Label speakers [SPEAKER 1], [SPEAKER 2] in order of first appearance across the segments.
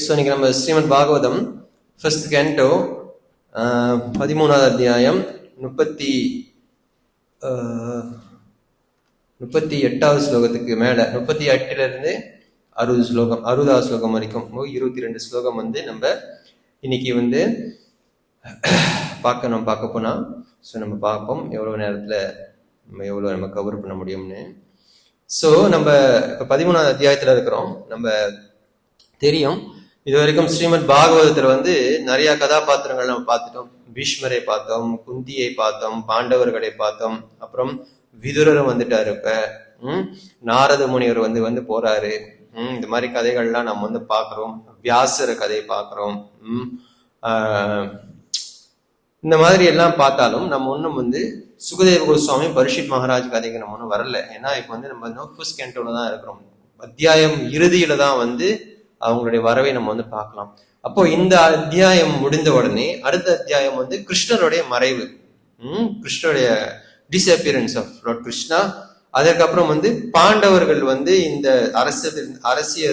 [SPEAKER 1] So இன்னைக்கு நம்ம Srimad Bhagavatam first canto 13வது அத்தியாயம் 38வது ஸ்லோகத்துக்கு மேல 38ல இருந்து 60வது ஸ்லோகம் வரைக்கும் 22 ஸ்லோகம் நம்ம இன்னைக்கு பார்க்க போனா ஸோ நம்ம பார்ப்போம் எவ்வளவு நேரத்துல நம்ம கவர் பண்ண முடியும்னு. ஸோ நம்ம இப்ப 13வது அத்தியாயத்துல இருக்கிறோம். நம்ம தெரியும் இது வரைக்கும் ஸ்ரீமத் பாகவதத்துல நிறைய கதாபாத்திரங்கள் நம்ம பார்த்துட்டோம். பீஷ்மரை பார்த்தோம், குந்தியை பார்த்தோம், பாண்டவர்களை பார்த்தோம், அப்புறம் விதுரரும் வந்துட்டாரு. இப்ப நாரத முனிவர் வந்து போறாரு. இந்த மாதிரி கதைகள்லாம் நம்ம பாக்குறோம். வியாசர கதை பார்க்கிறோம். இந்த மாதிரி எல்லாம் பார்த்தாலும் நம்ம ஒன்றும் சுகதேவ கோஸ்வாமி பரீட்சித் மகாராஜ் கதைக்கு நம்ம ஒன்றும் வரல. ஏன்னா இப்ப நம்ம ஃபர்ஸ்ட் கேண்டோல தான் இருக்கிறோம். அத்தியாயம் இறுதியில தான் அவங்களுடைய வரவை நம்ம பார்க்கலாம். அப்போ இந்த அத்தியாயம் முடிந்த உடனே அடுத்த அத்தியாயம் கிருஷ்ணருடைய மறைவு, கிருஷ்ணருடைய டிஸ்அப்பியரன்ஸ் ஆஃப் லார்ட் கிருஷ்ணா. அதற்கப்புறம் பாண்டவர்கள் இந்த அரசிய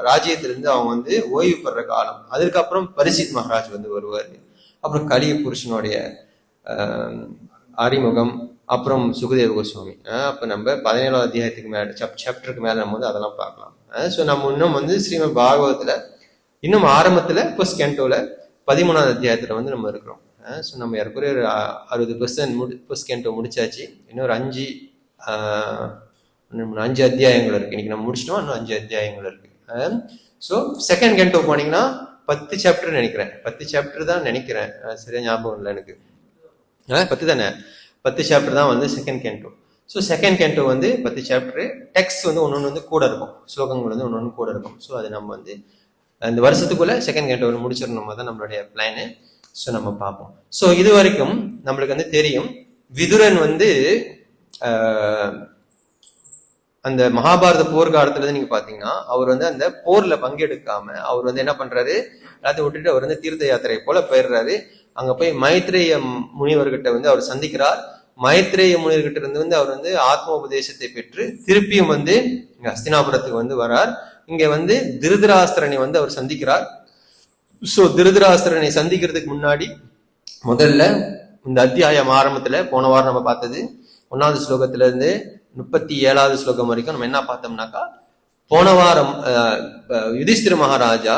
[SPEAKER 1] ராஜ்யத்திலிருந்து அவங்க ஓய்வு பெற காலம். அதுக்கப்புறம் பரீட்சித் மகாராஜ் வருவாரு. அப்புறம் கலிய புருஷனுடைய அறிமுகம், அப்புறம் சுகதேவ கோஸ்வாமி. அப்ப நம்ம 17வது அத்தியாயத்துக்கு மேல சாப்டருக்கு மேல நம்ம அதெல்லாம் பார்க்கலாம். ஸோ நம்ம இன்னும் ஸ்ரீமத் பாகவதத்துல இன்னும் ஆரம்பத்துல ஃபர்ஸ்ட் கேண்டோல 13வது அத்தியாயத்துல நம்ம இருக்கிறோம். ஸோ நம்ம ஏற்கனவே 60% ஃபர்ஸ்ட் கேண்டோ முடிச்சாச்சு. இன்னொரு 5 அத்தியாயங்கள் இருக்கு. இன்னைக்கு நம்ம முடிச்சிட்டோம். இன்னும் 5 அத்தியாயங்கள் இருக்கு. ஸோ செகண்ட் கேண்டோ போனீங்கன்னா 10 சாப்டர் நினைக்கிறேன். 10 சாப்டர் தான் நினைக்கிறேன். சரியா ஞாபகம் இல்லை எனக்கு. 10 தானே, 10 சாப்டர் தான் second canto. So second canto 10 chapter. Text ஒன்னொன்னு கூட இருக்கும், ஸ்லோகங்கள் ஒன்னொன்னு கூட இருக்கும். ஸோ அது நம்ம இந்த வருஷத்துக்குள்ள செகண்ட் கேண்டோவில் முடிச்சிடணும் தான் நம்மளுடைய பிளானு. ஸோ நம்ம பார்ப்போம். ஸோ இது வரைக்கும் நம்மளுக்கு தெரியும் விதுரன் அந்த மகாபாரத போர்க்காலத்துல நீங்க பாத்தீங்கன்னா அவர் அந்த போர்ல பங்கெடுக்காம அவர் என்ன பண்றாரு, எல்லாத்தையும் விட்டுட்டு அவர் தீர்த்த யாத்திரை போல போயிடுறாரு. அங்க போய் மைத்ரேய முனிவர்கிட்ட அவர் சந்திக்கிறார். மைத்ரேய முனிவர்கிட்ட இருந்து அவர் ஆத்ம உபதேசத்தை பெற்று திருப்பியும் இங்க ஹஸ்தினாபுரத்துக்கு வரார். இங்க திருதராஷ்டிரனை அவர் சந்திக்கிறார். சோ திருதராஷ்டிரனை சந்திக்கிறதுக்கு முன்னாடி முதல்ல இந்த அத்தியாயம் ஆரம்பத்துல போன வாரம் நம்ம பார்த்தது 1வது ஸ்லோகத்துல இருந்து 37வது ஸ்லோகம் வரைக்கும் நம்ம என்ன பார்த்தோம்னாக்கா, போன வாரம் யுதிஷ்டிர மகாராஜா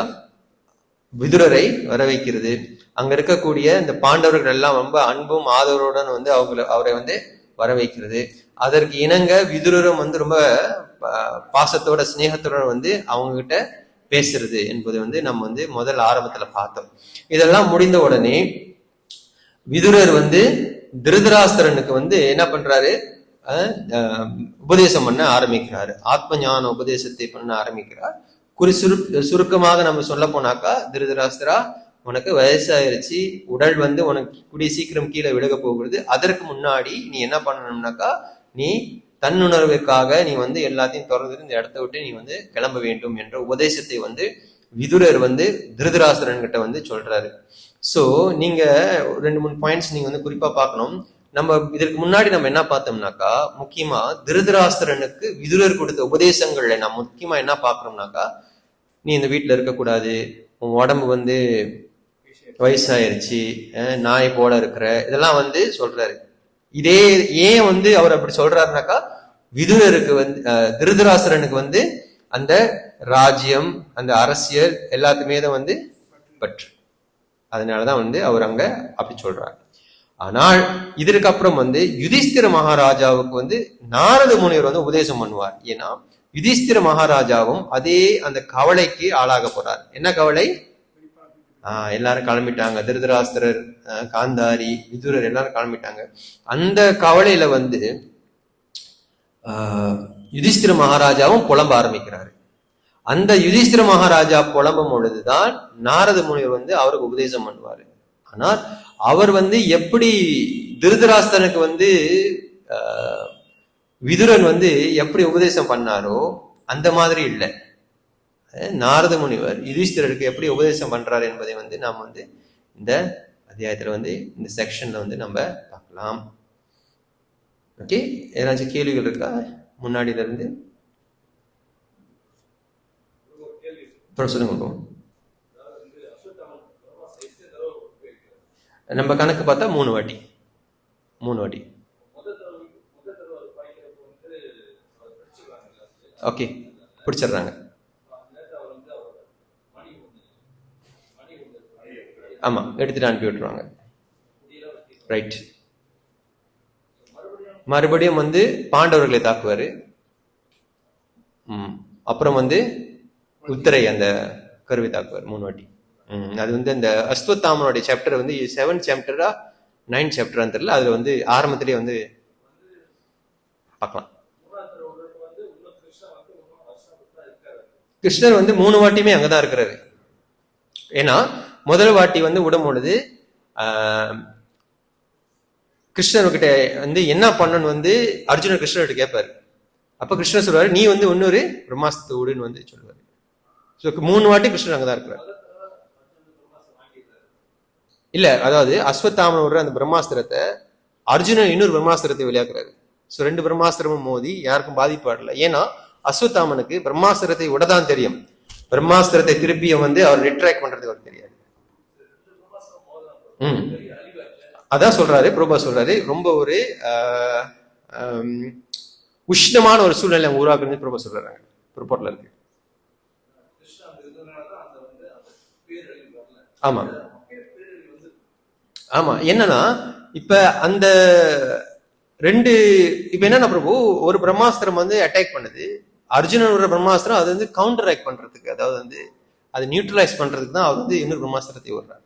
[SPEAKER 1] விதுரரை வர வைக்கிறது. அங்க இருக்கக்கூடிய இந்த பாண்டவர்கள் எல்லாம் ரொம்ப அன்பும் ஆதரவுடன் அவரை வர வைக்கிறது. அதற்கு இணங்க விதுரரும் ரொம்ப பாசத்தோட ஸ்நேகத்தோட அவங்க கிட்ட பேசுறது என்பது நம்ம முதல் ஆரம்பத்துல பார்த்தோம். இதெல்லாம் முடிந்த உடனே விதுரர் திருதராஷ்டிரனுக்கு என்ன பண்றாரு, உபதேசம் பண்ண ஆரம்பிக்கிறாரு. ஆத்ம ஞான உபதேசத்தை பண்ண ஆரம்பிக்கிறார். சுருக்கமாக நம்ம சொல்ல போனாக்கா, திருதராஷ்டிரா உனக்கு வயசாயிருச்சு, உடல் உனக்கு கூடிய சீக்கிரம் கீழே விலக போகிறது. அதற்கு முன்னாடி நீ என்ன பண்ணணும்னாக்கா, நீ தன்னுணர்வுக்காக நீ எல்லாத்தையும் தொடர்ந்து இந்த இடத்த விட்டு நீ கிளம்ப வேண்டும் என்ற உபதேசத்தை விதுரர் திருதராஷ்டிரன் கிட்ட சொல்றாரு. சோ நீங்க 2-3 பாயிண்ட்ஸ் நீங்க குறிப்பா பார்க்கணும். நம்ம இதற்கு முன்னாடி நம்ம என்ன பார்த்தோம்னாக்கா, முக்கியமா திருதராஷ்டிரனுக்கு விதுரர் கொடுத்த உபதேசங்கள்ல நம்ம முக்கியமா என்ன பாக்குறோம்னாக்கா, நீ இந்த வீட்டுல இருக்கக்கூடாது, உன் உடம்பு வயசாயிருச்சு, நாய் போல இருக்கிற, இதெல்லாம் சொல்றாரு. இதே ஏன் அவர் அப்படி சொல்றாருனாக்கா, விதுரருக்கு திருதராஷ்டிரனுக்கு அந்த ராஜ்யம், அந்த அரசியல் எல்லாத்துமே தான் பற்று. அதனாலதான் அவர் அங்க அப்படி சொல்றாரு. ஆனால் இதற்கு அப்புறம் யுதிஷ்டிர மகாராஜாவுக்கு நாரத முனிவர் உபதேசம் பண்ணுவார். ஏன்னா யுதிஷ்டிர மகாராஜாவும் அதே அந்த கவலைக்கு ஆளாக போறார். என்ன கவலை? எல்லாரும் கிளம்பிட்டாங்க. திருதராஷ்டிரர், காந்தாரி, விதுரர் எல்லாரும் கிளம்பிட்டாங்க. அந்த கவலையில யுதிஷ்டிர மகாராஜாவும் புலம்ப ஆரம்பிக்கிறாரு. அந்த யுதிஷ்டிர மகாராஜா புலம்பும் பொழுதுதான் நாரத முனிவர் அவருக்கு உபதேசம் பண்ணுவாரு. ஆனால் அவர் எப்படி திருதராஷ்டிரனுக்கு விதுரன் எப்படி உபதேசம் பண்ணாரோ அந்த மாதிரி இல்லை. நாரத முனிவர் யுதிஷ்டிரருக்கு எப்படி உபதேசம் பண்றாரு என்பதை நாம் இந்த அத்தியாயத்துல இந்த செக்ஷன்ல நம்ம பார்க்கலாம். ஓகே, ஏதாச்சும் கேள்விகள் இருக்கா முன்னாடியில இருந்து? சொல்லுங்க. நம்ம கணக்கு பார்த்தா 3 வாட்டி. ஓகே, பிடிச்சிடுறாங்க. ஆமா, எடுத்துட்டு அனுப்பி விட்டுருவாங்க. ரைட். மறுபடியும் வந்து பாண்டவர்களை தாக்குவாரு. அப்புறம் வந்து உத்தரை அந்த கருவை தாக்குவார் 3 வாட்டி. அது வந்து அந்த அஸ்வத்தாமனுடைய சாப்டர் வந்து 7 சாப்டரா 9 சாப்டரான்னு தெரியல. அதுல வந்து ஆரம்பத்திலேயே வந்து பார்க்கலாம். கிருஷ்ணர் வந்து 3 வாட்டியுமே அங்கதான் இருக்கிறாரு. ஏன்னா முதல் வாட்டி வந்து விடும்பொழுது கிருஷ்ணர்கிட்ட வந்து என்ன பண்ணணும்னு வந்து அர்ஜுனர் கிருஷ்ணர்கிட்ட கேட்பாரு. அப்ப கிருஷ்ணர் சொல்றாரு, நீ வந்து இன்னொரு பிரம்மாஸ்திரத்தை விடுன்னு வந்து சொல்லுவாரு. 3 வாட்டி கிருஷ்ணர் அங்கதான் இருக்கிறார். இல்ல, அதாவது அஸ்வத்தாமன் விடுற அந்த பிரம்மாஸ்திரத்தை அர்ஜுனன் இன்னொரு பிரம்மாஸ்திரத்தை விளையாக்குறாரு. 2 பிரம்மாஸ்திரமும் மோதி யாருக்கும் பாதிப்பாடல. ஏன்னா அஸ்வத்தாமனுக்கு பிரம்மாஸ்திரத்தை விடதான் தெரியும், பிரம்மாஸ்திரத்தை திருப்பியும் வந்து அவர் ரிட்ராக்ட் பண்றது அவருக்கு தெரியாது. அதான் சொல்றாரு பிரபா சொல்றாரு, ரொம்ப ஒரு உஷ்ணமான ஒரு சூழ்நிலை உருவாக்குறது பிரபா சொல்றாங்க. ரிப்போர்ட்ல இருக்கு. ஆமா ஆமா. என்னன்னா இப்ப அந்த 2 இப்ப என்னன்னா பிரபு, ஒரு பிரம்மாஸ்திரம் வந்து அட்டாக் பண்ணுது, அர்ஜுனனோட பிரம்மாஸ்திரம் அது வந்து கவுண்டர் ஆக்ட் பண்றதுக்கு, அதாவது வந்து அதை நியூட்ரலைஸ் பண்றதுக்கு தான் அவர் வந்து இன்னொரு பிரம்மாஸ்திரத்தை விடுறாரு.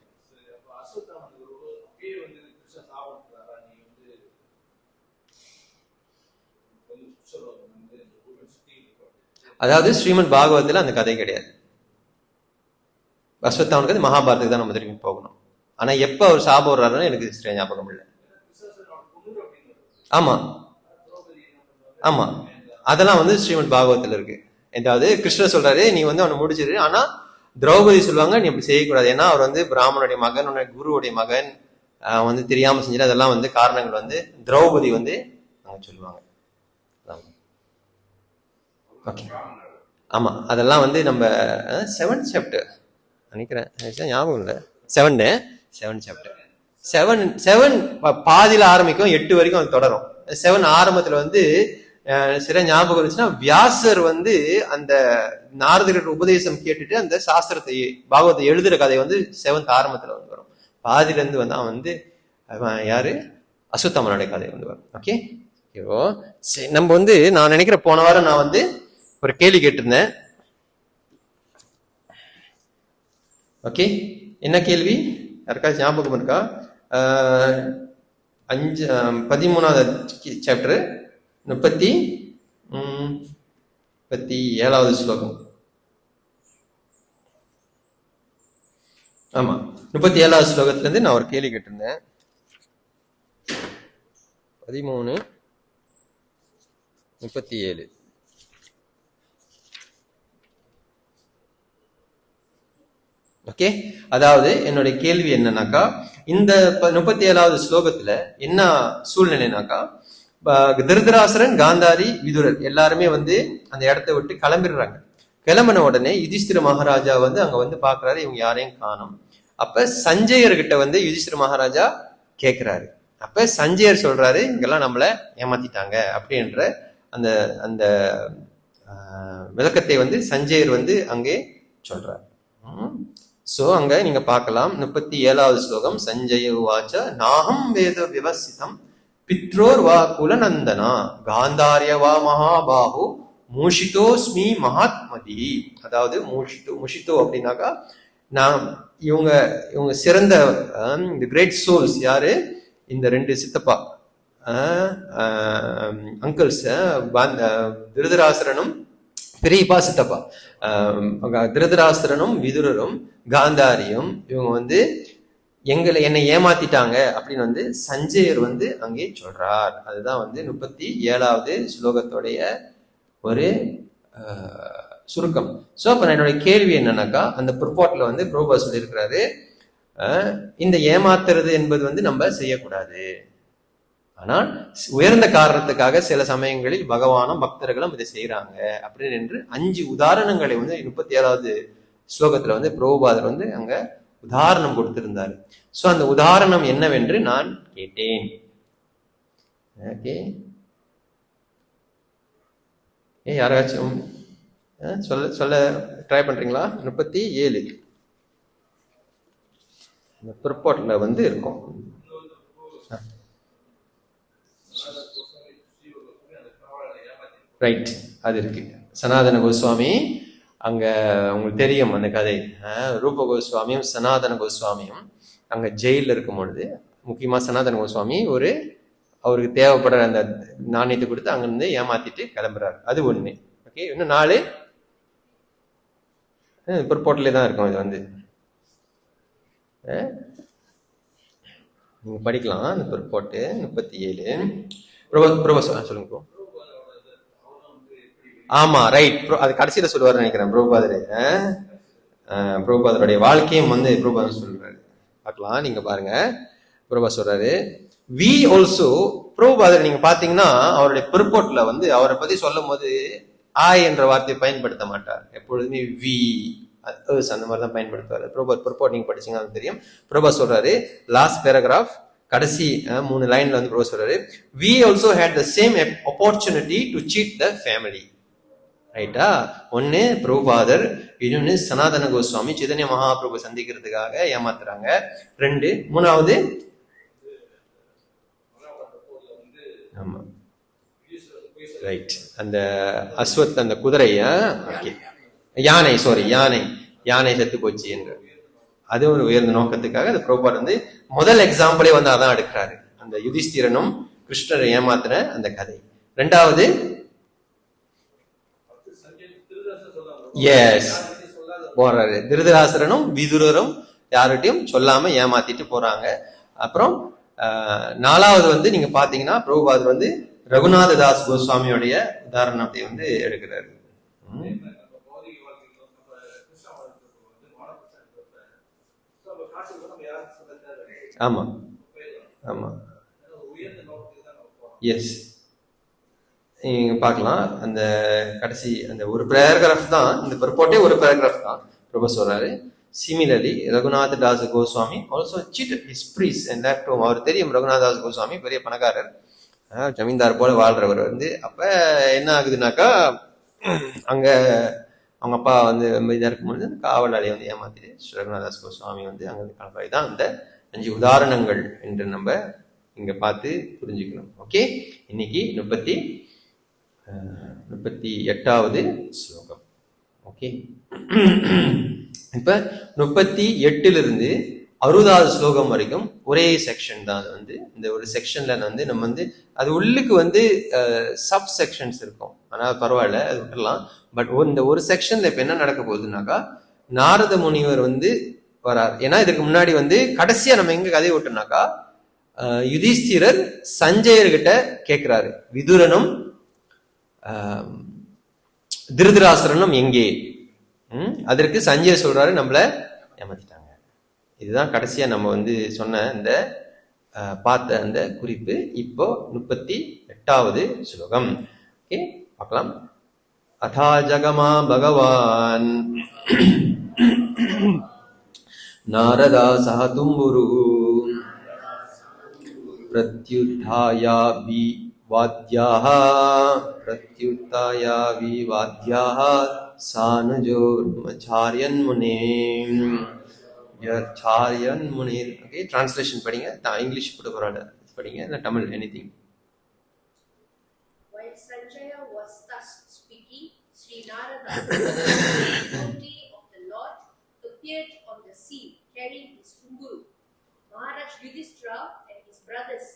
[SPEAKER 1] அதாவது ஸ்ரீமத் பாகவத்துல அந்த கதை கிடையாது. அஸ்வத்தாமனுக்கு மகாபாரதத்துக்கு தான் நம்ம திரும்பி போகணும். ஆனா எப்ப அவர் சாபம் வர்றாருன்னு எனக்கு சரியா ஞாபகம் இல்லை. ஆமா ஆமா, அதெல்லாம் வந்து ஸ்ரீமத் பாகவத்துல இருக்கு. ஏதாவது கிருஷ்ணர் சொல்றாரு, நீ வந்து அவனை முடிச்சிரு. ஆனா திரௌபதி சொல்லுவாங்க, நீ அப்படி செய்யக்கூடாது. ஏன்னா அவர் வந்து பிராமணனுடைய மகன், குருவுடைய மகன், வந்து தெரியாம செஞ்சிரு. அதெல்லாம் வந்து காரணங்கள் வந்து திரௌபதி வந்து அவங்க சொல்லுவாங்க. ஓகே, ஆமா, அதெல்லாம் வந்து நம்ம 7th சாப்டர் நினைக்கிறேன், ஞாபகம் இல்லை. 7 சாப்டர் 7 பாதியில ஆரம்பிக்கும், 8 வரைக்கும் அது தொடரும். 7 ஆரம்பத்துல வந்து சில ஞாபகம் இருந்துச்சுன்னா, வியாசர் வந்து அந்த நாரதர் உபதேசம் கேட்டுட்டு அந்த சாஸ்திரத்தை பாகவத்தை எழுதுற கதை வந்து 7th ஆரம்பத்துல வந்து வரும். பாதியில இருந்து வந்து அவன் வந்து யாரு அஸ்வத்தாமனுடைய கதை வந்து வரும். ஓகே, நம்ம வந்து நான் நினைக்கிறேன் போன வாரம் நான் வந்து ஒரு கேள்வி கேட்டிருந்தேன். ஓகே, என்ன கேள்வி யாருக்காச்சும் ஞாபகம் இருக்கா? 13வது சாப்டர் 37வது ஸ்லோகம். ஆமா, 37வது ஸ்லோகத்துல இருந்து நான் ஒரு கேள்வி கேட்டிருந்தேன். 13:37. ஓகே, அதாவது என்னுடைய கேள்வி என்னன்னாக்கா, இந்த 37வது ஸ்லோகத்துல என்ன சூழ்நிலைனாக்கா, திருதராசரன், காந்தாரி, விதுரர் எல்லாருமே வந்து அந்த இடத்த விட்டு கிளம்பிடுறாங்க. கிளம்பின உடனே யுதிஷ்டிர மகாராஜா வந்து அங்க வந்து பாக்குறாரு, இவங்க யாரையும் காணும். அப்ப சஞ்சயர்கிட்ட வந்து யுதிஷ்டிர மகாராஜா கேட்கிறாரு. அப்ப சஞ்சயர் சொல்றாரு, இங்கெல்லாம் நம்மள ஏமாத்திட்டாங்க அப்படின்ற அந்த அந்த விளக்கத்தை வந்து சஞ்சயர் வந்து அங்கே சொல்றாரு. சோ அங்க நீங்க பார்க்கலாம் 37வது ஸ்லோகம். சஞ்சய உவாச்ச நாகம் வேத விவசிதம் பித்ரோர் வா குலநந்தனா காந்தாரிய வா மகாபாஹு மூஷிதோஸ்மி மகாத்மதி. அதாவது முஷிதோ அப்படின்னாக்கா, நான் இவங்க சிறந்த இந்த கிரேட் சோல்ஸ் யாரு, இந்த 2 சித்தப்பா அங்கிள்ஸ், திருதராசரனும் பெரியப்பா சித்தப்பா, திருதராசரனும் விதுரரும் காந்தாரியும் இவங்க வந்து என்னை ஏமாத்திட்டாங்க அப்படின்னு வந்து சஞ்சயர் வந்து அங்கே சொல்றார். அதுதான் வந்து 37வது ஸ்லோகத்துடைய ஒரு சுருக்கம். சோ அப்ப என்னுடைய கேள்வி என்னன்னாக்கா, அந்த ப்ரிப்போர்ட்ல வந்து பிரபுபா சொல்லியிருக்கிறாரு, இந்த ஏமாத்துறது என்பது வந்து நம்ம செய்யக்கூடாது. ஆனால் உயர்ந்த காரணத்துக்காக சில சமயங்களில் பகவானும் பக்தர்களும் இதை செய்யறாங்க அப்படின்னு 5 உதாரணங்களை வந்து 37வது ஸ்லோகத்துல வந்து பிரபுபாதர் வந்து அங்க உதாரணம் கொடுத்திருந்தாரு. சோ அந்த உதாரணம் என்னவென்று நான் கேட்டேன். ஓகே, யாராச்சும் சொல்ல ட்ரை பண்றீங்களா? 37 பிற்போட்ல வந்து இருக்கும். ரைட், அது இருக்கு. சனாதன கோஸ்வாமி அங்க உங்களுக்கு தெரியும் அந்த கதை. ரூப கோஸ்வாமியும் சனாதன கோஸ்வாமியும் அங்க ஜெயில இருக்கும் பொழுது, முக்கியமா சனாதன கோஸ்வாமி அவருக்கு தேவைப்படுற அந்த நாணயத்தை கொடுத்து அங்கிருந்து ஏமாத்திட்டு கிளம்புறாரு. அது ஒண்ணு. ஓகே, இன்னும் 4 பிற்போட்டிலே தான் இருக்கும். இது வந்து நீங்க படிக்கலாம் அந்த பிற்போட்டு 37. சொல்லுங்க. ஆமா, ரைட். அது கடைசியில சொல்லுவாரு நினைக்கிறேன் பிரபுபாதருடைய வாழ்க்கையும் வந்து பிரபுபாதர் சொல்றாரு. பார்க்கலாம், நீங்க பாருங்க. பிரபுபாதர் சொல்றாரு, வி ஆல்சோ. பிரபுபாதர் நீங்க பாத்தீங்கன்னா அவருடைய பிற்போட்ல வந்து அவரை பத்தி சொல்லும் போது ஆய் என்ற வார்த்தையை பயன்படுத்த மாட்டார். எப்பொழுதுமே வி அந்த மாதிரி தான் பயன்படுத்துவாரு. பிரபுபாதர் பிற்போட் நீங்க படிச்சீங்கன்னா தெரியும். பிரபுபாதர் சொல்றாரு, லாஸ்ட் பேராகிராஃப் கடைசி 3 லைன்ல வந்து பிரபுபாதர் சொல்றாரு, we also had the same opportunity to cheat the family. ரைட்டா? ஒன்னு பிரபுபாதர், இன்னொன்னு சனாதன கோஸ்வாமி சைதன்ய மகாபிரபு சந்திக்கிறதுக்காக ஏமாத்துறாங்க. 2, 3வது ஆமா ரைட், அந்த அஸ்வத் அந்த குதிரைய யானை செத்து போச்சு என்று, அது ஒரு உயர்ந்த நோக்கத்துக்காக அந்த பிரபுபாதர் வந்து முதல் எக்ஸாம்பிளே வந்து அதான் எடுக்கிறாரு. அந்த யுதிஷ்டிரனும் கிருஷ்ணரை ஏமாத்தின அந்த கதை. 2வது போறாரு, திருதராசரனும் விதுரரும் யார்கிட்டையும் சொல்லாம ஏமாத்திட்டு போறாங்க. அப்புறம் 4வது வந்து நீங்க பாத்தீங்கன்னா பிரபுபாதர் வந்து ரகுநாத தாஸ் கோஸ்வாமியோடைய உதாரணத்தை வந்து எடுக்கிறாரு. ஆமா ஆமா எஸ், நீங்க பார்க்கலாம். அந்த கடைசி அந்த ஒரு பேராகிராஃப் தான் இந்த பர்போட்டே, ஒரு பேராகிராஃப் தான். பிரபு சொல்றாரு, similarly Raghunatha Das Goswami also cheated his priest and left home. அவர் தெரியும், ரகுநாத தாஸ் கோஸ்வாமி பெரிய பணக்காரர், ஜமீன்தார் போல வாழ்றவர் வந்து. அப்ப என்ன ஆகுதுனாக்கா, அங்க அவங்க அப்பா வந்து இதா இருக்கும்போது காவலாளியை வந்து ஏமாத்திட்டு ரகுநாத தாஸ் கோஸ்வாமி வந்து அங்க கிளம்புறாரு. தான் அந்த 5 உதாரணங்கள் என்று நம்ம இங்க பார்த்து புரிஞ்சுக்கணும். ஓகே, இன்னைக்கு 38வது ஸ்லோகம். ஓகே, இப்ப 38லிருந்து 60வது ஸ்லோகம் வரைக்கும் ஒரே செக்ஷன் தான். அது வந்து இந்த ஒரு செக்ஷன்ல வந்து நம்ம வந்து அது உள்ளுக்கு வந்து சப் செக்ஷன்ஸ் இருக்கும். ஆனா பரவாயில்ல, அது விட்டுலாம். பட் இந்த ஒரு செக்ஷன்ல இப்ப என்ன நடக்க போகுதுனாக்கா, நாரத முனிவர் வந்து வரார். ஏன்னா இதுக்கு முன்னாடி வந்து கடைசியா நம்ம எங்க கதையை விட்டோம்னாக்கா, யுதிஷ்டிரர் சஞ்சயர்கிட்ட கேட்கிறாரு, விதுரனும் திருதராசரனும் எங்கே? அதற்கு சஞ்சயர் சொல்றாரு, நம்மள ஏமாத்திட்டாங்க. இதுதான் கடைசியா நம்ம வந்து சொன்ன இந்த பார்த்த அந்த குறிப்பு. இப்போ 38வது ஸ்லோகம். ஓகே, பார்க்கலாம். அதா ஜகமா பகவான் நாரதா சஹ தும்புரு பிரத்யுத்தாயா விவாத்யாஹ சானுஜோர்மச்சாரியன் முனீர். ஓகே, டிரான்ஸ்லேஷன் படிங்க. இங்கிலீஷ் போட்டு பரவாயில்ல, படிங்க. இல்ல Tamil, anything.
[SPEAKER 2] While Sanjaya was thus speaking, Sri Narada, the devotee of the Lord, appeared on the scene carrying his kumburu. Maharaj Yudhishthira and his brothers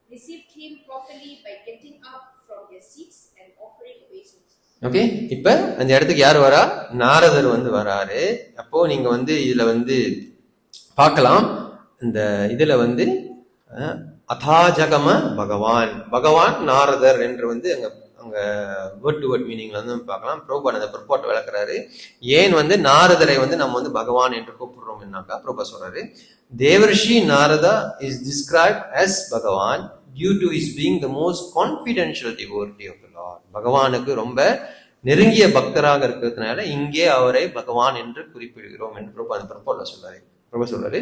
[SPEAKER 2] received him properly by getting up from their seats and offering obeisances.
[SPEAKER 1] Okay, இப்ப அந்த இடத்துக்கு யார் வரா? நாரதர் வந்து வராரு. அப்போ நீங்க வந்து இதுல வந்து பார்க்கலாம், இந்த இதுல வந்து அதாஜகம பகவான் நாரதர் என்று வந்து அங்க வேர்ட் டு வேர்ட் மீனிங்ல வந்து பார்க்கலாம். பிரபுபாத் அந்த பர்போட்டை விளக்குறாரு. ஏன் வந்து நாரதரை வந்து நம்ம வந்து பகவான் என்று கூப்பிடுறோம்னாக்கா, பிரபுபாத் சொல்றாரு, தேவர்ஷி நாரதா இஸ் டிஸ்கிரைப்ட் as பகவான் due to his being the most confidential devotee of the Lord. பகவானுக்கு ரொம்ப நெருங்கிய பக்தராக இருக்கிறதுனால இங்கே அவரை பகவான் என்று குறிப்பிடுகிறோம் என்று பிரபுபாத் பர்போட்ல சொல்றாரு. ரொம்ப சொல்றாரு.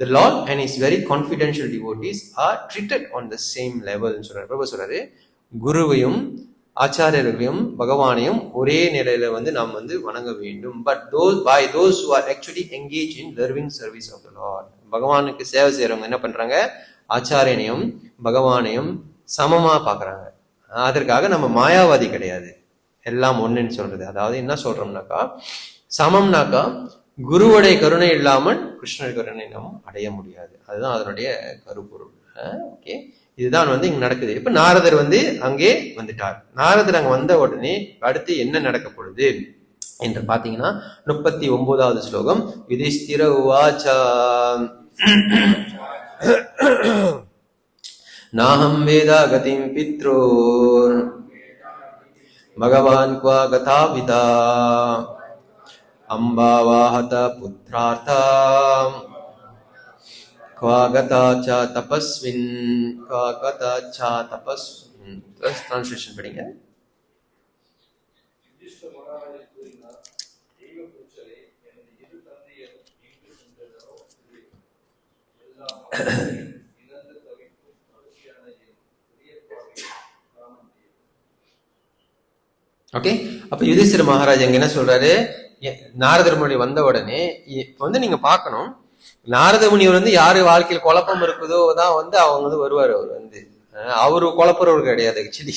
[SPEAKER 1] The Lord and his very confidential devotees are treated on the same level சொல்றாரு. ரொம்ப சொல்றாரு, குருவையும் ஆச்சாரியர்களையும் பகவானையும் ஒரே நிலையில நாம் வணங்க வேண்டும். But those who are actually engaged in loving service of the Lord, பகவானுக்கு சேவை செய்யறவங்க என்ன பண்றாங்க, ஆச்சாரியனையும் பகவானையும் சமமா பாக்குறாங்க. அதற்காக நம்ம மாயாவாதி கிடையாது, எல்லாம் ஒண்ணுன்னு சொல்றது. அதாவது என்ன சொல்றோம்னாக்கா, சமம்னாக்கா குருவுடைய கருணை இல்லாமல் கிருஷ்ணர் கருணை நாம் அடைய முடியாது. அதுதான் அதனுடைய கருப்பொருள். ஓகே, இதுதான் இங்க நடக்குது. இப்ப நாரதர் அங்கே வந்துட்டார். நாரதர் அங்க வந்த உடனே அடுத்து என்ன நடக்க போகுது என்று பாத்தீங்கன்னா 39வது ஸ்லோகம். யுதிஷ்டிர உவாச்சா நாஹம் வேதா கதிம் பித்ரோர் பகவான் க்வா கதா பிதா அம்பாவாஹத புத்ரார்த்தம் क्वागता च तपस्विन क्वागता च तपस्विन. ट्रांसलेशन पढ़ेंगे. ஓகே, அப்ப யுதிஷ்டிர மகாராஜ் எங்க என்ன சொல்றாரு, நாரதர் முன்னாடி வந்த உடனே நீங்க பார்க்கணும், நாரத முனிவர் யாரு வாழ்க்கையில் குழப்பம் இருக்குதோ தான் அவங்க வருவாரு. அவரு குழப்பறவர் கிடையாது. ஆக்சுவலி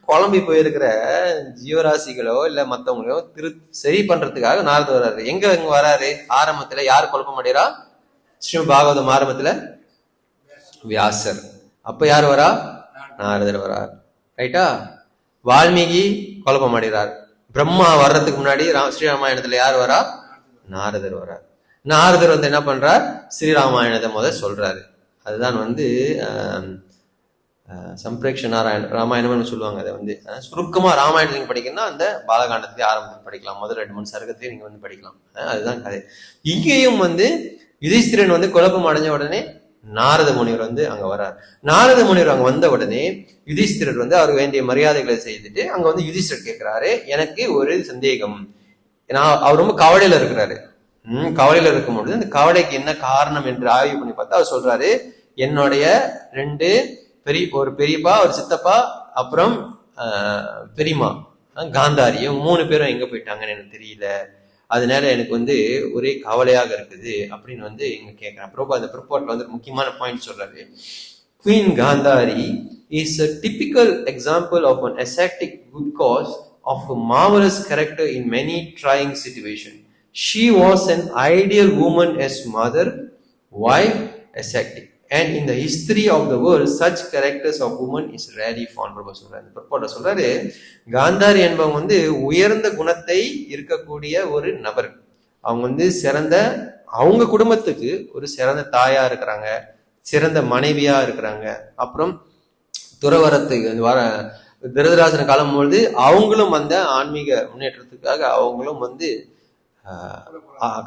[SPEAKER 1] குழம்பி போயிருக்கிற ஜீவராசிகளோ இல்ல மத்தவங்களோ சரி பண்றதுக்காக நாரதர் வர்றாரு. எங்க வராரு, ஆரம்பத்துல யாரு குழப்பம் அடைகிறா, ஸ்ரீமத் பாகவதம் ஆரம்பத்துல வியாசர். அப்ப யார் வரா, நாரதர் வரார். ரைட்டா, வால்மீகி குழப்பம் அடைகிறார். பிரம்மா வர்றதுக்கு முன்னாடி ஸ்ரீராமாயணத்துல யார் வரா, நாரதர் வரார். நாரதர் என்ன பண்றார், ஸ்ரீராமாயணத்தை முதல் சொல்றாரு. அதுதான் சம்பிரேக்ஷ ராமாயணம்னு சொல்லுவாங்க. அதை சுருக்கமா ராமாயணம் நீங்க படிக்கணும்னா அந்த பாலகாண்டத்திலே ஆரம்பத்தில் படிக்கலாம், முதல் 2-3 சர்க்கத்திலே நீங்க படிக்கலாம். அதுதான் கதை. இங்கேயும் யுதிஷ்டிரன் குழப்பம் அடைஞ்ச உடனே நாரத முனிவர் அங்க வர்றார். நாரத முனிவர் அங்க வந்த உடனே யுதிஷ்டிரர் அவர் வேண்டிய மரியாதைகளை செய்துட்டு அங்க யுதிஷ்டிரர் கேட்கிறாரு, எனக்கு ஒரு சந்தேகம். அவர் ரொம்ப கவலையில இருக்கிறாரு. கவலையில இருக்கும் பொழுது அந்த கவலைக்கு என்ன காரணம் என்று ஆய்வு பண்ணி பார்த்தா அவர் சொல்றாரு, என்னுடைய 2 ஒரு பெரியப்பா, ஒரு சித்தப்பா, அப்புறம் பெரியமா காந்தாரி, 3 பேரும் எங்க போயிட்டாங்கன்னு எனக்கு தெரியல. அதனால எனக்கு ஒரே கவலையாக இருக்குது அப்படின்னு இங்க கேட்கிறேன். அப்புறம் அந்த ப்ரிப்போர்ட்ல முக்கியமான பாயிண்ட் சொல்றாரு. Queen Gandhari is a typical example of an ascetic good cause of a marvelous character in many trying situations. She was an ideal woman as mother, wife, ascetic. And in the history of the world, such characters of women is rarely found. சொல்றாரு, காந்தாரி என்பவங்க உயர்ந்த குணத்தை இருக்கக்கூடிய ஒரு நபர். அவங்க சிறந்த, அவங்க குடும்பத்துக்கு ஒரு சிறந்த தாயா இருக்கிறாங்க, சிறந்த மனைவியா இருக்கிறாங்க. அப்புறம் துறவரத்துக்கு வர திருதராசன காலம் பொழுது அவங்களும் ஆன்மீக முன்னேற்றத்துக்காக அவங்களும்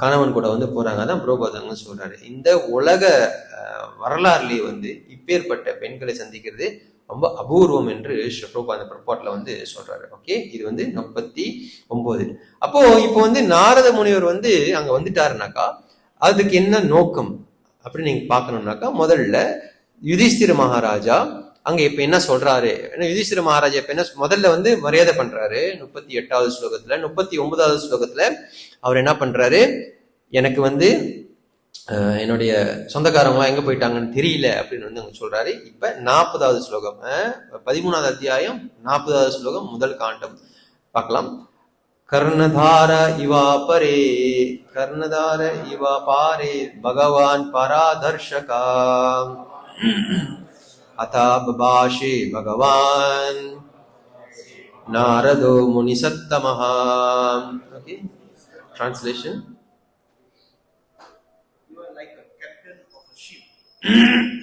[SPEAKER 1] கணவன் கூட போறாங்க. அதான் புரோபாதங்க சொல்றாரு, இந்த உலக வரலாறுலயே இப்பேற்பட்ட பெண்களை சந்திக்கிறது ரொம்ப அபூர்வம் என்று புரோபாத ப்ரிப்போர்ட்ல சொல்றாரு. ஓகே, இது 39. அப்போ இப்போ நாரத முனிவர் அங்க வந்துட்டாருனாக்கா அதுக்கு என்ன நோக்கம் அப்படின்னு நீங்க பாக்கணும்னாக்கா, முதல்ல யுதிஷ்டிர மகாராஜா அங்க இப்ப என்ன சொல்றாரு, யுதிஷ்டிர மகாராஜா இப்ப என்ன முதல்ல மரியாதை பண்றாரு. 38வது ஸ்லோகத்துல 39வது ஸ்லோகத்துல அவர் என்ன பண்றாரு, எனக்கு என்னுடைய சொந்தக்காரங்க எங்க போயிட்டாங்கன்னு தெரியல அப்படின்னு அங்க சொல்றாரு. இப்ப 40வது ஸ்லோகம், 13வது அத்தியாயம் 40வது ஸ்லோகம், முதல் காண்டம் பார்க்கலாம். கர்ணதார இவா பரே கர்ணதார இவா பாரே பகவான் பராதர்ஷகா अथा बभाषे भगवान नारदो मुनिसत्तमः. Okay, translation.
[SPEAKER 3] You are like a captain of a ship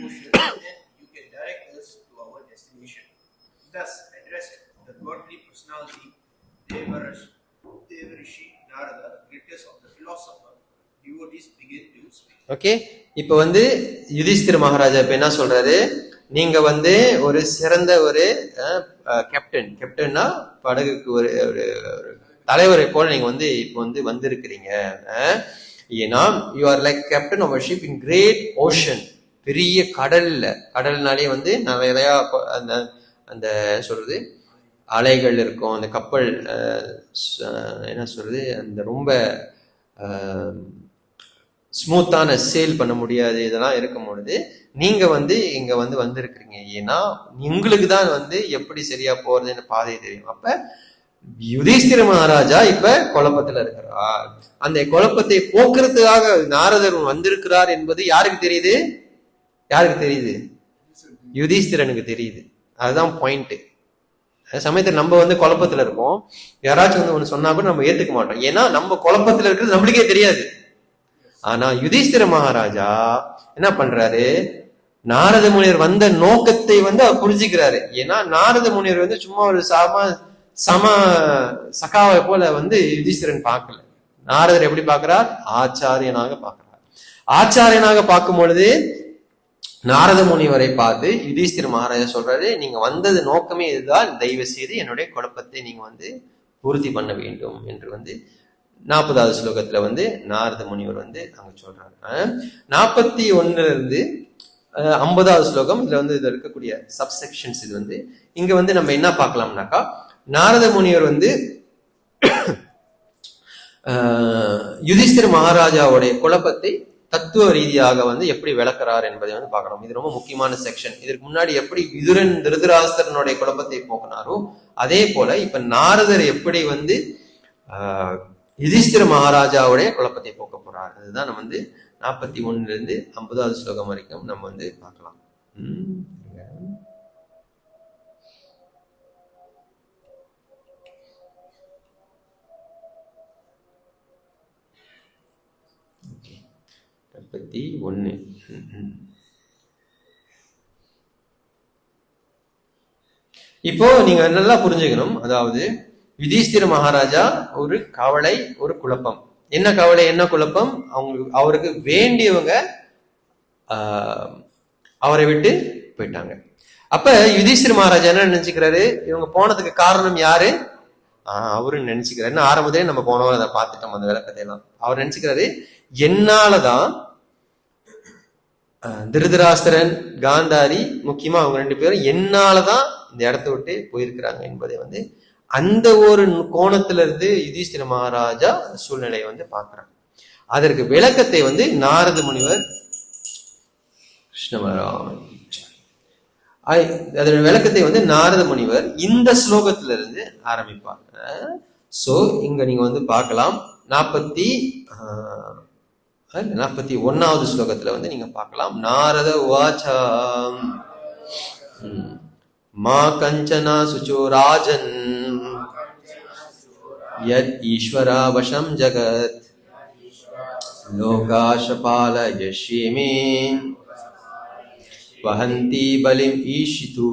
[SPEAKER 3] ocean, and you can direct us to our destination. Thus addressed the godly personality Devarishi Narada, greatest of the philosopher, devotees begin to speak.
[SPEAKER 1] Okay, இப்போ யுதிஷ்டிர மகாராஜா இப்ப என்ன சொல்றாரு, நீங்க ஒரு சிறந்த ஒரு கேப்டன்னா படகுக்கு ஒரு தலைவரை போல நீங்க இப்ப வந்திருக்கிறீங்க. ஏன்னா you are like captain of ship in great ocean. பெரிய கடல்னாலே வந்து நிறைய அந்த அந்த சொல்றது அலைகள் இருக்கும். அந்த கப்பல் என்ன சொல்றது அந்த ரொம்ப ஸ்மூத்தான சேல் பண்ண முடியாது, இதெல்லாம் இருக்கும் பொழுது நீங்க வந்து இங்க வந்து வந்திருக்கிறீங்க. ஏன்னா உங்களுக்கு தான் வந்து எப்படி சரியா போறதுன்னு பாதை தெரியும். அப்ப யுதிஷ்டிர மகாராஜா இப்ப குழப்பத்துல இருக்கிறார். அந்த குழப்பத்தை போக்குறதுக்காக நாரதர் வந்திருக்கிறார் என்பது யாருக்கு தெரியுது? யுதிஷ்டிரனுக்கு தெரியுது. அதுதான் பாயிண்ட். சமயத்துல நம்ம வந்து குழப்பத்துல இருப்போம். யாராச்சும் வந்து ஒண்ணு சொன்னா கூட நம்ம ஏத்துக்க மாட்டோம். ஏன்னா நம்ம குழப்பத்துல இருக்கிறது நம்மளுக்கே தெரியாது. ஆனா யுதிஷ்டிர மகாராஜா என்ன பண்றாரு? நாரத முனிவர் வந்த நோக்கத்தை வந்து அவர் புரிஞ்சுக்கிறாரு. ஏன்னா நாரத முனிவர் வந்து சும்மா ஒரு சம சகாவை போல வந்து யுதிஷ்டிரன் பார்க்கல. நாரதர் எப்படி பார்க்கிறார்? ஆச்சாரியனாக பார்க்கிறார். ஆச்சாரியனாக பார்க்கும் பொழுது நாரத முனிவரை பார்த்து யுதிஷ்டிர மகாராஜா சொல்றாரு, நீங்க வந்தது நோக்கமே இதுதான், தயவு செய்து என்னுடைய குழப்பத்தை நீங்க வந்து பூர்த்தி பண்ண வேண்டும் என்று வந்து 40வது ஸ்லோகத்துல வந்து நாரத முனிவர் வந்து அங்க சொல்றாரு. 41 இருந்து 50வது ஸ்லோகம் இதுல வந்து இதுல இருக்கக்கூடிய சப்செக்ஷன்ஸ். இது வந்து இங்க வந்து நம்ம என்ன பார்க்கலாம்னாக்கா, நாரத முனிவர் வந்து யுதிஷ்டிர மகாராஜாவுடைய குழப்பத்தை தத்துவ ரீதியாக வந்து எப்படி விளக்குறார் என்பதை வந்து பார்க்கணும். இது ரொம்ப முக்கியமான செக்ஷன். இதற்கு முன்னாடி எப்படி விதுரன் திருதராஷ்டிரனுடைய குழப்பத்தை போக்கினாரோ அதே போல இப்ப நாரதர் எப்படி வந்து யுதிஷ்டிர மகாராஜாவுடைய குழப்பத்தை போக்க போறார். அதுதான் நம்ம வந்து 41 இருந்து 50வது ஸ்லோகம் வரைக்கும் நம்ம வந்து பார்க்கலாம். இப்போ நீங்க நல்லா புரிஞ்சுக்கணும். அதாவது யுதிஷ்டிர மகாராஜா ஒரு கவலை, ஒரு குழப்பம். என்ன கவலை, என்ன குழப்பம்? அவருக்கு வேண்டியவங்க அவரை விட்டு போயிட்டாங்க. அப்ப யுதிஷ்டிர மகாராஜா என்ன நினைச்சுக்கிறாரு? இவங்க போனதுக்கு காரணம் யாரு? அவரு நினைச்சுக்கிறாரு. ஆரம்பத்திலே நம்ம போனவங்க அதை பார்த்துட்டோம், அந்த விளக்கத்தை எல்லாம். அவர் நினைச்சுக்கிறாரு, என்னாலதான் திருதராஷ்டிரன், காந்தாரி, முக்கியமா அவங்க 2 பேரும் என்னாலதான் இந்த இடத்த விட்டு போயிருக்கிறாங்க என்பதை வந்து அந்த ஒரு கோணத்துல இருந்து யுதிஷ்டிர மகாராஜா சூழ்நிலையை வந்து பார்க்கிறாங்க. அதற்கு விளக்கத்தை வந்து நாரத முனிவர் அதோட விளக்கத்தை வந்து நாரத முனிவர் இந்த ஸ்லோகத்துல இருந்து ஆரம்பிப்பாங்க. சோ இங்க நீங்க வந்து பார்க்கலாம் 41வது ஸ்லோகத்துல வந்து நீங்க பார்க்கலாம். நாரத உவாச்சா மா கஞ்சனா சுச்சோ ராஜன் யத் ஈஸ்வரா வசம் ஜகத் லோகாஷபாலயஷ்யமே வஹந்தி பலிம் ஈஷிது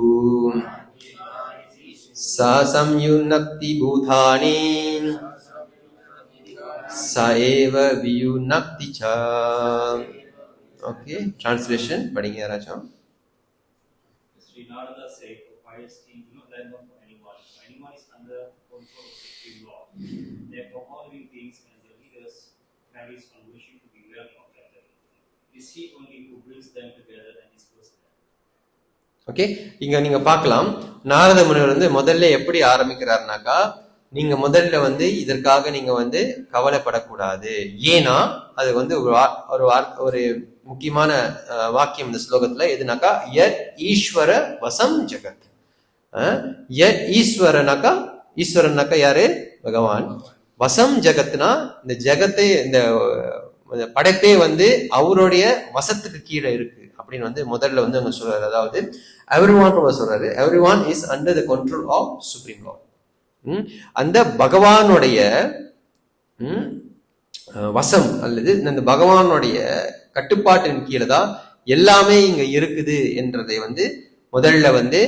[SPEAKER 1] சா சம்யுனக்தி பூதானி சாஏவ வியுனக்தி ச. ஓகே, டிரான்ஸ்லேஷன் படிங்க யாராச்சும்.
[SPEAKER 4] Sri Narada said, "O pious king, do not lend them for anyone. Anyone is under control of supreme law. Therefore, all living beings and their leaders carries on wishing to be well protected. It is he only who brings them together and disperses them."
[SPEAKER 1] Okay, இங்க நீங்க பார்க்கலாம் நாரத முனிவர் வந்து முதல்ல எப்படி ஆரம்பிக்கிறாருனாக்கா, நீங்க முதல்ல வந்து இதற்காக நீங்க வந்து கவலைப்படக்கூடாது. ஏன்னா அது வந்து ஒரு முக்கியமான வாக்கியம் இந்த ஸ்லோகத்துல எதுனாக்கா, யத் ஈஸ்வர வசம் ஜெகத். யத் ஈஸ்வரனாக்கா, ஈஸ்வரனாக்கா யாரு? பகவான். வசம் ஜெகத்னா இந்த ஜெகத்தை, இந்த படைப்பே வந்து அவருடைய வசத்துக்கு கீழே இருக்கு அப்படின்னு வந்து முதல்ல வந்து அவங்க சொல்றாரு. அதாவது எவ்ரிஒன் சொல்றாரு, everyone is under the control of supreme law. அந்த பகவானுடைய வசம் அல்லது இந்த பகவானுடைய கட்டுப்பாட்டின் கீழே தான் எல்லாமே இங்க இருக்குது என்றதை வந்து முதல்ல வந்து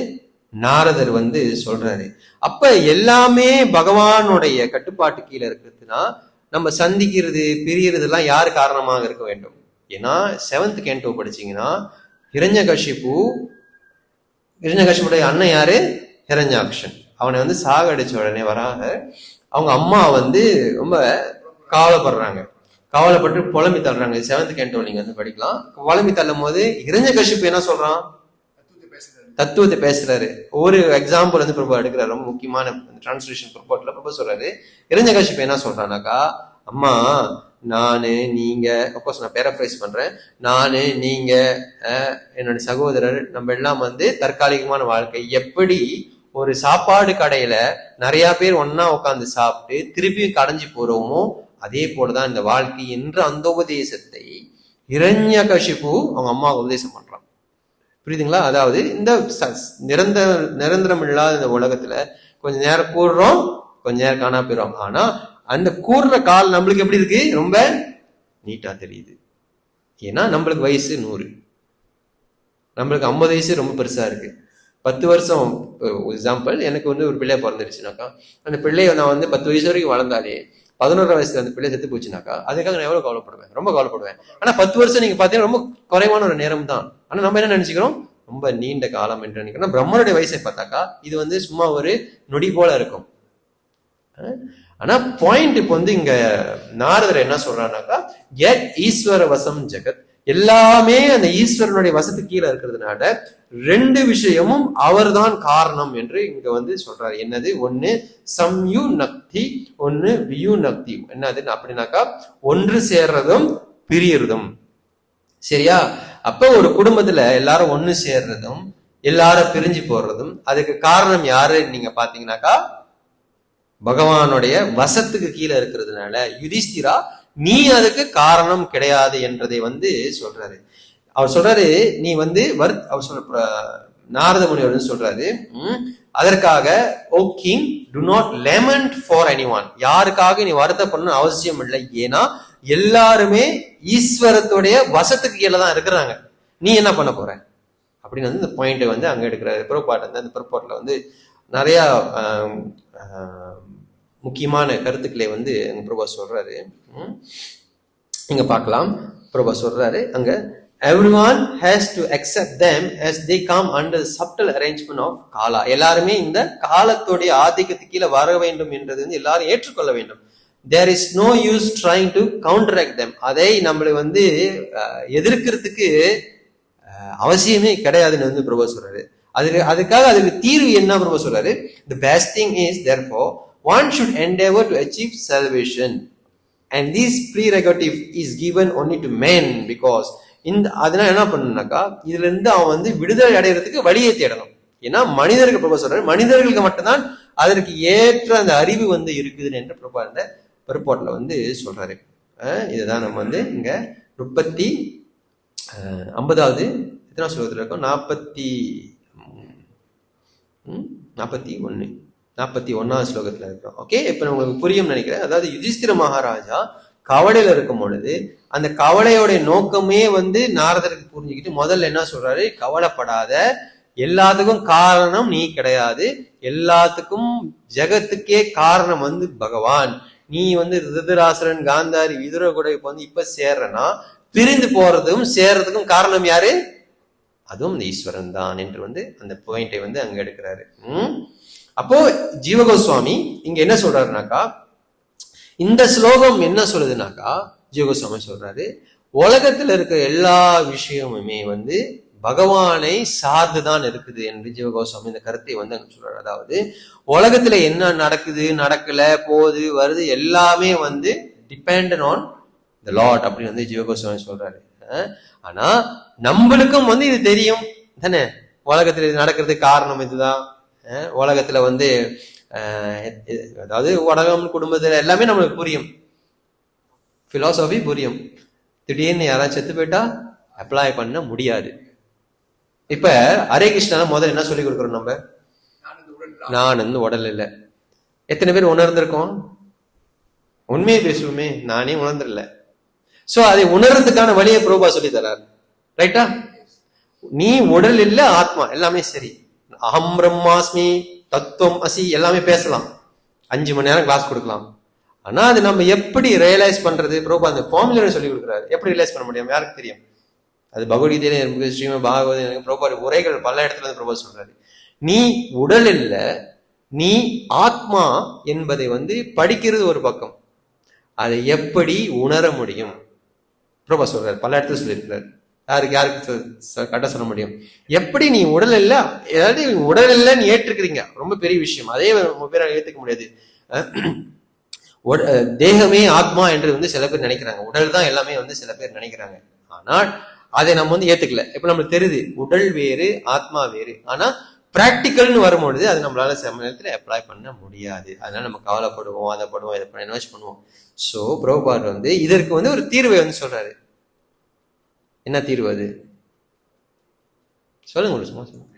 [SPEAKER 1] நாரதர் வந்து சொல்றாரு. அப்ப எல்லாமே பகவானுடைய கட்டுப்பாட்டு கீழே இருக்கிறதுனா நம்ம சந்திக்கிறது, பிரியறது எல்லாம் யாரு காரணமாக இருக்க வேண்டும்? ஏன்னா 7th கேண்டோ படிச்சீங்கன்னா ஹிரண்யகசிபுடைய அண்ணன் யாரு? ஹிரண்யாக்ஷன். அவனை வந்து சாக அடிச்ச உடனே வராங்க. அவங்க அம்மா வந்து ரொம்ப கவலைப்படுறாங்க. கவலைப்பட்டு புலம்பி தள்ளுறாங்க. 7th canto நீங்க வந்து படிக்கலாம். புலம்பி தள்ளும் போது இரண்யகசிப்பு என்ன சொல்றான்? தத்துவத்தை பேசுறாரு. ஒரு எக்ஸாம்பிள் வந்து பிரபு எடுக்கிறாரு, ரொம்ப முக்கியமான டிரான்ஸ்லேஷன் ப்ரொபோர்ட்ல பிரபு சொல்றாரு. இரண்யகசிப்பு என்ன சொல்றானாக்கா, அம்மா நானு நீங்க, அப்கோர்ஸ் நான் பேராஃப்ரைஸ் பண்றேன், நானு நீங்க என்னோட சகோதரர் நம்ம எல்லாம் வந்து தற்காலிகமான வாழ்க்கை. எப்படி ஒரு சாப்பாடு கடையில நிறைய பேர் ஒன்னா உட்காந்து சாப்பிட்டு திருப்பியும் கடைஞ்சு போறோமோ அதே போலதான் இந்த வாழ்க்கை என்ற அந்த உபதேசத்தை இரண்யகசிப்பு அவங்க அம்மாவுக்கு உபதேசம் பண்றான். புரியுதுங்களா? அதாவது இந்த நிரந்தரம் இல்லாத இந்த உலகத்துல கொஞ்ச நேரம் கூடுறோம், கொஞ்ச நேரம் காணா போயிடும். ஆனா அந்த கூடுற கால் நம்மளுக்கு எப்படி இருக்கு? ரொம்ப நீட்டா தெரியுது. ஏன்னா நம்மளுக்கு வயசு 100, நம்மளுக்கு 50 வயசு ரொம்ப பெருசா இருக்கு. 10 வருஷம் எக்ஸாம்பிள், எனக்கு வந்து ஒரு பிள்ளை பிறந்துருச்சுனாக்கா, அந்த பிள்ளைய நான் வந்து 10 வயசு வரைக்கும் வளர்ந்தாலே 11 வயசுல அந்த பிள்ளை செத்து போச்சுனாக்கா அதுக்காக நான் எவ்வளவு கவலைப்படுவேன்? ரொம்ப கவலைப்படுவேன். ஆனா 10 வருஷம் நீங்க பாத்தீங்கன்னா ரொம்ப குறைவான ஒரு நேரம் தான். ஆனா நம்ம என்ன நினைச்சுக்கிறோம்? ரொம்ப நீண்ட காலம் என்று நினைக்கிறோம். பிரம்மனுடைய வயசை பார்த்தாக்கா இது வந்து சும்மா ஒரு நொடி போல இருக்கும். ஆனா பாயிண்ட் இப்ப வந்து இங்க நாரதர் என்ன சொல்றாருனாக்கா, எட் ஈஸ்வர வசம் ஜெகத், எல்லாமே அந்த ஈஸ்வரனுடைய வசத்துக்கு கீழே இருக்கிறதுனால 2 விஷயமும் அவர்தான் காரணம் என்று இங்க வந்து சொல்றாரு. என்னது? ஒண்ணு சம்யு நக்தி, ஒண்ணு வியு நக்தி. என்னது அப்படின்னாக்கா ஒன்று சேர்றதும் பிரியறதும். சரியா? அப்ப ஒரு குடும்பத்துல எல்லாரும் ஒண்ணு சேர்றதும் எல்லாரும் பிரிஞ்சு போறதும் அதுக்கு காரணம் யாரு நீங்க பாத்தீங்கன்னாக்கா பகவானுடைய வசத்துக்கு கீழே இருக்கிறதுனால யுதிஷ்டிரா நீ அதுக்கு காரணம் கிடையாது என்றதை வந்து சொல்றாரு. அவர் சொல்றாரு, நீ வந்து அவர் சொல்ற நாரத முனிவர் சொல்றாரு, அதற்காக O king do not lament for anyone, யாருக்காக நீ வருத்தப்படணும் அவசியம் இல்லை. ஏன்னா எல்லாருமே ஈஸ்வரத்துடைய வசத்துக்கு கீழே தான் இருக்கிறாங்க. நீ என்ன பண்ண போற அப்படின்னு வந்து இந்த பாயிண்ட் வந்து அங்க எடுக்கிறாரு. புறப்பாட்டு அந்த புறப்பாட்டுல வந்து நிறைய முக்கியமான கருத்துக்களை வந்து அங்க பிரபா சொல்றாரு. இங்க பார்க்கலாம். பிரபா சொல்றாரு அங்க, everyone has to accept them as they come under the subtle arrangement of kala. எல்லாருமே இந்த காலத்துடைய ஆதிக்கத்துக்கு கீழே வர வேண்டும் என்றது வந்து எல்லாரும் ஏற்றுக்கொள்ள வேண்டும். there is no use trying to counteract them. அதை நம்மளை வந்து எதிர்க்கிறதுக்கு அவசியமே கிடையாதுன்னு வந்து பிரபா சொல்றாரு. அதுக்காக அதுக்கு தீர்வு என்ன பிரபா சொல்றாரு? the best thing is therefore one should endeavor to achieve salvation and this prerogative is given only to men because இந்த அதனால என்ன பண்ணணும்னாக்கா இதுல இருந்து அவன் வந்து விடுதலை அடைகிறதுக்கு வழியை தேடணும். ஏன்னா மனிதர்கள் பிரபா சொல்றாரு, மனிதர்களுக்கு மட்டும்தான் அதற்கு ஏற்ற அந்த அறிவு வந்து இருக்குது என்று பிரபா இந்த பருப்பாட்டுல வந்து சொல்றாரு. இதுதான் நம்ம வந்து இங்க 50வது எத்தனை ஸ்லோகத்துல இருக்கோம்? 41வது ஸ்லோகத்துல இருக்கிறோம். ஓகே, இப்ப உங்களுக்கு புரியும் நினைக்கிறேன். அதாவது யுதிஷ்டிர மகாராஜா கவலையில இருக்கும் பொழுது அந்த கவலையோடைய நோக்கமே வந்து நாரதருக்கு புரிஞ்சுக்கிட்டு முதல்ல என்ன சொல்றாரு? கவலைப்படாத, எல்லாத்துக்கும் காரணம் நீ கிடையாது, எல்லாத்துக்கும் ஜெகத்துக்கே காரணம் வந்து பகவான். நீ வந்து ரிதராசுரன் காந்தாரி விதுர கூட இப்ப வந்து இப்ப சேர்றனா பிரிந்து போறதும் சேர்றதுக்கும் காரணம் யாரு? அதுவும் இந்த ஈஸ்வரன் தான் என்று வந்து அந்த பாயிண்டை வந்து அங்க எடுக்கிறாரு. அப்போ ஜீவகோஸ்வாமி இங்க என்ன சொல்றாருனாக்கா, இந்த ஸ்லோகம் என்ன சொல்லுதுனாக்கா, ஜீவகோஸ்வாமி சொல்றாரு, உலகத்துல இருக்க எல்லா விஷயமுமே வந்து பகவானை சார்ந்துதான் இருக்குது என்று ஜீவகோஸ்வாமி இந்த கருத்தை வந்து அங்க சொல்றாரு. அதாவது உலகத்துல என்ன நடக்குது, நடக்கல, போகுது, வருது, எல்லாமே வந்து டிபெண்ட் ஆன் த லார்ட் அப்படின்னு வந்து ஜீவகோஸ்வாமி சொல்றாரு. ஆனா நம்மளுக்கும் வந்து இது தெரியும் தானே, உலகத்துல இது நடக்கிறதுக்கு காரணம் இதுதான். உலகத்துல வந்து அதாவது உலகம், குடும்பத்துல எல்லாமே நம்மளுக்கு புரியும், பிலாசபி புரியும். திடீர்னு யாராச்சும் செத்து போயிட்டா அப்ளை பண்ண முடியாது. இப்ப ஹரே கிருஷ்ணா முதல்ல என்ன சொல்லி கொடுக்குறோம்? நம்ம நான் வந்து உடல் இல்லை. எத்தனை பேர் உணர்ந்திருக்கோம்? உண்மையை பேசுவோமே, நானே உணர்ந்துடல. சோ அதை உணர்றதுக்கான வழியை பிரபா சொல்லி தராரு. ரைட்டா? நீ உடல் இல்ல, ஆத்மா, எல்லாமே சரி. அகம் பிரம்மாஸ்மி, தத்துவம் அசி எல்லாமே பேசலாம், 5 மணி நேரம் கிளாஸ் கொடுக்கலாம். ஆனா அது நம்ம எப்படி ரியலைஸ் பண்றது? பிரபா அந்த ஃபார்முலா சொல்லி கொடுக்குறாரு. எப்படி ரியலைஸ் பண்ண முடியும்? யாருக்கு தெரியும்? அது பகவத்கீதையில இருக்கு, ஸ்ரீமத் பாகவத பிரபா உரைகள் பல இடத்துல இருந்து பிரபா சொல்றாரு. நீ உடல் இல்ல, நீ ஆத்மா என்பதை வந்து படிக்கிறது ஒரு பக்கம். அதை எப்படி உணர முடியும்? பிரபா சொல்றாரு, பல இடத்துல சொல்லியிருக்கிறார். யாருக்கு கரெக்டா சொல்ல முடியும்? எப்படி நீ உடல் இல்ல, ஏதாவது உடல் இல்ல நீ ஏற்றுக்கிறீங்க, ரொம்ப பெரிய விஷயம். அதே ரொம்ப பேரை ஏத்துக்க முடியாது. தேகமே ஆத்மா என்று சில பேர் நினைக்கிறாங்க. உடல் தான் எல்லாமே சில பேர் நினைக்கிறாங்க. ஆனால் அதை நம்ம ஏத்துக்கல. இப்ப நம்மளுக்கு தெரியுது உடல் வேறு ஆத்மா வேறு. ஆனா பிராக்டிக்கல்னு வரும்பொழுது அது நம்மளால சில நேரத்துல அப்ளை பண்ண முடியாது. அதனால நம்ம கவலைப்படுவோம், அதை பண்ணுவோம், இதை இன்வெஸ்ட் பண்ணுவோம். சோ பிரபுபாத் இதற்கு ஒரு தீர்வை சொல்றாரு. என்ன தீர்வு அது? சொல்லுங்க, சும்மா சொல்லுங்க.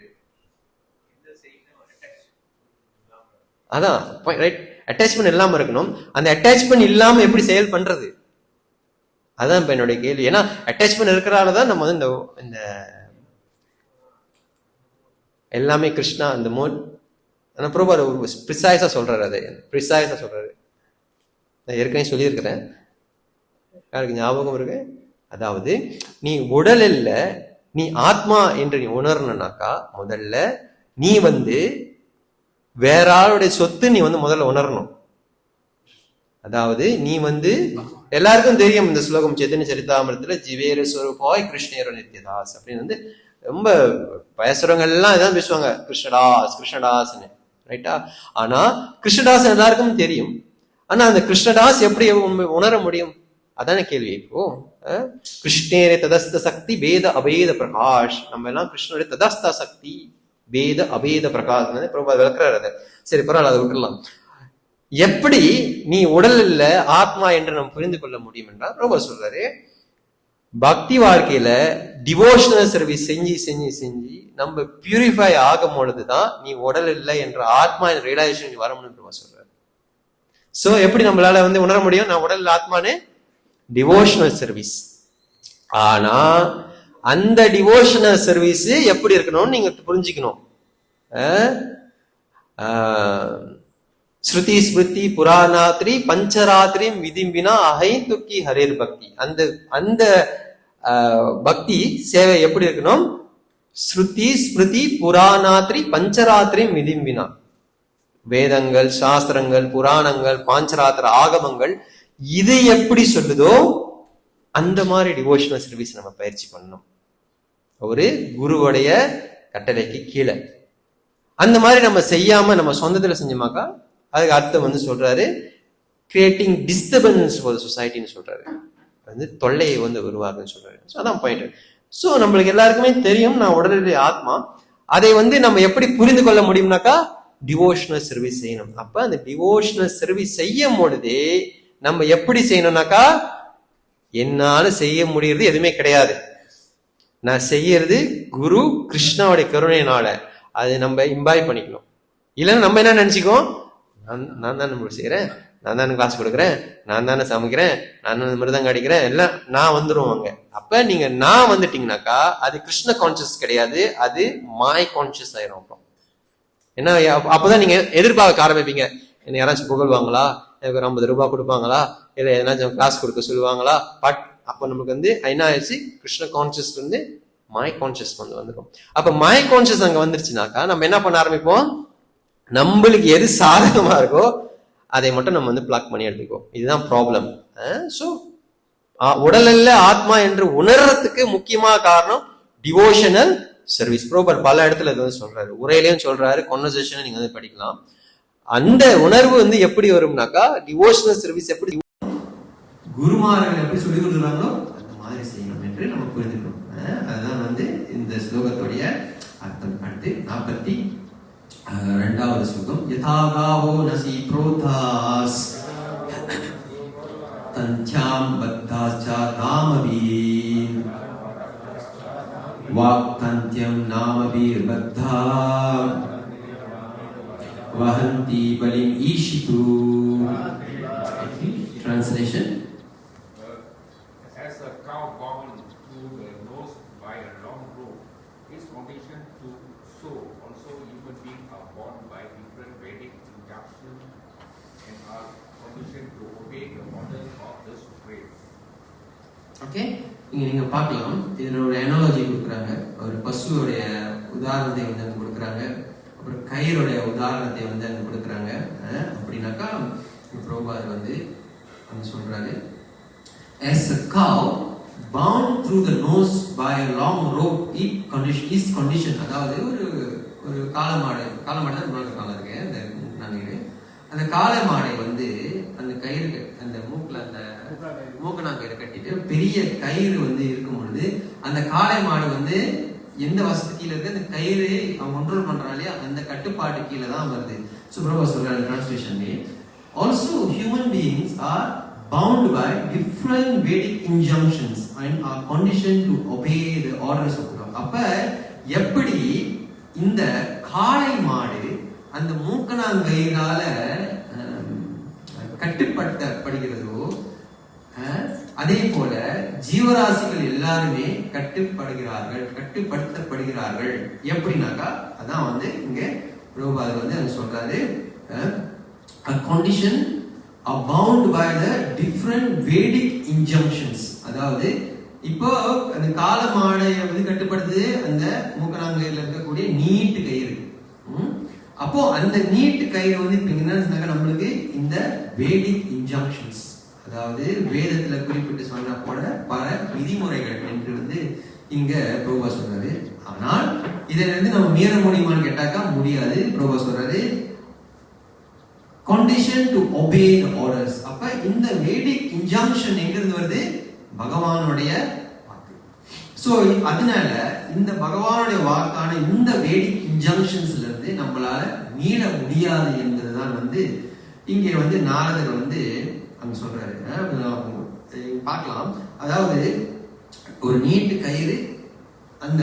[SPEAKER 1] அதான் ரைட், அட்டாச்மெண்ட் இல்லாம இருக்கணும். அந்த அட்டாச்மெண்ட் இல்லாம எப்படி செயல் பண்றது? அதான் இப்ப என்னுடைய கேள்வி. ஏன்னா அட்டாச்மெண்ட் இருக்கிறனாலதான் நம்ம இந்த எல்லாமே கிருஷ்ணா அந்த மோட் பிரபுபாத் ப்ரிசைஸா சொல்றாரு. அதை ப்ரிசைஸா சொல்றாரு. நான் ஏற்கனவே சொல்லியிருக்கிறேன், யாருக்கு ஞாபகம் இருக்கு? அதாவது நீ உடல் இல்ல, நீ ஆத்மா என்று நீ உணரணும்னாக்கா முதல்ல நீ வேற ஆளுடைய சொத்து நீ முதல்ல உணரணும். அதாவது நீ எல்லாருக்கும் தெரியும் இந்த ஸ்லோகம், சைதன்ய சரிதாமிரத்துல ஜிவேர ஸ்வரூபாய் கிருஷ்ணேர நித்யதாஸ் அப்படின்னு ரொம்ப பேசுறவங்க எல்லாம் இதான் பேசுவாங்க, கிருஷ்ணதாஸ் கிருஷ்ணதாஸ்ன்னு, ரைட்டா? ஆனா கிருஷ்ணதாஸ் எல்லாருக்கும் தெரியும். ஆனா அந்த கிருஷ்ணதாஸ் எப்படி உணர முடியும்? அதான கேள்வி. இப்போ கிருஷ்ணேரே ததஸ்த சக்தி வேத அபேத பிரகாஷ். நம்ம எல்லாம் கிருஷ்ணனுடைய ததஸ்த சக்தி வேத அபேத பிரகாஷ் பிரபுபாத் விளக்குறாரு அதை. சரி, பரவாயில்ல, அதை விட்டுடலாம். எப்படி நீ உடல் இல்ல ஆத்மா என்று நம்ம புரிந்து கொள்ள முடியும் என்றால் பிரபுபாத் சொல்றாரு, பக்தி வாழ்க்கையில டிவோஷனல் சர்வீஸ் செஞ்சு செஞ்சு செஞ்சு நம்ம பியூரிஃபை ஆகும் பொழுதுதான் நீ உடல் இல்லை என்ற ஆத்மா ரியலைசேஷன் வரணும்னு பிரபுபாத் சொல்றாரு. சோ எப்படி நம்மளால உணர முடியும் நான் உடல் ஆத்மானு? Devotional service. ஆனா அந்த டிவோஷனல் சர்வீஸ் எப்படி இருக்கணும்னு நீங்க புரிஞ்சுக்கணும். ஸ்ருதி ஸ்மிருதி புராணாத்ரி பஞ்சராத்திரி விதிம்பினா அஹைந்துக்கி ஹரேர் பக்தி. அந்த பக்தி சேவை எப்படி இருக்கணும்? ஸ்ருதி ஸ்மிருதி புராணாத்ரி பஞ்சராத்திரி விதிம்பினா, வேதங்கள் சாஸ்திரங்கள் புராணங்கள் பாஞ்சராத்திர ஆகமங்கள் இது எப்படி சொல்லுதோ அந்த மாதிரி டிவோஷனல் சர்வீஸ் நம்ம பயிற்சி பண்ணணும், ஒரு குருவுடைய கட்டளைக்கு கீழே. அந்த மாதிரி நம்ம செய்யாம நம்ம சொந்தத்துல செஞ்சோமாக்கா அதுக்கு அர்த்தம் சொல்றாரு கிரியேட்டிங் டிஸ்டர்பன்ஸ் ஃபார் சொசைட்டின்னு சொல்றாரு. தொல்லையை உருவாக்குன்னு சொல்றாரு. அதான் பாயிண்ட். சோ நம்மளுக்கு எல்லாருக்குமே தெரியும் நான் உடலுடைய ஆத்மா. அதை நம்ம எப்படி புரிந்து கொள்ள முடியும்னாக்கா டிவோஷனல் சர்வீஸ் செய்யணும். அப்ப அந்த டிவோஷனல் சர்வீஸ் செய்யும் பொழுதே நம்ம எப்படி செய்யணும்னாக்கா, என்னால செய்ய முடியறது எதுவுமே கிடையாது, நான் செய்யறது குரு கிருஷ்ணாவுடைய கருணையினால, அதை நம்ம இம்பாய் பண்ணிக்கணும். இல்லைன்னா நம்ம என்ன நினைச்சுக்கோம், நான் தானே செய்யறேன், நான் தானே கிளாஸ் கொடுக்குறேன், நான் தானே சமைக்கிறேன், நான் தானே மிருதங்க அடிக்கிறேன், எல்லாம் நான் வந்துருவாங்க. அப்ப நீங்க நான் வந்துட்டீங்கன்னாக்கா அது கிருஷ்ண கான்சியஸ் கிடையாது, அது மாய் கான்சியஸ் ஆயிரும். அப்புறம் என்ன, அப்பதான் நீங்க எதிர்பார்க்க ஆரம்பிப்பீங்க, என்ன யாராச்சும் புகழ்வாங்களா, எனக்கு ஒரு 50 ரூபாய் கொடுப்பாங்களா, இல்ல எதனாச்சும் கிளாஸ் கொடுக்க சொல்லுவாங்களா. பட் அப்ப நமக்கு என்ன ஆயிடுச்சு, கிருஷ்ண கான்சியஸ் மாய் கான்சியஸ் வந்துடும். அப்ப மாய் கான்சியஸ் அங்க வந்துருச்சுனாக்கா நம்ம என்ன பண்ண ஆரம்பிப்போம், நம்மளுக்கு எது சாதகமா இருக்கோ அதை மட்டும் நம்ம பிளாக் பண்ணி எடுத்துக்கோ. இதுதான் ப்ராப்ளம். சோ உடல்ல ஆத்மா என்று உணர்றதுக்கு முக்கியமான காரணம் டிவோஷனல் சர்வீஸ். ப்ரோபர் பல இடத்துல இது சொல்றாரு, உரையிலையும் சொல்றாரு, கான்வர்சேஷன் நீங்க படிக்கலாம். அந்த உணர்வு எப்படி வரும்னாக்கா டிவோஷனல் சர்வீஸ் எப்படி குருமார்கள் எப்படி சொல்லி கொடுக்குறாங்களோ அந்த மாதிரி செய்யணும் என்று நம்ம புரிஞ்சுக்கணும். அதுதான் இந்த ஸ்லோகத்துடைய அர்த்தம். அடுத்து 42வது ஸ்லோகம். யதாகாவோ நசி ப்ரோதாஸ் தஞ்சாம் பத்தாச்சா நாமபீர் வாக்தந்தியம் நாமபீர் பத்தா வஹந்தி பலிம் ஈஷிது. Translation.
[SPEAKER 5] As a cow bound to the nose by a long rope is conditioned to sow, also human beings are born by different Vedic injunctions and are conditioned to obey the orders of the Supreme.
[SPEAKER 1] Okay, நீங்க பார்க்கலாம், இதுல ஒரு analogy கொடுக்குறாங்க, ஒரு பசுவோடைய உதாரணத்தை அங்க கொடுக்குறாங்க, அப்புறம் கயிறுடைய உதாரணத்தை அங்க கொடுக்குறாங்க. அப்படின்னாக்கா பிரபுபாத் அப்படின்னு சொல்றாரு. As a cow bound through the nose by a long rope is condition. அதாவது ஒரு காளமாடு தான் இருக்காங்க இருக்கு அந்த நாங்கள் அந்த காளமாடை வந்து அந்த கயிறு அந்த மூக்குல அந்த மூக்கணாங்கயிறு கட்டிட்டு பெரிய கயிறு வந்து இருக்கும் பொழுது அந்த காளை மாடு வந்து எந்த வசதி கீழே இருக்கு அந்த கயிறு அவன் கண்ட்ரோல் பண்றான் இல்லையா அந்த கட்டுப்பாட்டு கீழே தான் வருது. சுப்ரபா சொல்றாரு டிரான்ஸ்லேஷன்ல also human beings are bound by different Vedic injunctions and are conditioned to obey the orders of God. அப்ப எப்படி இந்த காளை மாடு அந்த மூக்கணாங்கயிறால கட்டுப்படுத்தப்படுகிறதோ அதே போல ஜீவராசிகள் எல்லாருமே கட்டுப்படுத்தப்படுகிறார்கள். எப்படின்னாக்கா அதான் வந்து இங்க பிரபுபாதர் வந்து அங்க சொல்றாரு a condition are bound by the different Vedic injunctions. அதாவது இப்போ அந்த காளமாடை வந்து கட்டுப்படுத்துது அந்த மூக்கணாங்கயிறுல இருக்கக்கூடிய நீட்டு கயிறு. அப்போ அந்த நீட்டு கயிறு வந்து இப்ப என்ன நம்மளுக்கு இந்த வேடிக் இன்ஜங்ஷன்ஸ், அதாவது வேதத்துல குறிப்பிட்டு சொன்ன போல பல விதிமுறைகள் என்று வந்து இங்க பிரபுபா சொல்றாரு. ஆனால் இதுல இருந்து நம்ம மீற முடியுமான்னு கேட்டாக்கா முடியாது. பிரபுபா சொல்றாரு condition to obey the orders. அப்ப இந்த வேடிக் இன்ஜங்ஷன் எங்க இருந்து வருது? பகவானுடைய வாக்கு. சோ அதனால இந்த பகவானுடைய வாக்கான இந்த வேடிக் இன்ஜங்ஷன்ஸ்ல இருந்து நம்மளால மீள முடியாது என்பதுதான் வந்து இங்கே வந்து நாரதர் வந்து அங்க சொல்றாரு. பார்க்கலாம். அதாவது ஒரு நீட்டு கயிறு அந்த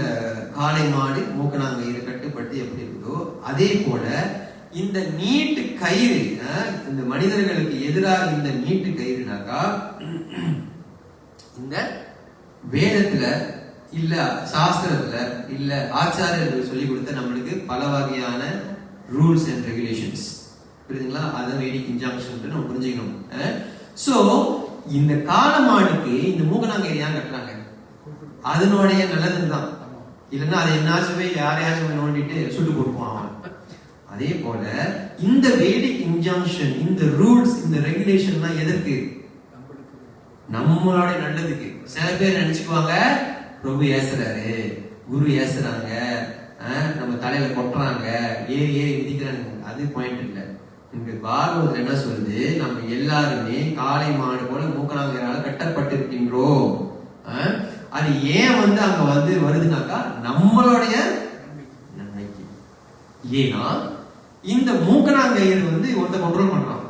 [SPEAKER 1] காளை மாடு மூக்கணாங்கயிறு கட்டுப்பட்டு எப்படி இருக்குதோ அதே போல இந்த நீட்டு கயிறு இந்த மனிதர்களுக்கு எதிராக இந்த நீட்டு கயிறுனாக்கா இந்த வேதத்துல இல்ல சாஸ்திரத்துல இல்ல ஆச்சாரியர்கள் சொல்லி கொடுத்த நம்மளுக்கு பல வகையான ரூல்ஸ் அண்ட் ரெகுலேஷன்ஸ் புரியுதுங்களா? அதான் வேடிக் இன்ஜங்ஷன் நம்ம புரிஞ்சுக்கணும். சோ இந்த காளமாடுக்கு இந்த மூக்கணாங்கயிறு ஏன் கட்டுறாங்க? அதனுடைய நல்லதுதான். இல்லைன்னா அதை என்னாச்சுமே யாரையாச்சும் நோண்டிட்டு சுட்டு போட்டுவான். அதே போல இந்த வேடிக் இன்ஜங்ஷன், இந்த ரூல்ஸ், இந்த ரெகுலேஷன் எதற்கு? நம்மளுடைய நல்லதுக்கு. சில பேர் நினைச்சுக்குவாங்க பிரபு ஏசுறாரு, குரு ஏசுறாங்க, நம்ம தலையில கொட்டுறாங்க, ஏறி மிதிக்கிறாங்க. அது பாயிண்ட் இல்ல. இங்க பாகவதத்துல என்ன சொல்லுது? நம்ம எல்லாருமே காளை மாடு போல மூக்கணாங்கயிறால கட்டப்பட்டிருக்கின்றோம். அது ஏன் வந்து அங்க வந்து வருதுனாக்கா நம்மளுடைய நன்மைக்கு. ஏன்னா இந்த மூக்கணாங்கயிறு வந்து ஒருத்த கண்ட்ரோல் பண்றான்.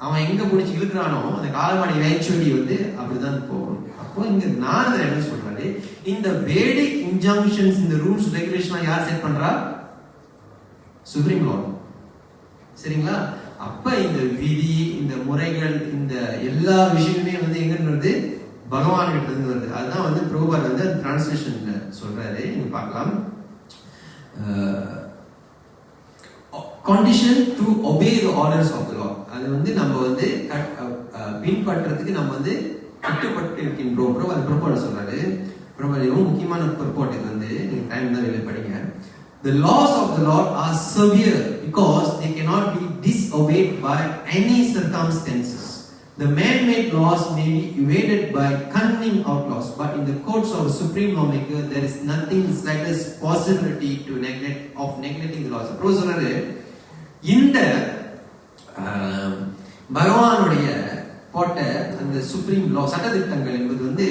[SPEAKER 1] அவன் எங்க பிடிச்சி இழுக்கிறானோ அந்த காலமாடி வேச்சுவலி வந்து அப்படிதான் போகணும். அப்போ இங்க நாரதர் என்ன சொல்றாரு? இந்த வேடிக் இன்ஜங்ஷன்ஸ், இந்த ரூல்ஸ் ரெகுலேஷன் யார் செட் பண்றா? Supreme Lord. சரிங்களா? அப்ப இந்த விதி, இந்த முறைகள், இந்த எல்லா விஷயமுமே வந்து எங்க வருது? பகவான் கிட்ட இருந்து வருது. அதுதான் வந்து பிரபுபாதர் வந்து டிரான்ஸ்லேஷன்ல சொல்றாரு. நீங்க பார்க்கலாம். condition to obey the orders of the Lord. அது வந்து நம்ம வந்து பின்பற்றதுக்கு நம்ம வந்து கட்டுப்பட்டு இருக்கின்றோம். அது பிரபுபாதர் சொல்றாரு. பிரபுபாதர் முக்கியமான ரிப்போர்ட் இது வந்து நீங்க டைம் தான் வெளியே படிங்க. The laws of the Lord are severe because they cannot be disobeyed by any circumstances. The man-made laws may be evaded by cunning outlaws, but in the courts of a supreme lawmaker, there is nothing slightest possibility to neglecting the laws. சொல்றாரு இந்த பகவானுடைய போட்ட அந்த supreme லா சட்டதிட்டங்கள் என்பது வந்து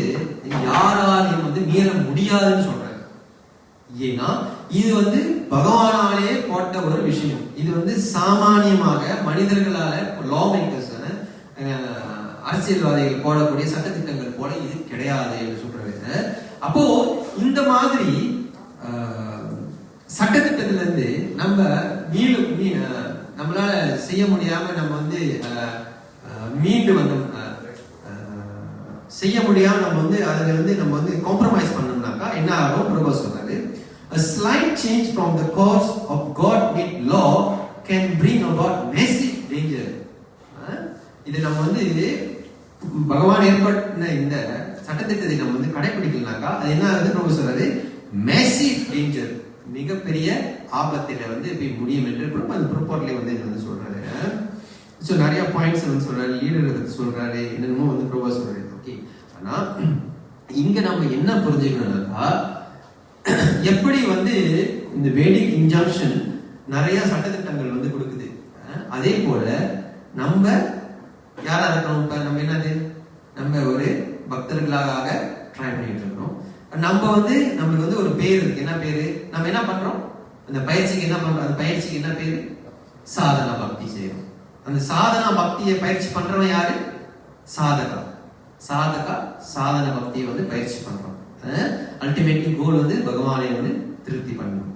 [SPEAKER 1] யாராலையும் வந்து மீற முடியாதுன்னு சொல்றாரு. ஏன்னா இது வந்து பகவானாலே போட்ட ஒரு விஷயம். இது வந்து சாமானியமாக மனிதர்களால லா மேக்கர்ஸ் அரசியல்வாதிகள் போடக்கூடிய சட்டத்திட்டங்கள் போல இது கிடையாது என்று சொல்றாரு. அப்போ இந்த மாதிரி சட்டத்திட்டத்துல இருந்து நம்ம நம்மளால செய்ய முடியாம நம்ம வந்து மீண்டு வந்து செய்ய முடியாம நம்ம வந்து அதுல வந்து நம்ம வந்து காம்ப்ரமைஸ் பண்ணோம்னாக்கா என்ன ஆகும்? பிரபு சொல்றாரு, a slight change from the course of God-made law can bring about massive danger. இது நம்ம வந்து பகவான் ஏற்பட்ட இந்த சட்டத்திட்டத்தை நம்ம வந்து கடைபிடிக்கலனாக்கா அது என்ன ஆகுது? பிரபு சொல்றாரு மேசிவ் டேஞ்சர், மிகப்பெரிய ஆபத்தில வந்து போய் முடியும் என்று அந்த ப்ரோப்போர்ட்ல வந்து சொல்றாரு. ஸோ நிறைய பாயிண்ட்ஸ் வந்து சொல்றாரு, லீடர் சொல்றாரு, என்னென்னமோ வந்து ப்ரோவா சொல்றாரு. ஓகே, ஆனா இங்க நம்ம என்ன புரிஞ்சுக்கணும்னாக்கா, எப்படி வந்து இந்த வேடிக் இன்ஜங்ஷன் நிறைய சட்டத்திட்டங்கள் வந்து கொடுக்குது, அதே போல நம்ம யாரா இருக்கணும். இப்ப நம்ம என்னது, நம்ம ஒரு பக்தர்களாக ட்ரை பண்ணிட்டு இருக்கோம். நம்ம வந்து நம்மளுக்கு வந்து ஒரு பேர் இருக்கு. என்ன பேரு? நம்ம என்ன பண்றோம்? அந்த பயிற்சிக்கு என்ன பண்றோம்? அந்த பயிற்சிக்கு என்ன பேரு? சாதனா பக்தி செய்யறோம். அந்த சாதனா பக்தியை பயிற்சி பண்றவன் யாரு? சாதகா. சாதன பக்தியை வந்து பயிற்சி பண்றோம். அல்டிமேட்லி கோல் வந்து பகவானை வந்து திருப்தி பண்ணணும்.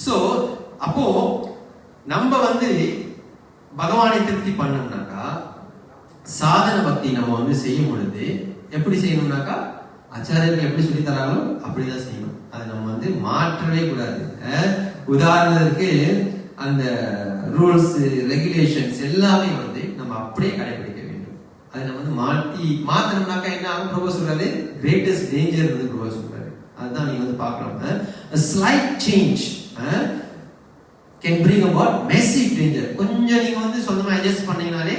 [SPEAKER 1] சோ அப்போ நம்ம வந்து பகவானை திருப்தி பண்ணோம்னாக்கா, சாதன பக்தி நம்ம வந்து செய்யும் பொழுது எப்படி செய்யணும்னாக்கா, ஆச்சாரியர்கள் எப்படி சொல்லி தராங்களோ அப்படிதான் செய்யணும். அதை நம்ம வந்து மாற்றவே கூடாது. உதாரணத்துக்கு அந்த ரூல்ஸ் ரெகுலேஷன்ஸ் எல்லாமே வந்து நம்ம அப்படியே கடைபிடிக்க வேண்டும். அதை நம்ம வந்து மாத்தணும்னாக்கா என்ன ஆகும்? ப்ரோவா சொல்றாரு, கிரேட்டஸ்ட் டேஞ்சர் வந்து ப்ரோவா சொல்றாரு. அதுதான் நீங்க வந்து பார்க்கலாம். a slight change can bring about massive danger. கொஞ்சம் நீங்க வந்து சொந்தமா அட்ஜஸ்ட் பண்ணீங்கனாலே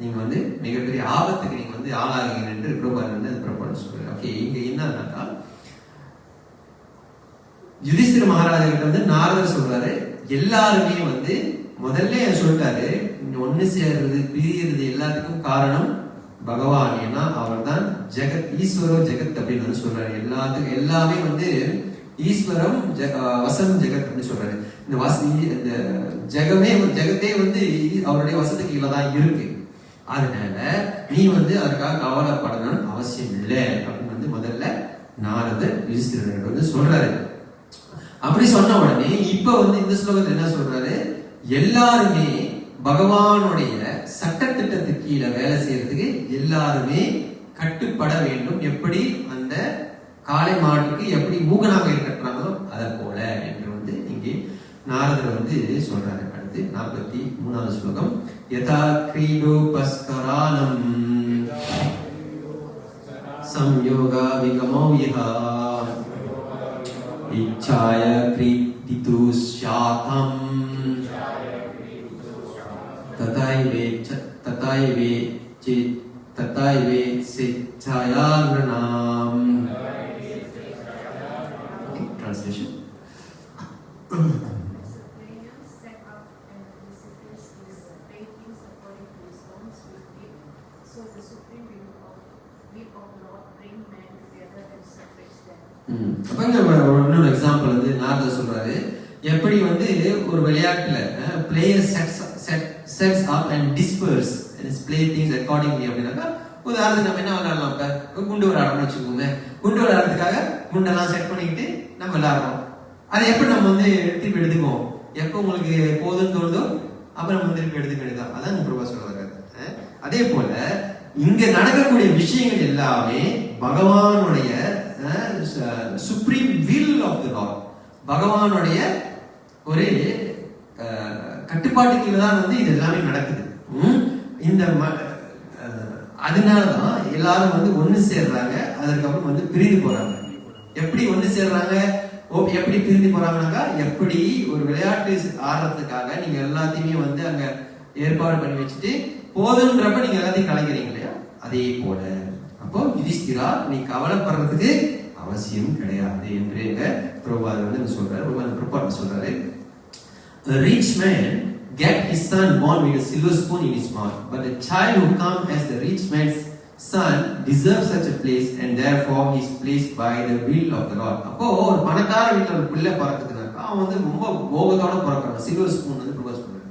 [SPEAKER 1] நீங்க வந்து மிகப்பெரிய ஆபத்துக்கு நீங்க வந்து ஆளாகுங்க என்று பிரபாகரன் சொல்றாரு. ஓகே, இங்க என்னன்னாக்கா, யுதிஷ்டிர மகாராஜா கிட்ட வந்து நாரதர் சொல்றாரு, எல்லாருமே வந்து முதல்ல சொல்லிட்டாரு, ஒண்ணு சேர்றது பிரியறது எல்லாத்துக்கும் காரணம் பகவான். ஏன்னா அவர் தான் ஜெகத், ஈஸ்வரோ ஜெகத் அப்படின்னு சொல்றாரு. எல்லாமே வந்து ஈஸ்வரம் வசம் ஜெகத் அப்படின்னு சொல்றாரு. இந்த ஜெகத்தே வந்து அவருடைய வசத்துக்கு கீழே தான் இருக்கு. அதனால நீ வந்து அதுக்காக கவலைப்படணும் அவசியம் இல்லை அப்படின்னு வந்து முதல்ல நாரதர் யுதிஷ்டிரர் வந்து சொல்றாரு. அப்படி சொன்ன உடனே இப்ப வந்து இந்த ஸ்லோகத்துல என்ன சொல்றாரு? எல்லாருமே பகவானுடைய சட்டத்திட்டத்துக்கு கீழே வேலை செய்யறதுக்கு எல்லாருமே கட்டுப்பட வேண்டும். எப்படி அந்த காளை மாட்டுக்கு எப்படி மூகனாக கட்டுறாங்களோ அதை போல என்று வந்து இங்கே நாரதர் வந்து சொல்றாரு. அடுத்து 43வது ஸ்லோகம். யதா க்ரீடோபஸ்கரானம் சம்யோகா விகமோ யஹா இச்சாய க்ரீடிது ஷாகம் ததாய்வே சிச்சாயார்ணாம். Translation. இன்னொரு எக்ஸாம்பிள் வந்து நாரதர் சொல்றாரு, எப்படி வந்து ஒரு விளையாட்டுல player sets up and disburse and play things accordingly அப்படின்னாக்கா, உதாரணத்துக்கு நம்ம என்ன விளையாடலாம்? இப்ப குண்டு விளையாடணும்னு வச்சுக்கோங்க. குண்டு விளையாடுறதுக்காக குண்டெல்லாம் செட் பண்ணிக்கிட்டு நம்ம விளையாடுறோம். அதை எப்படி நம்ம வந்து திருப்பி எடுத்துக்குவோம்? எப்போ உங்களுக்கு போதுன்னு தோணுதோ அப்ப நம்ம திருப்பி எடுத்துக்க வேண்டியதான். அதான் பிரபா சொல்ல வர்றாரு. அதே போல இங்க நடக்கக்கூடிய விஷயங்கள் எல்லாமே பகவானுடைய supreme will of the lord, பகவானுடைய ஒரு கட்டுப்பாட்டு கீழே தான் வந்து இது எல்லாமே நடக்குது. இந்த அதனாலதான் எல்லாரும் வந்து ஒண்ணு சேர்றாங்க, அதற்கப்புறம் வந்து பிரிந்து போறாங்க. எப்படி ஒண்ணு சேர்றாங்க, எப்படி பிரிந்து போறாங்கன்னாக்கா, எப்படி ஒரு விளையாட்டு ஆடுறதுக்காக நீங்க எல்லாத்தையுமே வந்து அங்க ஏற்பாடு பண்ணி வச்சுட்டு போதுன்றப்ப நீங்க எல்லாத்தையும் கலைக்கிறீங்க இல்லையா, அதே போல அப்போ யுதிஷ்டிரா நீ கவலைப்படுறதுக்கு அவசியம் கிடையாது என்று எங்க பிரபாகர் வந்து சொல்றாரு. பிரபாகர் சொல்றாரு, a rich man get his son born with a silver spoon in his mouth, but the child who comes as the rich man's son deserves such a place and therefore he is placed by the will of the Lord. அப்போ ஒரு பணக்கார வீட்டுல ஒரு பிள்ளை பிறக்குதுனாக்கா அவன் வந்து ரொம்ப போகத்தோட பிறக்கிறான். சில்வர் ஸ்பூன் வந்து பிரபாகர் சொல்றாரு.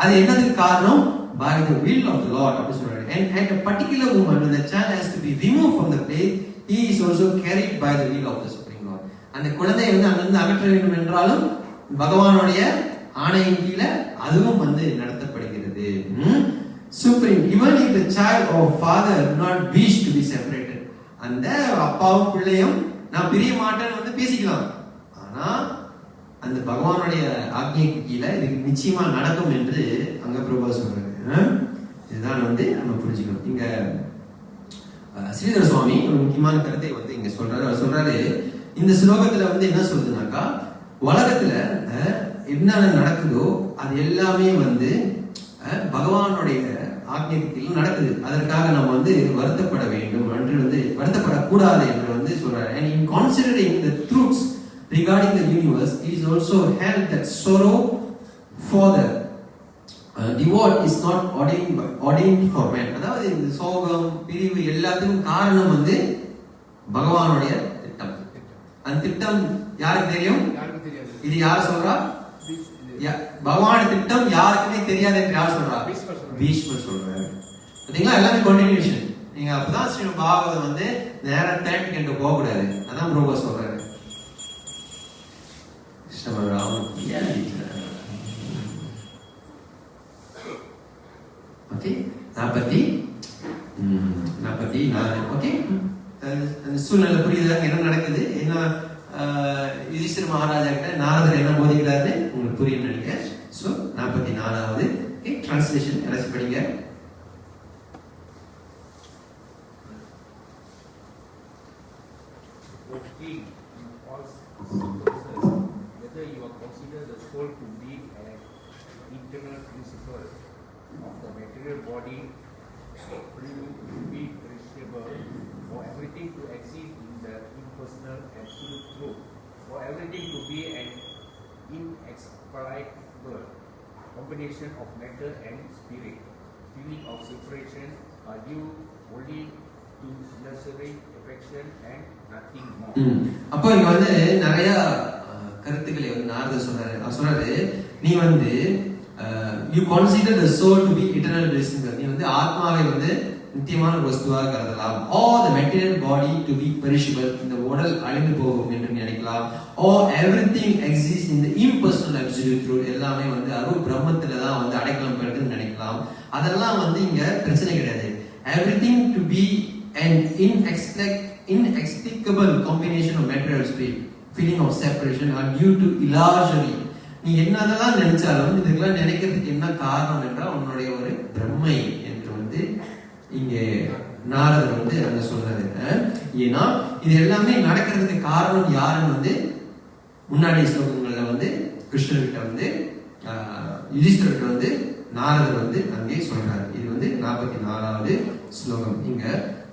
[SPEAKER 1] அது என்னதுக்கு காரணம்? by the will of the Lord அப்படி சொல்றாரு. and a particular moment when the child has to be removed from the place, he is also carried by the will of the Supreme Lord. அந்த குழந்தையை வந்து அங்கிருந்து அகற்ற வேண்டும் என்றாலும் பகவானுடைய ஆணையின் கீழே அதுவும் வந்து நடத்தப்படுகிறது. Supreme, even if the child or father do not wish to be separated, அந்த அப்பாவும் பிள்ளையும் நான் பிரிய மாட்டேன்னு வந்து பேசிக்கலாம், ஆனா அந்த பகவானுடைய ஆజ్ఞைக்கு கீழே இதுக்கு நிச்சயமா நடக்கும் என்று அங்க பிரபா சொல்றாரு. இதுதான் வந்து நம்ம புரிஞ்சுக்கணும். இங்க ஸ்ரீதர சுவாமி ஒரு முக்கியமான கருத்தை வந்து இங்க சொல்றாரு. அவர் சொல்றாரு, இந்த ஸ்லோகத்துல வந்து என்ன சொல்லுதுனாக்கா, உலகத்துல என்னென்ன நடக்குதோ அது எல்லாமே வந்து பகவானுடைய ஆக்ஞையில் நடக்குது. அதற்காக நம்ம வந்து வருத்தப்பட வேண்டும் என்று வந்து வருத்தப்படக்கூடாது என்று வந்து சொல்றாரு. And in considering the truths regarding the universe, it is also held that sorrow for the devout is not ordained for man. அதாவது இந்த சோகம் பிரிவு எல்லாத்துக்கும் காரணம் வந்து பகவானுடைய திட்டம். அந்த திட்டம் யாருக்கு தெரியும்? இது யார் சொல்றா? பகவானுடைய திட்டம் யாருக்குமே தெரியாது என்று யார் சொல்றா? பீஷ்மர் சொல்றாரு. பாத்தீங்களா, எல்லாமே கண்டினியூஷன். நீங்க அப்பதான் ஸ்ரீ பாகவதம் வந்து நேரா தேர்ட் என்று போக கூடாது. அதான் பிரபா சொல்றாரு. Okay, 44 okay. அந்த சூழ்நிலை புரியுதா? என்ன நடக்குது, என்ன யுதிஷ்டிர மகாராஜா கிட்ட நாரதர் என்ன போதிக்கிறாரு உங்களுக்கு புரியும் நினைக்கிறேன். ஸோ 44வது டிரான்ஸ்லேஷன் யாராச்சும் படிங்க.
[SPEAKER 5] Whether you are consider the soul to be an internal principle of the material body, to be perishable, for everything to exist in the impersonal absolute truth, for everything to be an inexplicable combination of matter and spirit, feeling of separation are due only to necessary affection and nothing more.
[SPEAKER 1] அப்போ இங்க வந்து நிறைய கருத்துக்களை வந்து நாரதர் சொல்றாரு. அவர் சொல்றாரு, நீ வந்து you consider the soul to be eternal blessing. நீ வந்து ஆத்மாவை வந்து நித்தியமான வஸ்துவாக கருதலாம். Or the material body to be perishable, இந்த உடல் அழிந்து போகும் என்று நினைக்கலாம். Or everything exists in the impersonal absolute truth, எல்லாமே வந்து அருள் பிரம்மத்துல தான் வந்து அடைக்கலம் பெறுதுன்னு நினைக்கலாம். அதெல்லாம் வந்து இங்க பிரச்சனை கிடையாது. Everything to be an inexplicable combination of material spirit, feeling of separation are due to illusory. நீ என்னதெல்லாம் நினைச்சாலும் இதுக்கெல்லாம் நினைக்கிறதுக்கு என்ன காரணம் என்றால் உன்னுடைய ஒரு பிரம்மை என்று வந்து இங்கே நாரதர் வந்து அங்க சொல்றாரு. ஏன்னா இது எல்லாமே நடக்கிறதுக்கு காரணம் யாருன்னு வந்து முன்னாடி ஸ்லோகங்கள்ல வந்து கிருஷ்ணர்கிட்ட வந்து யுதிஷ்டர்கிட்ட வந்து நாரதர் வந்து அங்கே சொல்றாரு. இது வந்து 44வது ஸ்லோகம். இங்க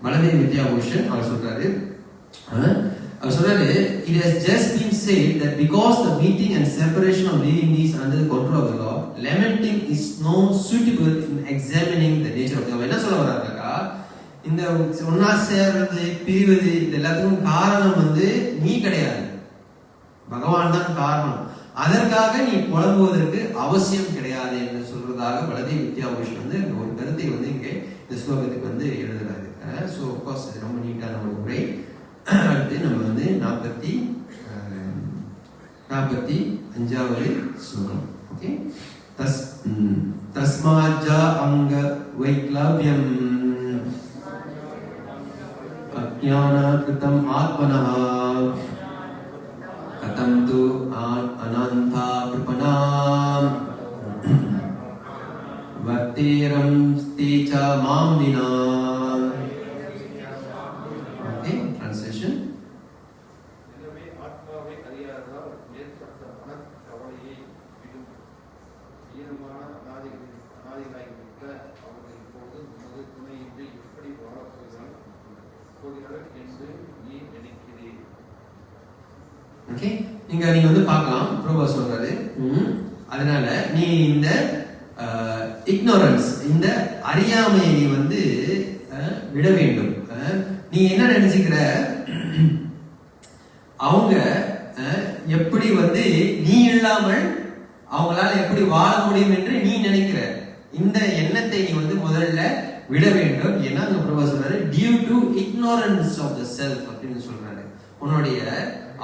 [SPEAKER 1] பலதேவ வித்யாபூஷன் அவர் சொல்றாரு, it has just been said that because the meeting and separation of living beings under the control of the Lord, lamenting is no suitable in examining the nature of the Lord. என்ன சொல்ல வர்றாருக்கா, இந்த ஒன்னா சேர்றது பிரிவது இது எல்லாத்துக்கும் காரணம் வந்து நீ கிடையாது, பகவான் தான் காரணம். அதற்காக நீ புலம்புவதற்கு அவசியம் கிடையாது என்று சொல்றதாக பலதேவ வித்யாபூஷன் வந்து ஒரு கருத்தை வந்து இங்கே இந்த ஸ்லோகத்துக்கு வந்து எழுதுறாரு. ஸோ அஃப்கோர்ஸ் இது ரொம்ப நீட்டான ஒரு உரை. அடுத்து நம்ம வந்து 45வது ஸ்லோகம். ஓகே, தஸ்மாஜா அங்க வைக்லவ்யம் அஜ்ஞான கிருதம் ஆத்மனஹ கதம் து அனந்தா கிருபணாம் வர்த்தேரம் ஸ்தேச்ச மாம் வினா. Okay, translation.
[SPEAKER 6] எனவே ஆத்மாவை அறியாததால் ஏற்பட்ட மனக்கவலையை விடும் ஈனமான அனாதிகளாகிவிட்ட அவர்கள் இப்போது உமது துணையின்றி எப்படி வாழப்போகிறார்கள் என்று நீ நினைக்கிறீர்.
[SPEAKER 1] ஓகே, நீங்க வந்து பார்க்கலாம் பிரபா சொல்றாரு, அதனால நீ இந்த இக்னோரன்ஸ், இந்த அறியாமையை நீ வந்து விட வேண்டும். நீ என்ன நினைச்சுக்கிற, அவங்க எப்படி வந்து நீ இல்லாமல் அவங்களால எப்படி வாழ முடியும் என்று நீ நினைக்கிற இந்த எண்ணத்தை நீ வந்து முதல்ல விட வேண்டும். ஏன்னா அங்க பிரபா சொல்றாரு, due to ignorance of the self அப்படின்னு சொல்றாரு. உன்னுடைய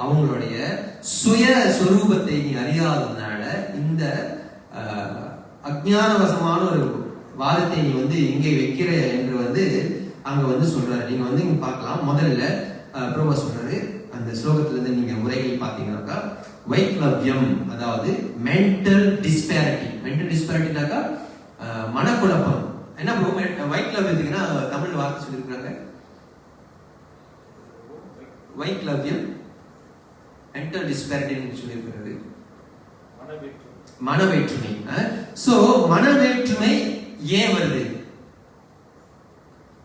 [SPEAKER 1] அவங்களுடைய சுய சொரூபத்தை நீ அறியாததுனால இந்த அஜ்ஞானவசமான ஒரு வாதத்தை நீ வந்து இங்கே வைக்கிற என்று வந்து அங்க வந்து சொல்றாரு. நீங்க வந்து இங்க பார்க்கலாம். முதல்ல பிரபா சொல்றாரு, அந்த ஸ்லோகத்துல இருந்து நீங்க முறைகள் பாத்தீங்கன்னாக்கா வைக்லவ்யம், அதாவது மென்டல் டிஸ்பேரிட்டி. மென்டல் டிஸ்பேரிட்டினாக்கா மனக்குழப்பம். என்ன வைக்லவ்யத்துக்குன்னா தமிழ் வார்த்தை சொல்லியிருக்காங்க. வைக்லவ்யம் மென்டல் டிஸ்பேரிட்டி சொல்லியிருக்கிறது மனவேற்றுமை. சோ மனவேற்றுமை ஏன் வருது?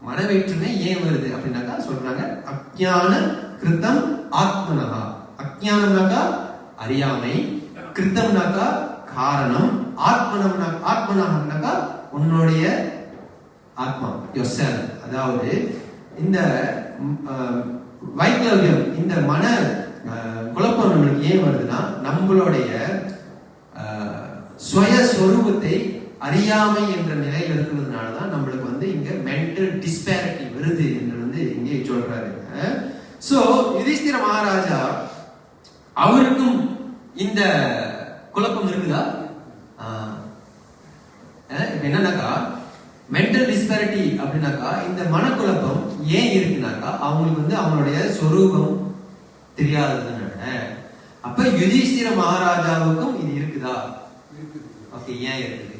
[SPEAKER 1] மனவேற்றுமை ஏன் வருது அப்படின்னாக்கா சொல்றாங்க, அஜ்ஞான கிருத்தம் ஆத்மனஹா. அஜ்ஞானம்னாக்கா அறியாமை, கிருத்தம்னாக்கா காரணம், ஆத்மனஹானாக்கா உன்னுடைய ஆத்மா, யோர்செல்ஃப். அதாவது இந்த வைக்லவ்யம், இந்த மன குழப்பம் நம்மளுக்கு ஏன் வருதுன்னா, நம்மளுடைய சுயஸ்வரூபத்தை அறியாமை என்ற நிலையில் இருக்கிறதுனால தான் நம்மளுக்கு வந்து இங்க மென்டல் டிஸ்பேரிட்டி வருது என்று வந்து இங்கே சொல்றாரு. சோ யுதிஷ்டிர மகாராஜா அவருக்கும் இந்த குழப்பம் இருக்குதா? இப்ப என்னன்னாக்கா மென்டல் டிஸ்பேரிட்டி அப்படின்னாக்கா இந்த மனக்குழப்பம் ஏன் இருக்குனாக்கா அவங்களுக்கு வந்து அவங்களுடைய சொரூபம் தெரியாததுனால. அப்ப யுதிஷ்டிர மகாராஜாவுக்கும் இது இருக்குதா? ஓகே, ஏன் இருக்குது?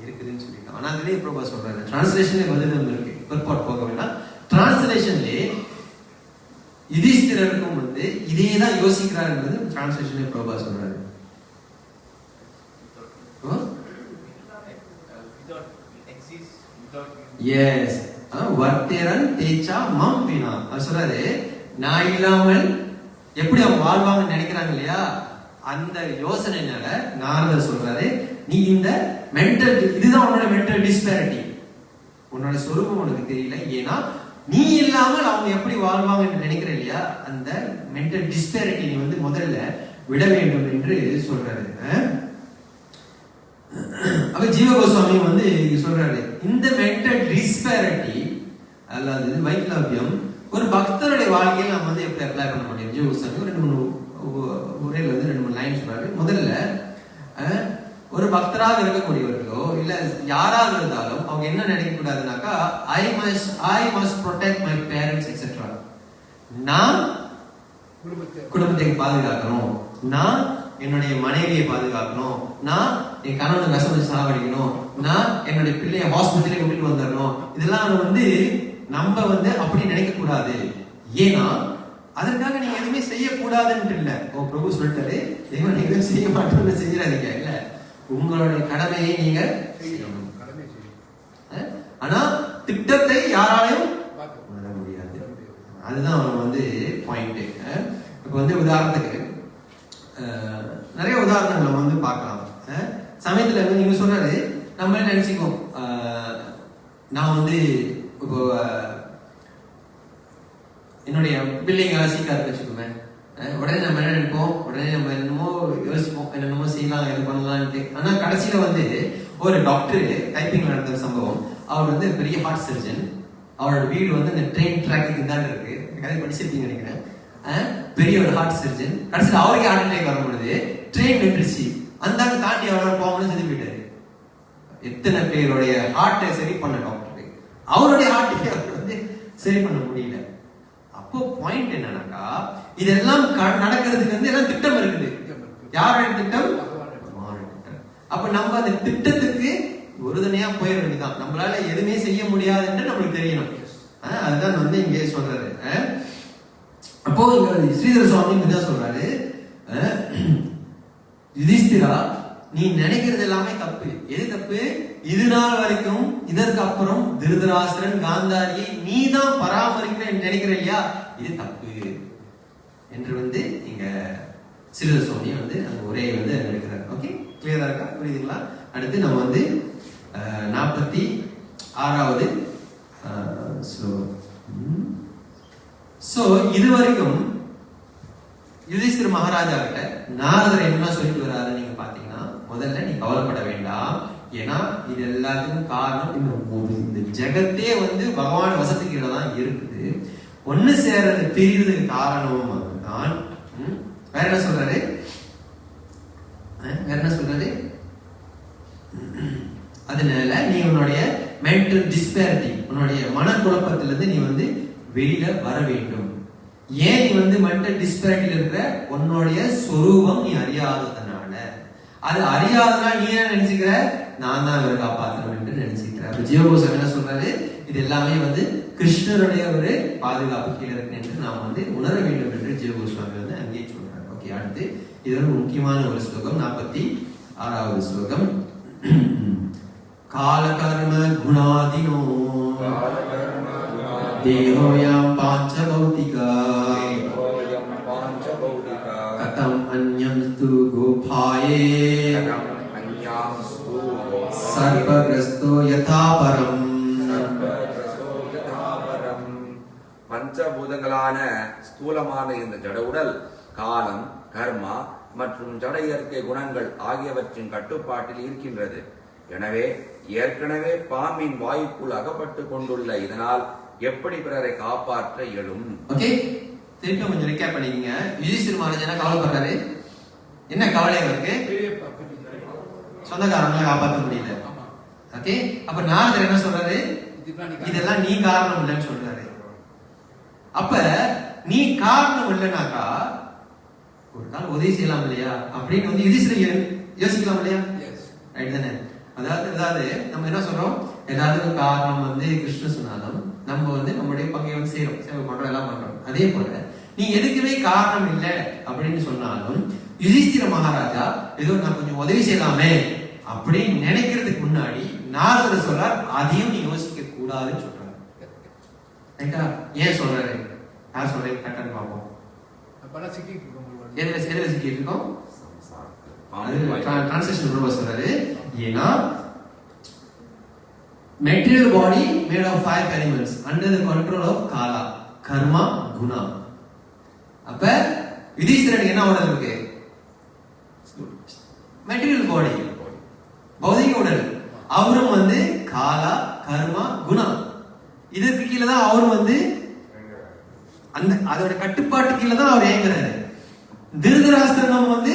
[SPEAKER 1] இருக்குதுன்னு சொல்லிட்டான். ஆனா அதுலயே பிரபா சொல்றாரு, டிரான்ஸ்லேஷன்ல பதில் இருக்கு, பர்பாட் போக வேண்டாம். டிரான்ஸ்லேஷன்ல யுதிஷ்டிரருக்கும் வந்து இதே தான் யோசிக்கிறார் என்பது டிரான்ஸ்லேஷன்ல பிரபா சொல்றாரு. எஸ், வர்த்தேரன் தேச்சா மம் வினா. அது சொல்றாரு, நான் இல்லாமல் எப்படி அவங்க வாழ்வாங்கன்னு நினைக்கிறாங்க இல்லையா, அந்த யோசனைனால நாரதர் சொல்றாரு, நீ இந்த மென்டல், இதுதான் உன்னோட மென்டல் டிஸ்பேரிட்டி, உன்னோட சொரூபம் உனக்கு தெரியல, ஏன்னா நீ இல்லாமல் அவங்க எப்படி வாழ்வாங்கன்னு நினைக்கிற இல்லையா, அந்த மென்டல் டிஸ்பேரிட்டி நீ வந்து முதல்ல விட வேண்டும் என்று சொல்றாரு. அப்ப ஜீவ கோஸ்வாமி வந்து சொல்றாரு, இந்த மென்டல் டிஸ்பேரிட்டி அல்லது வைக்லவ்யம் ஒரு பக்தருடைய வாழ்க்கையில நம்ம வந்து எப்படி அப்ளை பண்ண முடியும்? ஜீவ கோஸ்வாமி ரெண்டு மூணு உரையில வந்து 2-3 லைன் சொல்றாரு. முதல்ல ஒரு பக்தராக இருக்கக்கூடியவர்களோ இல்ல யாராக இருந்தாலும் அவங்க என்ன நினைக்க கூடாதுனாக்கா, I must protect my parents etcetera. நான் குடும்பத்தை பாதுகாக்கணும், நான் என்னுடைய மனைவியை பாதுகாக்கணும், நான் என் கணவனை கஷ்டப்பட்டு சாவடிக்கணும், நான் என்னுடைய பிள்ளைய ஹாஸ்பிட்டலே விட்டுட்டு வந்துடணும். இதெல்லாம் வந்து நம்ம வந்து அப்படி நினைக்க கூடாது. ஏன்னா அதற்காக நீங்க எதுவுமே செய்யக்கூடாதுன்னு இல்ல. ஓ பிரபு சொல்லிட்டாரு, தெய்வம் நீங்க எதுவும் செய்ய மாட்டோம்னு செஞ்சிடாதீங்க. இல்ல, உங்களுடைய கடமையை நீங்க செய்யணும். ஆனா திட்டத்தை யாராலையும் உணர முடியாது. அதுதான் அவன் வந்து பாயிண்ட். இப்ப வந்து உதாரணத்துக்கு நிறைய உதாரணங்கள் நம்ம வந்து பார்க்கலாம். சமயத்துல வந்து நீங்க சொன்னாரு, நம்ம நினைச்சுக்கோம், நான் வந்து இப்போ என்னுடைய பில்லிங் சீக்கா இருக்கு வச்சுக்கோங்க, உடனே நம்ம என்ன நினைப்போம், உடனே நம்ம என்னமோ யோசிப்போம், என்னென்னமோ செய்யலாம், எது பண்ணலாம்ட்டு. ஆனா கடைசியில வந்து ஒரு டாக்டர் டைப்பிங் நடந்த சம்பவம், அவர் வந்து பெரிய ஹார்ட் சர்ஜன், அவரோட வீடு வந்து இந்த ட்ரெயின் ட்ராக்கு தான் இருக்கு, கதை படிச்சிருப்பீங்க நினைக்கிறேன். பெரிய ஒரு ஹார்ட் சர்ஜன், கடைசியில் அவருக்கு ஹார்ட் அட்டாக் வரும் பொழுது ட்ரெயின் நின்றுச்சு, அந்த தாண்டி அவரோட போகணும்னு செஞ்சு போயிட்டாரு. எத்தனை பேருடைய ஹார்ட்டை சரி பண்ண டாக்டர், அவருடைய ஹார்ட்டை அவர் வந்து சரி பண்ண முடியல. அப்போ பாயிண்ட் என்னன்னாக்கா, இதெல்லாம் நடக்கிறதுக்கு வந்து எல்லாம் திட்டம் இருக்குது. யாரோட திட்டம்? அப்ப நம்ம அந்த திட்டத்துக்கு உறுதுணையா போயிட வேண்டியதான். நம்மளால எதுவுமே செய்ய முடியாதுன்னு நம்மளுக்கு தெரியணும். அதுதான் வந்து இங்கே சொல்றாரு. அப்போ இங்க ஸ்ரீதர சுவாமி இதுதான் சொல்றாரு, யுதிஷ்டிரா நீ நினைக்கிறது எல்லாமே தப்பு. எது தப்பு? இது நாள் வரைக்கும் இதற்கு அப்புறம் திருதராஷ்டிரன் காந்தாரியை நீ தான் பராமரிக்கிற நினைக்கிற இல்லையா, இது தப்பு என்று வந்து இங்க ஸ்ரீதர சுவாமி வந்து அந்த உரையை வந்து எடுக்கிறார். ஓகே, கிளியரா இருக்கா? புரியுதுங்களா? அடுத்து நம்ம வந்து 46வது சோ இதுவரைக்கும் யுதிஷ்டிர மகாராஜா கிட்ட நாரதர் என்ன சொல்லிட்டு வராரு நீங்க பாத்தீங்கன்னா, முதல்ல நீ கவலைப்பட வேண்டாம், ஏன்னா இது எல்லாத்துக்கும் காரணம் இந்த ஜெகத்தே வந்து பகவான் வசத்துக்கு தான் இருக்குது, ஒண்ணு சேர்றது பிரிவதுக்கு காரணமும் அதுதான். வேற என்ன சொல்றாரு? அதனால நீ உன்னுடைய மென்டல் டிஸ்பேரிட்டி, உன்னுடைய மனக்குழப்பத்திலிருந்து நீ வந்து வெளியில வர வேண்டும். ஏன் நீ வந்து மென்டல் டிஸ்பேரிட்டில இருக்கிற? உன்னுடைய சொரூபம் நீ அறியாததுனால. அது அறியாதனால நீ என்ன நினைச்சுக்கிற? நான் தான் இவரை காப்பாற்றணும் என்று நினைச்சுக்கிற. அப்ப ஜீவகோஸ்வாமி என்ன சொல்றாரு, இது எல்லாமே வந்து கிருஷ்ணருடைய ஒரு பாதுகாப்பு கீழே இருக்கு என்று நாம் வந்து உணர வேண்டும் என்று ஜீவகோஸ்வாமி வந்து அங்கேயே சொல்றாரு. ஓகே, அடுத்து இது ஒரு முக்கியமான ஒரு ஸ்லோகம் 46 6வது ஸ்லோகம். காலகர்ம குணாதினோ தேஹோயம் பாஞ்சபௌதிகா கதம் அன்யம் து கோபாயே சர்வக்ரஸ்தோ யதா பரம்.
[SPEAKER 7] பஞ்சபூதங்களான ஸ்தூலமான இந்த ஜட உடல் காலம், கர்மா மற்றும் ஜட இயற்கை குணங்கள் ஆகியவற்றின் கட்டுப்பாட்டில் இருக்கின்றது. எனவே ஏற்கனவே பாம்பின் வாயுக்குள் அகப்பட்டு கொண்டுள்ள இதனால் எப்படி பிறரை காப்பாற்ற இயலும்?
[SPEAKER 1] ஓகே, திருப்பி கொஞ்சம் ரிகேப் பண்ணிக்கங்க. யுதிஷ்டிர மகாராஜா என்ன கவலைப்படுறாரு? என்ன கவலை அவருக்கு? சொந்தக்காரங்களை காப்பாற்ற முடியல. ஓகே, அப்ப நாரதர் என்ன சொல்றாரு? இதெல்லாம் நீ காரணம் இல்லைன்னு சொல்றாரு. அப்ப நீ காரணம் இல்லைனாக்கா ஒரு நாள் உதவி செய்யலாம் இல்லையா அப்படின்னு வந்து யுதிஷ்டிரன் யோசிக்கலாம் இல்லையா? ரைட் தானே? அதாவது நம்ம என்ன சொல்றோம், எல்லாத்துக்கும் காரணம் வந்து கிருஷ்ண சொன்னாலும் நம்ம வந்து நம்மளுடைய பங்கை வந்து செய்யறோம், சேவை பண்றோம், எல்லாம் பண்றோம். அதே போல நீ எதுக்குமே காரணம் இல்லை அப்படின்னு சொன்னாலும் யுதிஷ்டிர மகாராஜா ஏதோ நான் கொஞ்சம் உதவி செய்யலாமே அப்படின்னு நினைக்கிறதுக்கு முன்னாடி நாரதர் சொல்றார், அதையும் நீ யோசிக்க கூடாதுன்னு சொல்றாரு. ரைட்டா? ஏன் சொல்றாரு? யார் சொல்றேன் கரெக்டான்னு பார்ப்போம். எதுல சிக்கிட்டு இருக்கோம்? டிரான்ஸ்லேஷன் ரொம்ப சொல்றாரு. ஏன்னா material body made of 5 elements under the control of kala, karma, guna. அப்ப யுதிஷ்டிரனுக்கு என்ன உடல் இருக்கு? மெட்டீரியல் பாடி, பௌதிக உடல். அவரும் வந்து காலா, கர்மா, குணா இதற்கு கீழே தான் அவரும் வந்து அந்த அதோட கட்டுப்பாட்டு கீழே தான் அவர் இயங்குறாரு. திருதராஷ்டிரனும் வந்து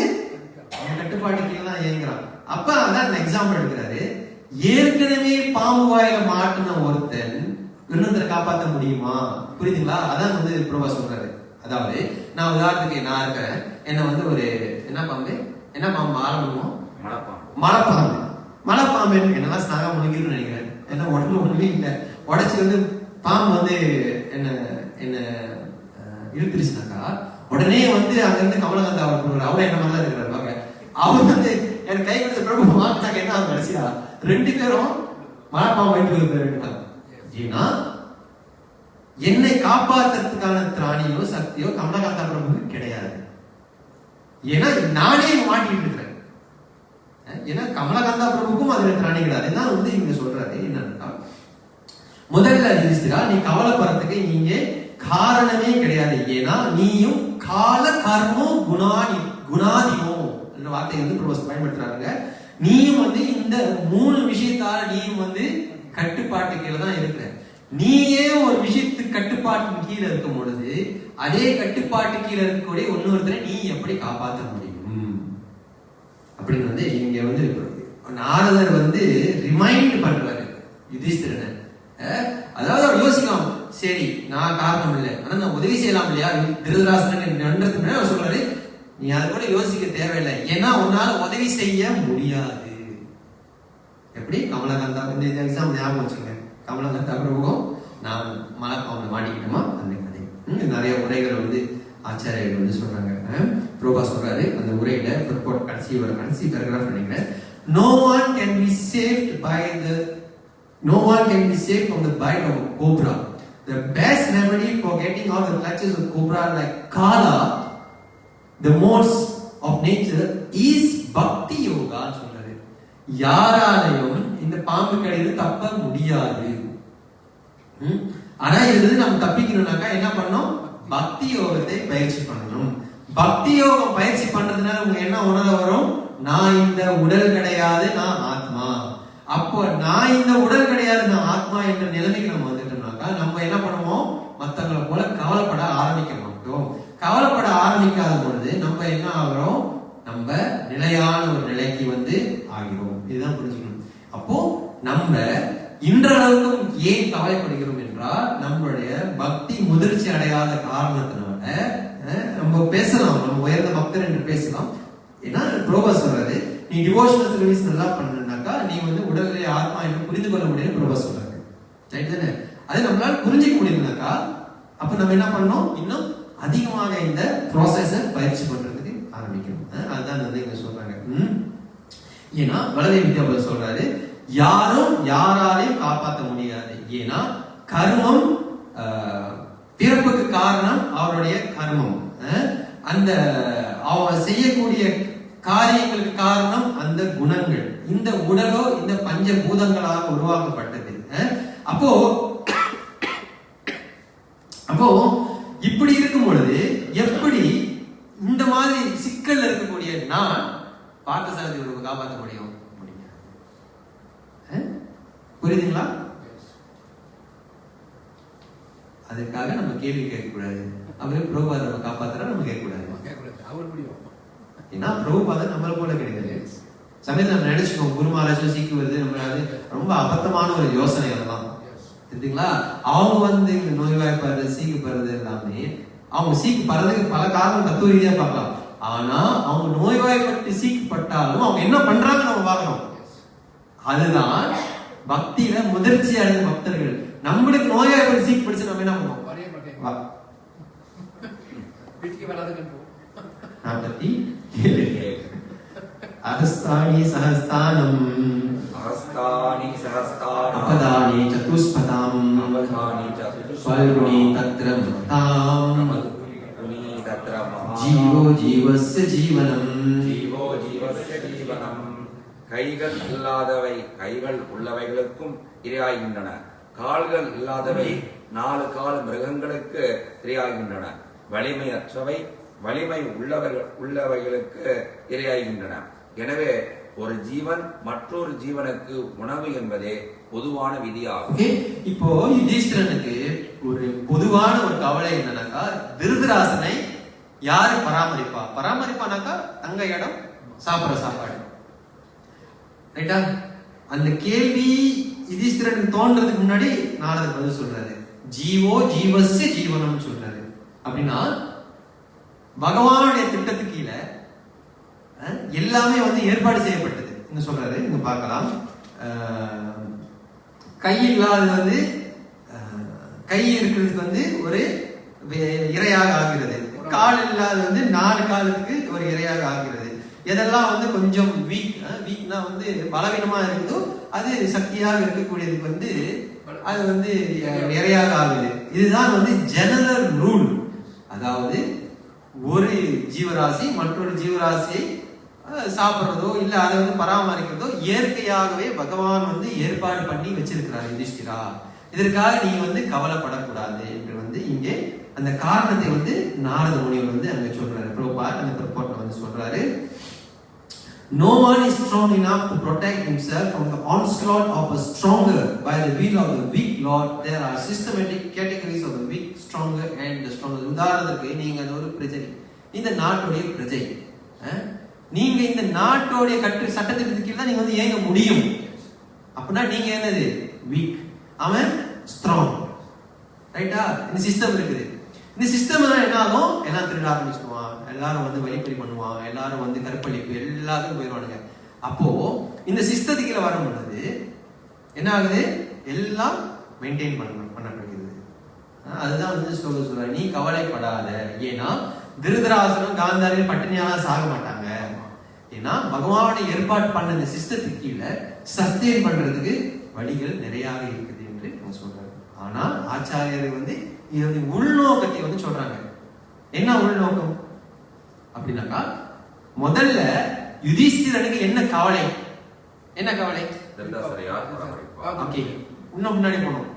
[SPEAKER 1] கட்டுப்பாட்டு கீழே தான் இயங்குறான். அப்ப அதான் எக்ஸாம்பிள் எடுக்கிறாரு. ஏற்கனவே பாம்பு வாயில மாட்டின ஒருத்தன் இன்னொருத்தரை காப்பாற்ற முடியுமா? புரியுதுங்களா? அதான் வந்து பிரபா சொல்றாரு. அதாவது நான் உதாரணத்துக்கு நான் இருக்கிறேன், என்ன வந்து ஒரு என்ன பாம்பு ஆரம்பமோ மலைப்பாம்பு. மலைப்பாம்பு என்னெல்லாம் ஸ்நாகா முழுங்கிருன்னு நினைக்கிறேன். என்ன உடம்புல ஒண்ணுமே இல்லை, உடச்சு வந்து பாம்பு வந்து என்ன என்ன இழுத்துருச்சுனாக்கா உடனே வந்து அங்க இருந்து கமலகாந்த் அவர் சொல்றாரு, அவரும் என்ன மாதிரி தான் இருக்கிறாரு பாக்க. அவர் வந்து எனக்கு கை கொடுத்த பிரபு மாட்டாங்க. என்ன ஆகும் கடைசியா? 2 பேரும் மலைப்பாம்பு வைத்து போயிருக்காங்க. ஏன்னா என்னை காப்பாற்றுறதுக்கான திராணியோ சக்தியோ கமலகாந்தா பிரபுக்கு கிடையாது. ஏன்னா நானே மாட்டிட்டு இருக்கிறேன். ஏன்னா கமலகாந்தா பிரபுக்கும் அதுல திராணி கிடையாது. என்ன வந்து இவங்க சொல்றாரு என்னன்னா, முதல்ல யுதிஷ்டிரா நீ கவலைப்படுறதுக்கு நீங்க காரணமே கிடையாது. ஏன்னா நீயும் கால கர்மோ குணாதிமோ என்ற வார்த்தை வந்து பிரபு பயன்படுத்துறாங்க. நீயும் வந்து இந்த 3 விஷயத்தால நீயும் வந்து கட்டுப்பாட்டு கீழே தான் இருக்கிற. நீயே ஒரு விஷயத்துக்கு கட்டுப்பாட்டின் கீழே இருக்கும் பொழுது அதே கட்டுப்பாட்டு கீழே இருக்கக்கூடிய இன்னொருத்தரை நீ எப்படி காப்பாற்ற முடியும் அப்படின்னு வந்து இங்க வந்து நாரதர் வந்து ரிமைண்ட் பண்றாரு யுதிஷ்டிரனை. அதாவது அவர் யோசிக்கலாம், சரி நான் காரணம் இல்லை, ஆனா நான் உதவி செய்யலாம் இல்லையா திருதராஷ்டிரன் அவர் சொல்றாரு, நீ அது கூட யோசிக்க தேவையில்லை. ஏன்னா உன்னால உதவி செய்ய முடியாது. எப்படி கமலகாந்தா இந்த எக்ஸாம்பிள் ஞாபகம் வச்சுக்கோங்க. கமலகாந்தா பிரபுவும் நான் மலைப்பாம்புல மாட்டிக்கிட்டோமா அந்த கதை. நிறைய உரைகள் வந்து ஆச்சாரியர்கள் வந்து சொல்றாங்க. பிரபா சொல்றாரு அந்த உரையில கடைசி பேராகிராஃப் நினைக்கிறேன். No one can be saved from the bite of a cobra. The best remedy for getting out of the clutches of cobra like Kala, the modes of nature, is bhakti yoga சொல்றாரு. யாராலையும் இந்த பாம்பு கடியில தப்ப முடியாது. ஆனா இது நம்ம தப்பிக்கணும்னாக்கா என்ன பண்ணணும்? பக்தி யோகத்தை பயிற்சி பண்ணணும். பக்தி யோகம் பயிற்சி பண்றதுனால உங்களுக்கு என்ன உணர வரும்? நான் இந்த உடல் கிடையாது, நான் ஆத்மா. அப்போ நான் இந்த உடல் கிடையாது, நான் ஆத்மா என்ற நிலைமைக்கு நம்ம வந்துட்டோம்னாக்கா நம்ம என்ன பண்ணுவோம்? மற்றவங்களை போல கவலைப்பட ஆரம்பிக்க மாட்டோம். கவலைப்பட ஆரம்பிக்காத பொழுது நம்ம என்ன ஆகிறோம்? நம்ம நிலையான ஒரு நிலைக்கு வந்து ஆகிறோம். இதுதான் புரிஞ்சுக்கணும். அப்போ நம்ம இன்றளவுக்கும் ஏன் கவலைப்படுகிறோம் என்றால் நம்மளுடைய பக்தி முதிர்ச்சி அடையாத காரணத்தினால நம்ம பேசலாம், நம்ம உயர்ந்த பக்தர் என்று பேசலாம். ஏன்னா பிரபா சொல்றாரு, நீ டிவோஷனல் சர்வீஸ் நல்லா பண்ணனாக்கா நீ வந்து உடல்நிலை ஆத்மா என்று புரிந்து கொள்ள முடியும் பிரபா சொல்றாரு. ரைட் தானே? அது நம்மளால புரிஞ்சிக்க முடியும்னாக்கா அப்ப நம்ம என்ன பண்ணணும்? இன்னும் அதிகமாக இந்த ப்ராசஸை பயிற்சி பண்றதுக்கு ஆரம்பிக்கணும். அதுதான் வந்து இங்க சொல்றாங்க. ஏன்னா வலதை வித்யாபதி சொல்றாரு, யாரும் யாராலையும் காப்பாற்ற முடியாது. ஏன்னா கர்மம், பிறப்புக்கு காரணம் அவருடைய கர்மம், அந்த அவன் செய்யக்கூடிய காரியங்களுக்கு காரணம் அந்த குணங்கள். இந்த உடலோ இந்த பஞ்ச பூதங்களாக உருவாக்கப்பட்டது. அப்போ இப்படி இருக்கும் பொழுது எப்படி இந்த மாதிரி சிக்கல் இருக்கக்கூடிய நான் பார்த்தசாரதி ஒரு காப்பாற்ற முடியும்? புரியுதுங்களா? அதுக்காக நம்ம கேள்வி கேட்கக்கூடாது. அவரே பிரபுபாத நம்ம காப்பாத்துறா நம்ம கேட்கக்கூடாது.
[SPEAKER 8] அவர் முடியும்.
[SPEAKER 1] ஏன்னா பிரபுபாதம் நம்மள போல கிடையாது. சமயத்தில் நம்ம நினைச்சுக்கோம் குரு மகாராஜ் சீக்குவது நம்மளால ரொம்ப அபத்தமான ஒரு யோசனை. அதெல்லாம் தெரியுங்களா? அவங்க வந்து இங்க நோய்வாய்ப்படுறது, சீக்கு படுறது எல்லாமே அவங்க சீக்கு படுறதுக்கு பல காரணம் தத்துவ ரீதியா பார்க்கலாம். ஆனா அவங்க நோய்வாய்ப்பட்டு சீக்கு பட்டாலும் அவங்க என்ன பண்றாங்க நம்ம பார்க்கணும். அதுதான் பக்தியில முதிர்ச்சி அடைந்த பக்தர்கள். நம்மளுக்கு நோய்வாய்ப்பட்டு சீக்கு படிச்சு நம்ம என்ன பண்ணுவோம்?
[SPEAKER 8] வீட்டுக்கு வராது.
[SPEAKER 1] நான் பத்தி அகஸ்தானி சஹஸ்தானம்
[SPEAKER 7] அகஸ்தானி சஹஸ்தானம்
[SPEAKER 1] அபதானி சதுஷ்பதாம்
[SPEAKER 7] அபதானி சதுஷ்பதாம்
[SPEAKER 1] ஸ்வல்குணி தத்ர மத்தாம்
[SPEAKER 7] குணி தத்ர மஹா
[SPEAKER 1] ஜீவோ ஜீவஸ்ய ஜீவனம்
[SPEAKER 7] ஜீவோ ஜீவஸ்ய ஜீவனம். கைகள் இல்லாதவை கைகள் உள்ளவைகளுக்கும் இரையாகின்றன. கால்கள் இல்லாதவை 4 கால் மிருகங்களுக்கு இரையாகின்றன. வலிமையற்றவை வலிமை உள்ளவைகளுக்கு இரையாகின்றன. எனவே ஒரு ஜீவன் மற்றொரு ஜீவனுக்கு உணவு என்பதே பொதுவான விதியாகும்.
[SPEAKER 1] இப்போ யுதிஷ்டிரனுக்கு ஒரு பொதுவான ஒரு கவலை என்னன்னாக்கா, திருதராசனை யாரு பராமரிப்பானாக்கா தங்க இடம், சாப்பிடுற சாப்பாடு. ரைட்டா? அந்த கேள்வி யுதிஷ்டிரனுக்கு தோன்றதுக்கு முன்னாடி நாரதர் பதில் சொல்றாரு. ஜீவோ ஜீவஸ்ய ஜீவனம் சொல்றாரு. அப்படின்னா பகவானுடைய திட்டத்துக்கு கீழே எல்லாமே வந்து ஏற்பாடு செய்யப்பட்டது. இங்க சொல்றாரு, இங்க பார்க்கலாம். கை இல்லாதது வந்து கை இருக்கிறதுக்கு வந்து ஒரு இரையாக ஆகிறது. கால் இல்லாதது வந்து 4 காலத்துக்கு ஒரு இரையாக ஆகிறது. எதெல்லாம் வந்து கொஞ்சம் வீக்னா வந்து பலவீனமா இருக்குதோ அது சக்தியாக இருக்கக்கூடியதுக்கு வந்து அது வந்து இரையாக ஆகுது. இதுதான் வந்து ஜெனரல் ரூல். அதாவது ஒரு ஜீவராசி மற்றொரு ஜீவராசியை சாப்பிட்றதோ இல்ல அதை வந்து பராமரிக்கிறதோ இயற்கையாகவே பகவான் வந்து ஏற்பாடு பண்ணி வச்சிருக்கிறார் யுதிஷ்டிரா. இதற்காக நீ வந்து கவலைப்படக்கூடாது என்று வந்து இங்கே அந்த காரணத்தை வந்து நாரத முனிவர் வந்து அங்க சொல்றாரு. பிரபுபாத் அந்த ரிப்போர்ட்ல வந்து சொல்றாரு, no one is strong enough to protect himself from the onslaught of a stronger. By the will of the weak lord there are systematic categories of the weak, stronger and the stronger. உதாரணத்துக்கு நீங்க ஒரு பிரஜை, இந்த நாட்டுடைய பிரஜை, நீங்க இந்த நாட்டோடைய சட்டத்திட்டத்துக்கு கீழே தான் நீங்க வந்து இயங்க முடியும். அப்படின்னா நீங்க என்னது? வீக், அவன் ஸ்ட்ராங். ரைட்டா? இந்த சிஸ்டம் இருக்குது. இந்த சிஸ்டம் என்ன ஆகும்? எல்லாம் திருட ஆரம்பிச்சுடுவான், எல்லாரும் வந்து வழிப்பறி பண்ணுவான், எல்லாரும் வந்து கற்பழிப்பு எல்லாத்துக்கும் போயிடுவானுங்க. அப்போ இந்த சிஸ்டத்துக்கு கீழே வரும் பொழுது என்ன ஆகுது? எல்லாம் மெயின்டைன் பண்ணப்படுகிறது. அதுதான் வந்து சொல்ற, நீ கவலைப்படாத. ஏன்னா திருதராசனும் காந்தாரியும் பட்டினியால சாக மாட்டாங்க. ஏன்னா பகவானை ஏற்பாடு பண்ண இந்த சிஸ்டத்துக்கு கீழே சஸ்டெயின் பண்றதுக்கு வழிகள் நிறைய இருக்குது என்று சொல்றாரு. ஆனா ஆச்சாரியர் வந்து இதோட உள்நோக்கத்தை வந்து சொல்றாங்க. என்ன உள்நோக்கம் அப்படின்னாக்கா, முதல்ல யுதிஷ்டிரனுக்கு என்ன கவலை? என்ன கவலை? ஓகே, இன்னும் முன்னாடி போனோம்.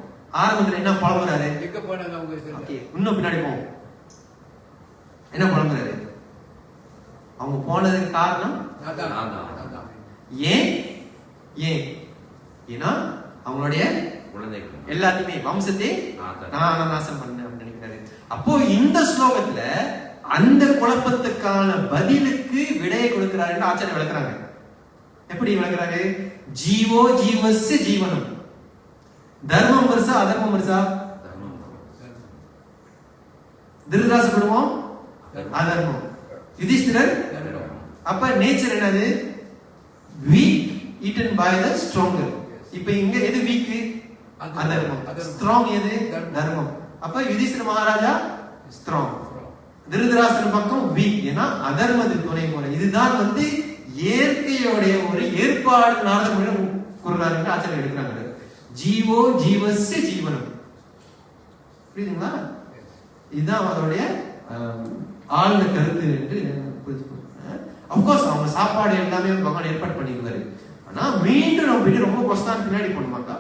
[SPEAKER 1] ஆரம்பத்துல என்ன புலம்புறாரு?
[SPEAKER 8] எங்க போனாங்க அவங்க?
[SPEAKER 1] ஓகே, இன்னும் பின்னாடி போவோம். என்ன புலம்புறாரு? அவங்க போனதுக்கு காரணம் ஏன்? ஏன்னா அவங்களுடைய எல்லாத்தையுமே வம்சத்தை நான் நாசம் பண்ண நினைக்கிறாரு. அப்போ இந்த ஸ்லோகத்துல அந்த குழப்பத்துக்கான பதிலுக்கு விடையை கொடுக்கிறாரு என்று ஆச்சாரிய விளக்குறாங்க. எப்படி விளக்குறாரு? ஜீவோ ஜீவஸ்ய ஜீவனம். தர்மம் வருஷா அதர்மம் வருஷா? திருதராச குடும்பம் அதர்மம், யுதிஷ்டிரர். அப்ப நேச்சர் என்னது? Weak eaten by the stronger. இப்ப இங்க எது வீக்? அதர்மம். ஸ்ட்ராங் எது? தர்மம். அப்ப யுதிஷ்டிர மகாராஜா ஸ்ட்ராங், திருதராசன் பக்கம் வீக். ஏன்னா அதர்மத்துக்கு துணை போற. இதுதான் வந்து இயற்கையோடைய ஒரு ஏற்பாடுனால குரலாக ஆச்சரியம் எடுக்கிறாங்க. ஜீவோ ஜீவஸ்ய ஜீவனம். புரியுதுங்களா? இதுதான் அதோடைய ஆழ்ந்த கருத்து என்று புரிஞ்சுக்கணும். அப்கோர்ஸ் அவங்க சாப்பாடு எல்லாமே பகவான் ஏற்பாடு பண்ணிருந்தாரு. ஆனா மீண்டும் நம்ம போயிட்டு ரொம்ப கொஸ்தான் பின்னாடி போனோமாக்கா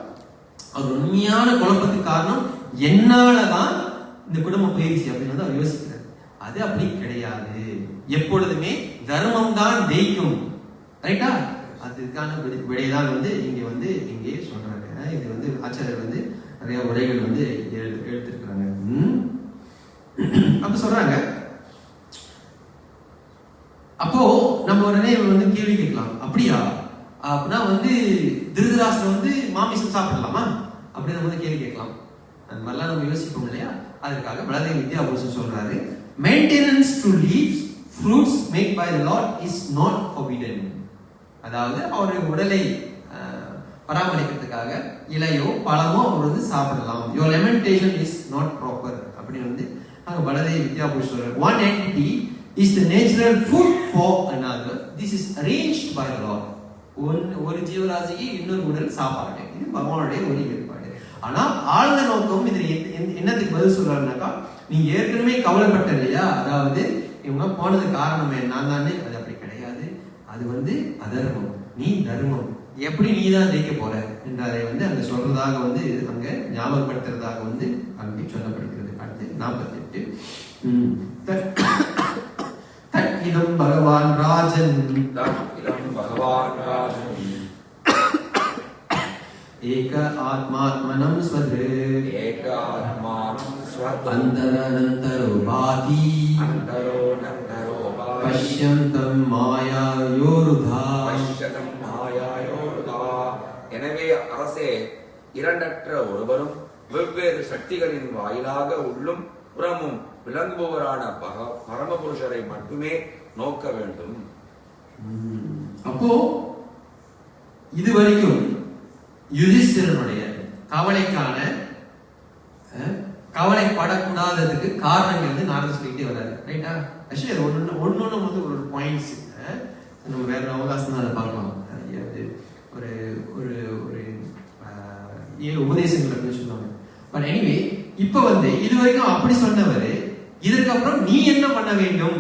[SPEAKER 1] அவர் உண்மையான குழப்பத்துக்கு காரணம் என்னாலதான் இந்த குடும்பம் போயிடுச்சு அப்படின்னு வந்து அவர் யோசிக்கிறார். அது அப்படி கிடையாது. எப்பொழுதுமே தர்மம் தான் ஜெயிக்கும். ரைட்டா? அதுக்கான விடைதான் வந்து இங்கே சொல்றாங்க. இது வந்து ஆச்சாரியர் வந்து நிறைய உரைகள் வந்து எழுதிருக்கிறாங்க. அப்ப சொல்றாங்க. அப்போ நம்ம உடனே வந்து கேள்வி கேட்கலாம், அப்படியா அப்படின்னா வந்து திருதராஷ்டிரம் வந்து மாமிசம் சாப்பிடலாமா அப்படின்னு வந்து கேள்வி கேட்கலாம். அந்த மாதிரிலாம் நம்ம யோசிப்போம் இல்லையா? அதற்காக பலதேவ வித்யாபூஷன் சொல்றாரு, maintenance to leaves fruits make by the lord is not forbidden. அதாவது அவருடைய உடலை பராமரிக்கிறதுக்காக இலையோ பழமோ அவர் வந்து சாப்பிடலாம். Your lamentation is not proper அப்படின்னு வந்து அங்க பலதேவ வித்யாபூஷன் சொல்றாரு. One entity is the natural food for another. This is arranged by the Lord. ஒரு ஜீவராசிக்கு இன்னொரு உடல் சாப்பாடு. இது பகவானுடைய ஒரு ஏற்பாடு. ஆனா ஆழ்ந்த நோக்கம் இதுல என்னத்துக்கு பதில் சொல்றாருனாக்கா, நீங்க ஏற்கனவே கவலைப்பட்ட இல்லையா, அதாவது இவங்க போனது காரணம் நான் தானே, அது அப்படி கிடையாது. அது வந்து அதர்மம், நீ தர்மம், எப்படி நீ தான் ஜெயிக்க போற என்றதை வந்து அங்க சொல்றதாக வந்து அங்க ஞாபகப்படுத்துறதாக வந்து அங்கே சொல்லப்படுகிறது. அடுத்து 48 இதம் பகவான் ராஜன் ஏக ஆத்மாத்மனம் ஸ்வத்ரு அந்தரனந்தரோ பாதி பஷ்யந்தம் மாயாயோருதா.
[SPEAKER 7] எனவே அரசே, இரண்டற்ற ஒருவரும் வெவ்வேறு சக்திகளின் வாயிலாக உள்ளும் புறமும் விளங்குபவரான பரமபுருஷரை மட்டுமே நோக்க வேண்டும்.
[SPEAKER 1] அப்போ இதுவரைக்கும் யுதிஷ்டிரனுடைய கவலைப்படக்கூடாததுக்கு காரணங்கள் வந்து நாரதர் சொல்லிட்டே வர்றாரு. ரைட்டா? ஆக்சுவலி ஒன்னொன்னு வந்து ஒரு பாயிண்ட்ஸ் நம்ம வேற அவகாசம் தான் அதை பார்க்கலாம். ஒரு ஒரு ஒரு 7 உபதேசங்கள் அப்படின்னு சொல்லுவாங்க. பட் எனிவே இப்ப வந்து இது வரைக்கும் அப்படி சொன்னவர் இதற்கப்புறம் நீ என்ன பண்ண வேண்டும்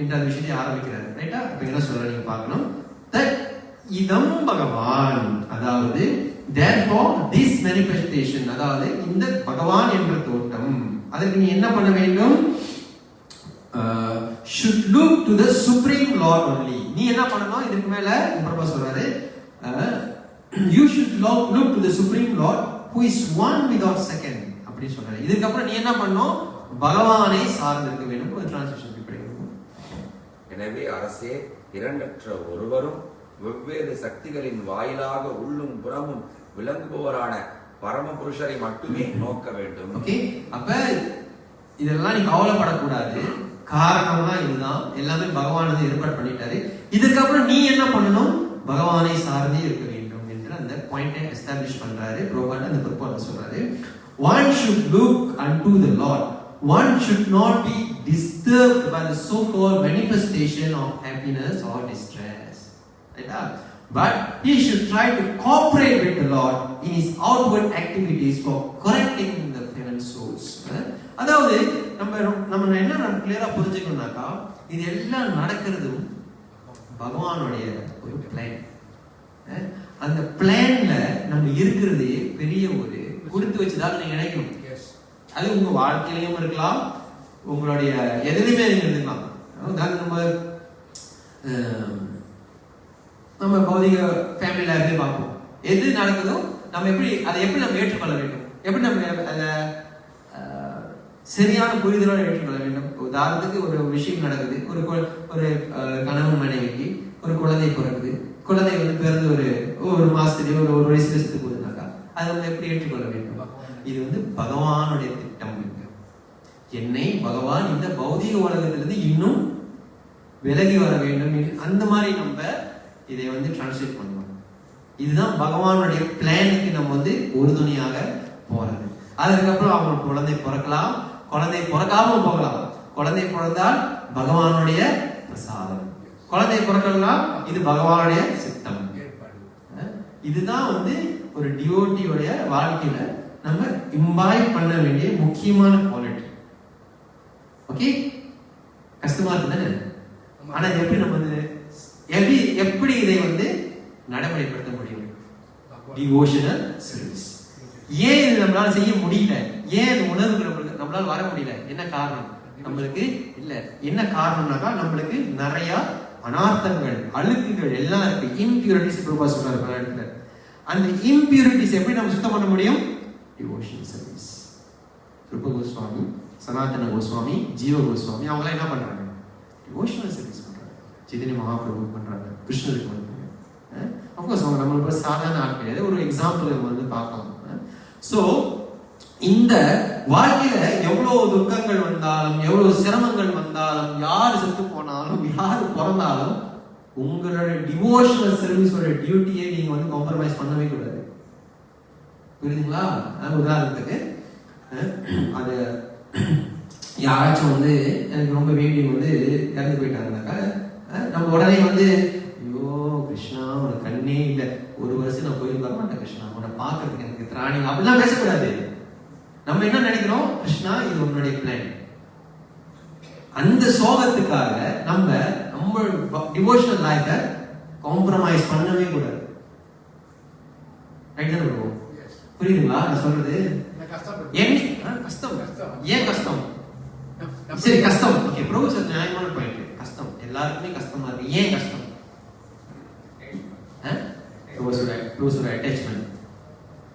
[SPEAKER 1] என்ற விஷயத்தை ஆரம்பிக்கிறார். ரைட்டா? இப்ப என்ன சொல்ற நீங்க பார்க்கணும். தட் இதம் பகவான், அதாவது therefore this manifestation, அதாவது இந்த பகவான் என்ற தோட்டம், அதற்கு நீ என்ன பண்ண வேண்டும்? should look to the supreme lord only. நீ என்ன பண்ணணும்? இதுக்கு மேல பிரபா சொல்றாரு, you should look to the supreme lord who is one without second அப்படி சொல்றாரு. இதுக்கு அப்புறம் நீ என்ன பண்ணணும்? பகவானை சார்ந்திருக்க வேண்டும். ஒரு டிரான்ஸ்லேஷன் படிக்கணும்.
[SPEAKER 7] எனவே அரசே, இரண்டற்ற ஒருவரும் வெவ்வேறு சக்திகளின் வாயிலாக உள்ளும் புறமும் விளங்குபவரான பரமபுருஷரை மட்டுமே நோக்க வேண்டும்.
[SPEAKER 1] ஓகே? அப்ப இதெல்லாம் நீ கவலைப்படக்கூடாது. காரணமா இதுதான், எல்லாமே பகவான் வந்து ஏற்பாடு பண்ணிட்டாரு. இதுக்கப்புறம் நீ என்ன பண்ணணும்? பகவானை சார்ந்தே இருக்க வேண்டும் என்று அந்த பாயிண்டை எஸ்டாப்ளிஷ் பண்றாரு. ப்ரோபாட் அந்த பர்பஸ் சொல்றாரு. One should look unto the Lord. One should not be disturbed by the so-called manifestation of happiness or distress. Right? But he should try to cooperate with the Lord in his outward activities for correcting the fallen souls. அதாவது நம்ம என்ன கிளியரா புரிஞ்சுக்கணும்னாக்கா, இது எல்லாம் நடக்கிறதும் பகவானுடைய ஒரு plan. அந்த பிளான்ல நம்ம இருக்கிறதே பெரிய ஒரு கொடுத்து வச்சதாக நீங்க நினைக்கணும். அது உங்க வாழ்க்கையிலையும் இருக்கலாம், உங்களுடைய எதிலுமே நீங்க இருக்கலாம். நம்ம பௌதிக ஃபேமிலி லைஃப்ல பார்ப்போம். எது நடக்குதோ நம்ம அதை எப்படி நம்ம ஏற்றுக்கொள்ள வேண்டும், எப்படி நம்ம அதை சரியான புரிதலோடு ஏற்றுக்கொள்ள வேண்டும். உதாரணத்துக்கு ஒரு விஷயம் நடக்குது, ஒரு கணவன் மனைவிக்கு ஒரு குழந்தை பிறகுது. குழந்தை வந்து பிறந்து ஒரு மாசத்துலயோ ஒரு வயசுல செத்து போகுதுனாக்கா அதை வந்து எப்படி ஏற்றுக்கொள்ள வேண்டும்? இது வந்து பகவானுடைய திட்டம். என்னை பகவான் இந்த பௌதிக உலகத்திலிருந்து இன்னும் விலகி வர வேண்டும், அந்த மாதிரி நம்ம இதை வந்து டிரான்ஸ்லேட் பண்ணுவோம். இதுதான் பகவானுடைய பிளானுக்கு நம்ம வந்து உறுதுணையாக போறது. அதுக்கப்புறம் அவங்க குழந்தை பிறக்கலாம், குழந்தை பிறக்காம போகலாம். குழந்தை பிறந்தால் பகவானுடைய பிரசாதம். குழந்தை பிறக்கலாம், இது பகவானுடைய சித்தம்.
[SPEAKER 8] ஏற்பாடு.
[SPEAKER 1] இதுதான் வந்து ஒரு டிவோட்டியோட வாழ்க்கையில நம்ம இம்பாய்ப் பண்ண வேண்டிய முக்கியமான குவாலிட்டி. ஓகே, கஷ்டமா இருக்கு தானே? ஆனா எப்படி நம்ம வந்து எப்படி இதை வந்து நடைமுறைப்படுத்த முடியும்? Devotional service. ஏன் இது நம்மளால செய்ய முடியல? ஏன் இந்த உணர்வு நம்மளால வர முடியல? என்ன காரணம்? நம்மளுக்கு இல்ல. என்ன காரணம்னாக்கா நம்மளுக்கு நிறைய அனார்த்தங்கள், அழுக்குகள் எல்லாம் இருக்கு. இம்பியூரிட்டிஸ் பிரபா சொல்றாரு. அந்த இம்பியூரிட்டிஸ் எப்படி நம்ம சுத்தம் பண்ண முடியும்? Devotional service. ரூப கோஸ்வாமி, சனாதன கோஸ்வாமி, ஜீவ கோஸ்வாமி அவங்க என்ன பண்றாங்க? டிவோஷனல் சர்வீஸ் பண்றாங்க. சைதன்ய மகாபிரபு பண்றாங்க, கிருஷ்ணருக்கு பண்றாங்க. அஃப்கோர்ஸ் அவங்க நம்மளுக்கு சாதாரண ஆள் கிடையாது. ஒரு எக்ஸாம்பிள் வந்து பார்க்கலாம். சோ இந்த வாழ்க்கையில எவ்வளவு துக்கங்கள் வந்தாலும், எவ்வளவு சிரமங்கள் வந்தாலும், யார் செத்து போனாலும், யார் பிறந்தாலும், உங்களோட டிவோஷனல் சர்வீஸோட டியூட்டியை நீங்க வந்து காம்ப்ரமைஸ் பண்ணவே கூடாது. புரியுதுங்களா? உதாரணத்துக்கு அது யாராச்சும் வந்து எனக்கு ரொம்ப வேண்டி வந்து இறந்து போயிட்டாங்கனாக்கா நம்ம உடனே வந்து ஐயோ கிருஷ்ணா உனக்கு கண்ணே இல்லை, ஒரு வருஷம் நான் கோயிலுக்கு வர மாட்டேன் கிருஷ்ணா, உன்னை பார்க்கறதுக்கு எனக்கு திராணி, அப்படிலாம் பேசக்கூடாது. நம்ம என்ன நினைக்கிறோம்? கிருஷ்ணா இது உன்னுடைய பிளான். அந்த சோகத்துக்காக நம்ம டிவோஷனல் லைஃபை காம்ப்ரமைஸ் பண்ணவே கூடாது. புரியுதுங்களா நான் சொல்றது? கஷ்டம். ஏன் கஷ்டம்? சரி கஷ்டம். ஓகே, பிரபு சார் நியாயமான பாயிண்ட். கஷ்டம் எல்லாருக்குமே கஷ்டமா இருக்கு. ஏன் கஷ்டம்? அட்டாச்மெண்ட்.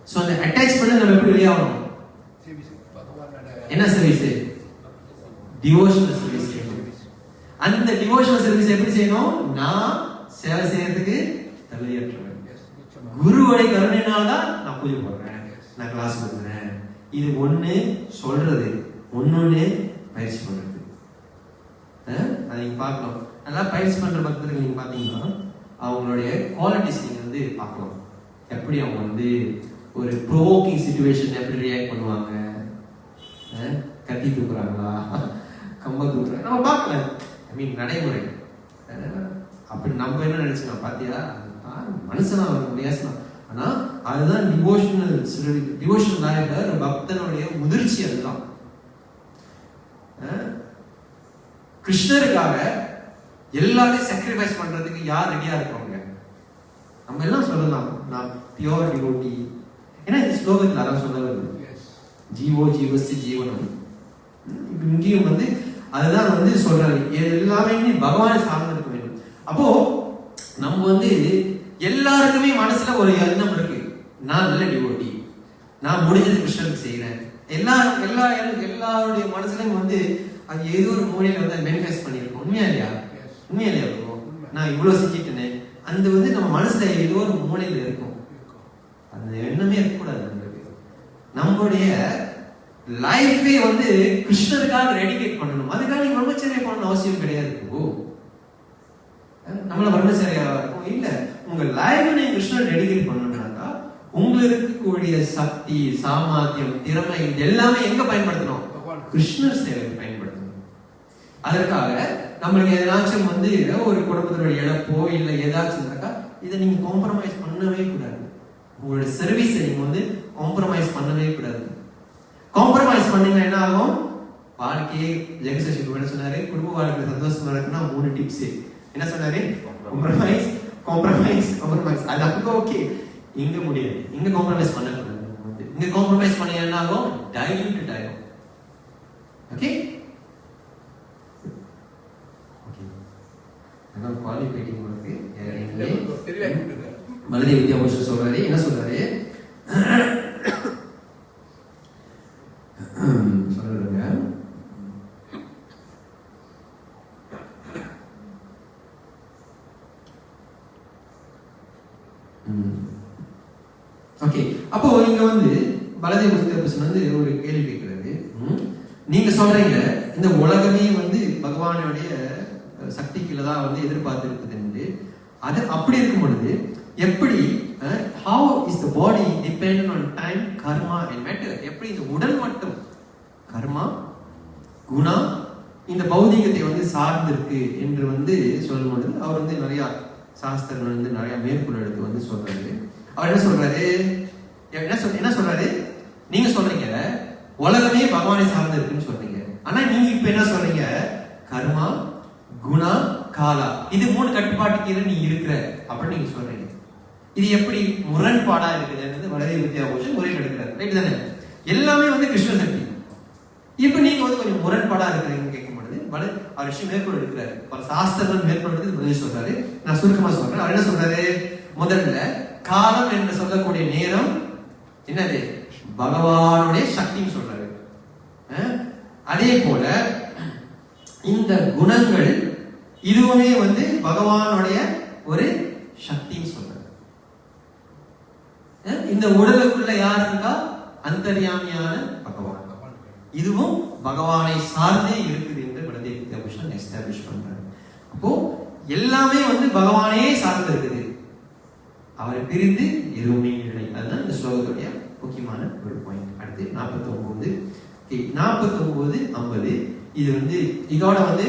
[SPEAKER 1] சோ அந்த அட்டாச்மெண்ட் நம்ம எப்படி வெளியாகணும்? என்ன சர்வீஸ்? Devotional service. அந்த டிவோஷனல் சர்வீஸ் எப்படி செய்யணும்? நான் சேவை செய்யறதுக்கு தகுதியற்றவன். குருவுடைய கருணையினால தான் நான் பூஜை போடுறேன், நான் கிளாஸ் கொடுக்குறேன். இது ஒண்ணு சொல்றது, ஒன்னொன்னு பயிற்சி பண்றது. அதை நீங்க பார்க்கலாம். நல்லா பயிற்சி பண்ற பக்தர்கள் நீங்க பாத்தீங்கன்னா அவங்களுடைய குவாலிட்டிஸ் நீங்க வந்து பார்க்கலாம். எப்படி அவங்க வந்து ஒரு ப்ரோவோக்கிங் சிச்சுவேஷன் எப்படி ரியாக்ட் பண்ணுவாங்க, கத்தி தூக்குறாங்களா, கம்ப தூக்குறாங்க, நம்ம பார்க்கல. ஐ மீன் நடைமுறை. அப்படி நம்ம என்ன நினைச்சோம் பாத்தியா, மனுஷனா பேசலாம். ஆனா அதுதான் டிவோஷனல் லைஃப்ல ஒரு பக்தனுடைய முதிர்ச்சி. அதுதான் கிருஷ்ணருக்காக எல்லாரையும் சாக்ரிஃபைஸ் பண்றதுக்கு யார் ரெடியா இருப்பாங்க? நம்ம எல்லாம் சொல்லலாம் நான் பியோர் டிவோட்டி. ஏன்னா இந்த ஸ்லோகத்தில் அதான் சொல்லுவது, ஜீவோ ஜீவஸ்ய ஜீவனம். இங்கேயும் வந்து அதுதான் வந்து சொல்றாரு, எல்லாமே பகவானை சார்ந்து இருக்க வேண்டும். அப்போ நம்ம வந்து எல்லாருக்குமே மனசுல ஒரு எண்ணம் இருக்கு, நான் நல்ல டிவோட்டி, நான் முடிஞ்சது கிருஷ்ணனுக்கு செய்யறேன். எல்லாருடைய மனசுலயும் வந்து அது ஏதோ ஒரு மூலையில வந்து மேனிஃபெஸ்ட் பண்ணிருக்கோம். உண்மையா இல்லையா? உண்மையா இல்லையா? நான் இவ்வளவு செஞ்சுட்டேனே, அந்த வந்து நம்ம மனசுல ஏதோ ஒரு மூலையில இருக்கும். அந்த எண்ணமே இருக்கக்கூடாது. நம்மளுடைய லைஃபே வந்து கிருஷ்ணருக்காக டெடிகேட் பண்ணணும். அதுக்காக நீங்க பிரம்மச்சரியம் பண்ணணும் அவசியம் கிடையாது. நம்மள பிரம்மச்சரியா இருக்கும் இல்ல, உங்க லைஃப் நீங்க கிருஷ்ணர் டெடிகேட் பண்ணணும்னாக்கா உங்களுக்கு இருக்கக்கூடிய சக்தி, சாமர்த்தியம், திறமை எல்லாமே எங்க பயன்படுத்தணும்? கிருஷ்ணர் சேவைக்கு பயன்படுத்தணும். அதற்காக நம்மளுக்கு ஏதாச்சும் வந்து ஒரு குடும்பத்தினுடைய இழப்போ இல்ல ஏதாச்சும் இருந்தாக்கா இதை நீங்க காம்ப்ரமைஸ் பண்ணவே கூடாது. உங்களுடைய சர்வீஸை நீங்க வந்து காம்ப்ரமைஸ் பண்ணவே கூடாது. காம்ப்ரமைஸ் பண்ணீங்க என்ன ஆகும்? வாழ்க்கையே ஜெகசேஷி என்ன சொன்னாரு, குடும்ப வாழ்க்கை சந்தோஷமா இருக்குன்னா 3 டிப்ஸ். என்ன சொன்னாரு? Compromise compromise compromise. அது அப்போ ஓகே, இங்க முடியாது, இங்க காம்ப்ரமைஸ் பண்ணக்கூடாது. இங்க காம்ப்ரமைஸ் பண்ண என்ன ஆகும்? டைல்யூட் ஆகும். ஓகே குவாலிஃபைட்டிங் உங்களுக்கு மலதி வித்யாபூஷன் சொல்றாரு. என்ன சொல்றாரு? சொல்லுங்க. ஓகே, அப்போ இங்க வந்து பலதேவ வித்யாபூஷன் வந்து ஒரு கேள்வி கேட்கிறாரு. நீங்க சொல்றீங்க இந்த உலகமே வந்து பகவானுடைய சக்திக்குள்ள தான் வந்து எதிர்பார்த்து இருக்குது. அது அப்படி இருக்கும் பொழுது எப்படி how is the body dependent on time, karma and matter? எப்படி இந்த உடல் மட்டும் கர்மா, குணா இந்த பௌதிகத்தை வந்து சார்ந்திருக்கு என்று வந்து சொல்லும் பொழுது அவர் வந்து நிறைய சாஸ்திரங்கள் வந்து நிறைய மேற்கோள் எடுத்து வந்து சொல்றாரு. அவர் என்ன சொல்றாரு, என்ன சொல்றாரு, நீங்க சொல்றீங்க உலகமே பகவானை சார்ந்து இருக்குன்னு சொல்றீங்க. ஆனா நீங்க இப்ப என்ன சொல்றீங்க, கர்மா, குணா, காலா, இது 3 கட்டுப்பாட்டு கீழே நீ இருக்கிற அப்படின்னு நீங்க சொல்றீங்க. இது எப்படி முரண்பாடா இருக்குது வலதை வித்யா கோஷன் முறையில் எடுக்கிறாரு. ரைட் தானே? எல்லாமே வந்து கிருஷ்ண சக்தி. இப்ப நீங்க வந்து கொஞ்சம் முரண்பாடா இருக்கிறீங்கன்னு கேட்கும் பொழுது அவர் விஷயம் மேற்கொள் எடுக்கிறாரு. பல சாஸ்திரங்கள் மேற்கொள் எடுத்து பதில் சொல்றாரு. நான் சுருக்கமா சொல்றேன். அவர் என்ன சொல்றாரு, முதல்ல காலம் என்று சொல்லக்கூடிய நேரம் என்னது, பகவானுடைய சக்தின்னு சொல்றாரு. அதே போல இந்த குணங்கள் இதுவுமே வந்து பகவானுடைய ஒரு சக்தின்னு சொல்றாரு. இந்த உடலுக்குள்ள யார் இருக்கா, அந்தர்யாமியான பகவான், இதுவும் பகவானை சார்ந்தே இருக்குது என்று வலதை வித்யா கோஷன் எஸ்டாப்ளிஷ் பண்றாரு. அப்போ எல்லாமே வந்து பகவானே சார்ந்து இருக்குது, அவரை பிரிந்து எதுவுமே இல்லை. அதுதான் இந்த ஸ்லோகத்துடைய முக்கியமான ஒரு பாயிண்ட். அடுத்து 49 50 இது வந்து இதோட வந்து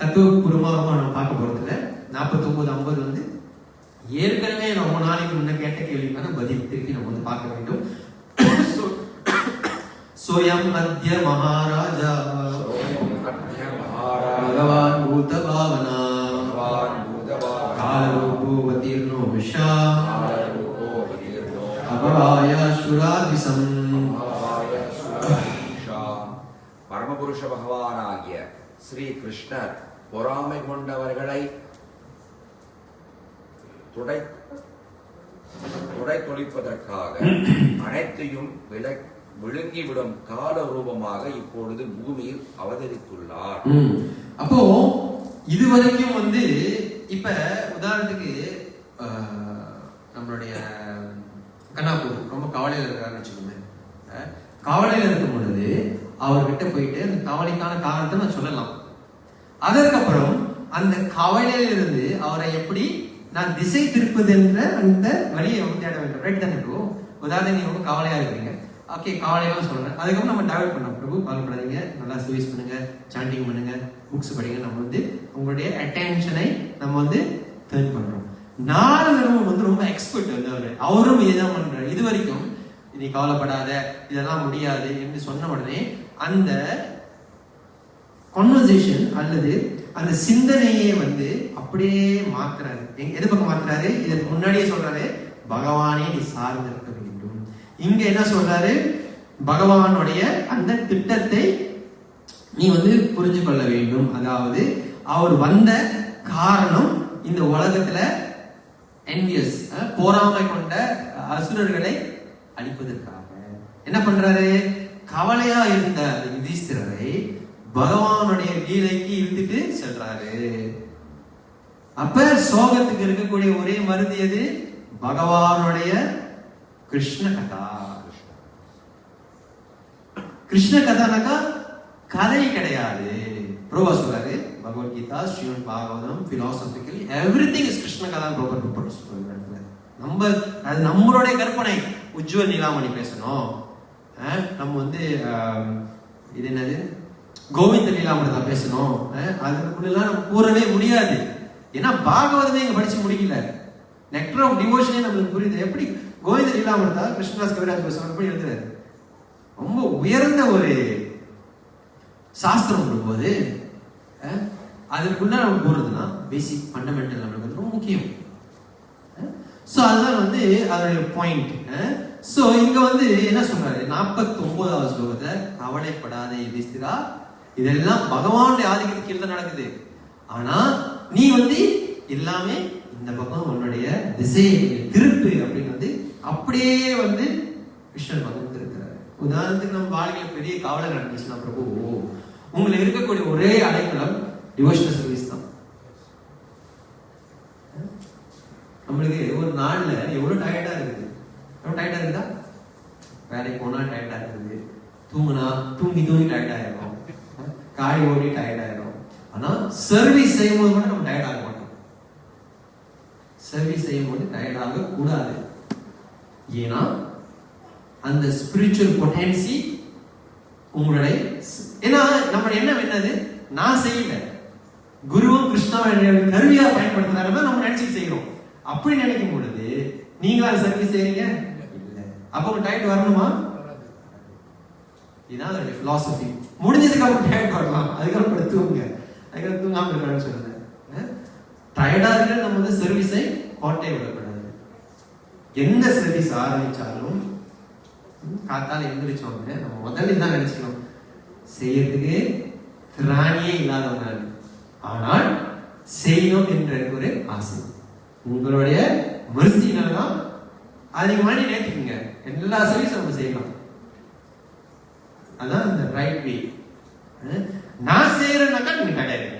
[SPEAKER 1] தத்துவபூர்வமாக நம்ம பார்க்க போறதுல 49 50 வந்து ஏற்கனவே ரொம்ப நாளைக்கு முன்ன கேட்ட கேள்விக்கான பதில் திருப்பி நம்ம வந்து பார்க்க வேண்டும். சோயம் அத்ய மகாராஜா பகவான் பூத பாவனா காலரூபோவதீர்ணோ விஷா அபவாய சுராதிசம்.
[SPEAKER 7] பரமபுருஷ பகவானாகிய ஸ்ரீ கிருஷ்ணர் பொறாமை கொண்டவர்களை துடைத்தொழிப்பதற்காக அனைத்தையும் விழுங்கிவிடும் கால ரூபமாக இப்பொழுது பூமியில் அவதரித்துள்ளார்.
[SPEAKER 1] அப்போ இதுவரைக்கும் வந்து இப்ப உதாரணத்துக்கு நம்மளுடைய கண்ணாப்பூர் ரொம்ப கவலையில இருக்காருன்னு வச்சுக்கோங்க. கவலையில இருக்கும் பொழுது அவர்கிட்ட போயிட்டு அந்த கவலைக்கான காரணத்தை நான் சொல்லலாம். அதற்கப்புறம் அந்த கவலையிலிருந்து அவரை எப்படி நான் திசை திருப்பது என்ற அந்த வழியை வந்து தேட வேண்டும். ரைட் தானே ப்ரோ? உதாரணம் நீங்க ரொம்ப கவலையா இருக்கிறீங்க, ஓகே கவலையெல்லாம் சொல்றேன். அதுக்கப்புறம் நம்ம டைவர்ட் பண்ணோம், பிரபு கவலைப்படாதீங்க, நல்லா சர்வீஸ் பண்ணுங்க, சாண்டிங் பண்ணுங்க, புக்ஸ் படிங்க. நம்ம வந்து உங்களுடைய அட்டென்ஷனை நம்ம வந்து டர்ன் பண்றோம். நாரதரும் வந்து ரொம்ப எக்ஸ்பர்ட் வந்து அவரும் இதுதான் பண்றாரு. இது வரைக்கும் நீ கவலைப்படாத, இதெல்லாம் முடியாது என்று சொன்ன உடனே அந்த கான்வர்சேஷன் அல்லது அந்த சிந்தனையே வந்து அப்படியே மாத்துறாரு. எது பக்கம் மாத்துறாரு? இதற்கு முன்னாடியே சொல்றாரு பகவானே நீ சார்ந்து இருக்க வேண்டும். இங்க என்ன சொல்றாரு, பகவானுடைய அந்த திட்டத்தை நீ வந்து புரிஞ்சு கொள்ள வேண்டும். அதாவது அவர் வந்த காரணம் இந்த உலகத்துல என்வியஸ் போராமை கொண்ட அசுரர்களை அழிப்பதற்காக. என்ன பண்றாரு, கவலையா இருந்த அந்த யுதிஷ்டிரரை பகவானுடைய லீலைக்கு இழுத்துட்டு செல்றாரு. அப்ப சோகத்துக்கு இருக்கக்கூடிய ஒரே மருந்து எது? பகவானுடைய கிருஷ்ண கதா. கிருஷ்ண கதானாக்கா கதை கிடையாது. பிரபா சொல்றாரு Bhagavad Gita, Srimad Bhagavatam, philosophically everything is Krishna கதா. நம்ம அது நம்மளுடைய கற்பனை. உஜ்வல் நீலாமணி பேசணும், நம்ம வந்து இது என்னது கோவிந்த லீலாமணி பேசணும், அதுக்குள்ளலாம் நம்ம கூறவே முடியாது. ஏன்னா பாகவதமே இங்க படிச்சு முடிக்கல. நெக்டர் ஆஃப் டிவோஷனே நம்மளுக்கு புரியுது. எப்படி கோவிந்த லீலாமணி கிருஷ்ணதாஸ் கவிராஜ் பேசுறோம் எப்படி எழுதுறாரு. ரொம்ப உயர்ந்த ஒரு சாஸ்திரம் போது அதுக்குள்ள நம்ம போறதுன்னா பேசிக் ஃபண்டமெண்டல் நம்மளுக்கு ரொம்ப முக்கியம். சோ அதுதான் வந்து அதோட பாயிண்ட். சோ இங்க வந்து என்ன சொல்றாரு, 49வது ஸ்லோகத்துல கவலைப்படாத யுதிஷ்டிரா, இதெல்லாம் பகவானுடைய ஆதிக்கத்துக்கு கீழே தான் நடக்குது. ஆனா நீ வந்து எல்லாமே இந்த பக்கம் உன்னுடைய திசையை திருப்பு அப்படின்னு வந்து அப்படியே வந்து கிருஷ்ணன் பக்கம் திருக்கிறாரு. உதாரணத்துக்கு நம்ம வாழ்க்கையில பெரிய கவலை நடந்துச்சுன்னா, பிரபு உங்களுக்கு இருக்கக்கூடிய ஒரே அடைக்கலம் டிவோஷனல் சர்வீஸ் தான். நம்மளுக்கு ஒரு நாள்ல எவ்வளவு டயர்டா இருக்குது. எவ்வளவு டயர்டா இருக்குதா? வேலைக்கு போனா டயர்டா இருக்குது, தூங்குனா தூங்கி டயர்டா இருக்கும், காடி ஓடி டயர்டா இருக்கும். ஆனா சர்வீஸ் செய்யும் போது கூட நம்ம டயர்ட் ஆக மாட்டோம். சர்வீஸ் செய்யும் போது டயர்ட் ஆக கூடாது. ஏன்னா அந்த ஸ்பிரிச்சுவல் பொட்டன்சி உங்களுடைய, ஏன்னா நம்ம எண்ணம் என்னது, நான் செய்யல, குருவும் கிருஷ்ணாவும் கருவியா பயன்படுத்தினாருன்னா நம்ம நினைச்சு செய்யறோம். அப்படி நினைக்கும் பொழுது நீங்களா சர்வீஸ் செய்றீங்க இல்ல. அப்ப உங்க டயட் வரணுமா? இதான் அதோட பிலாசபி. முடிஞ்சதுக்கு அப்புறம் டயட் வரலாம், அதுக்கப்புறம் படுத்துவங்க, அதுக்கப்புறம் தூங்காம இருக்கணும்னு சொல்லுங்க. டயர்டா இருக்கிற நம்ம வந்து சர்வீஸை கோட்டை விடக்கூடாது. எந்த சர்வீஸ் ஆரம்பிச்சாலும் காத்தால எழுந்திரிச்சோங்க நம்ம முதல்ல தான் நினைச்சுக்கணும், செய்யறதுக்கு திராணியே இல்லாதவங்க, ஆனால் செய்யணும் என்ற ஒரு ஆசை. உங்களுடைய மருசினால்தான் அதிகமாக நேற்றுக்குங்க எல்லா சர்வீஸும் நம்ம செய்யலாம். அதான் இந்த ரைட் வே. நான் செய்யறேன்னாக்கா நீங்க கிடையாதுங்க.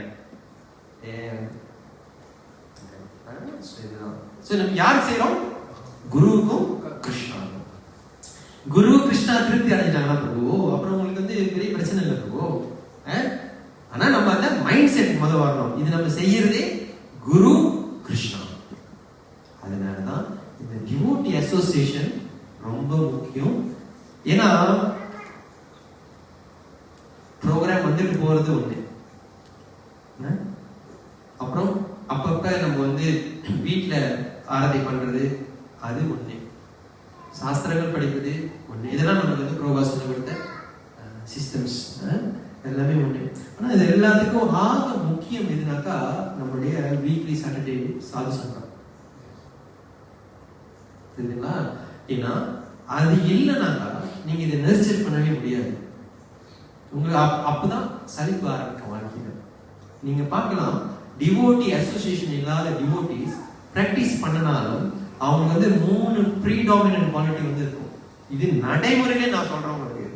[SPEAKER 1] நம்ம யார் செய்யறோம்? குருவுக்கும் கிருஷ்ணாவுக்கும். குரு கிருஷ்ணா திருப்தி அடைஞ்சாங்கன்னா பிரபு, அப்புறம் உங்களுக்கு வந்து பெரிய பிரச்சனை இல்லை பிரபு. ஆனா நம்ம அந்த மைண்ட் செட் முதல் வரணும், இது நம்ம செய்யறதே குரு கிருஷ்ணா. அதனாலதான் இந்த டிவோட்டி அசோசியேஷன் ரொம்ப முக்கியம். ஏன்னா ப்ரோக்ராம் வந்துட்டு போறது ஒண்ணு, அப்புறம் அப்பப்ப நம்ம வந்து வீட்டுல ஆராதனை பண்றது அது ஒண்ணு, சாஸ்திரங்கள் படிப்பது ஒண்ணு, இதெல்லாம் நமக்கு வந்து ப்ரோகா சொல்லி கொடுத்த சிஸ்டம்ஸ் எல்லாமே ஒண்ணு. ஆனா இது எல்லாத்துக்கும் ஆக முக்கியம் எதுனாக்கா நம்மளுடைய வீக்லி சாட்டர்டே சாது சங்கம். தெரியுங்களா? ஏன்னா அது இல்லைனாக்கா நீங்க இதை நர்ச்சர் பண்ணவே முடியாது. உங்களுக்கு அப்பதான் சலிப்பு ஆரம்பிக்கும் வாழ்க்கையில. நீங்க பார்க்கலாம், டிவோட்டி அசோசியேஷன் இல்லாத டிவோட்டிஸ் பிராக்டிஸ் பண்ணனாலும் அவங்க வந்து 3 ப்ரீடாமினன்ட் குவாலிட்டி வந்து இருக்கும். இது நடைமுறையிலே நான் சொல்றேன் உங்களுக்கு.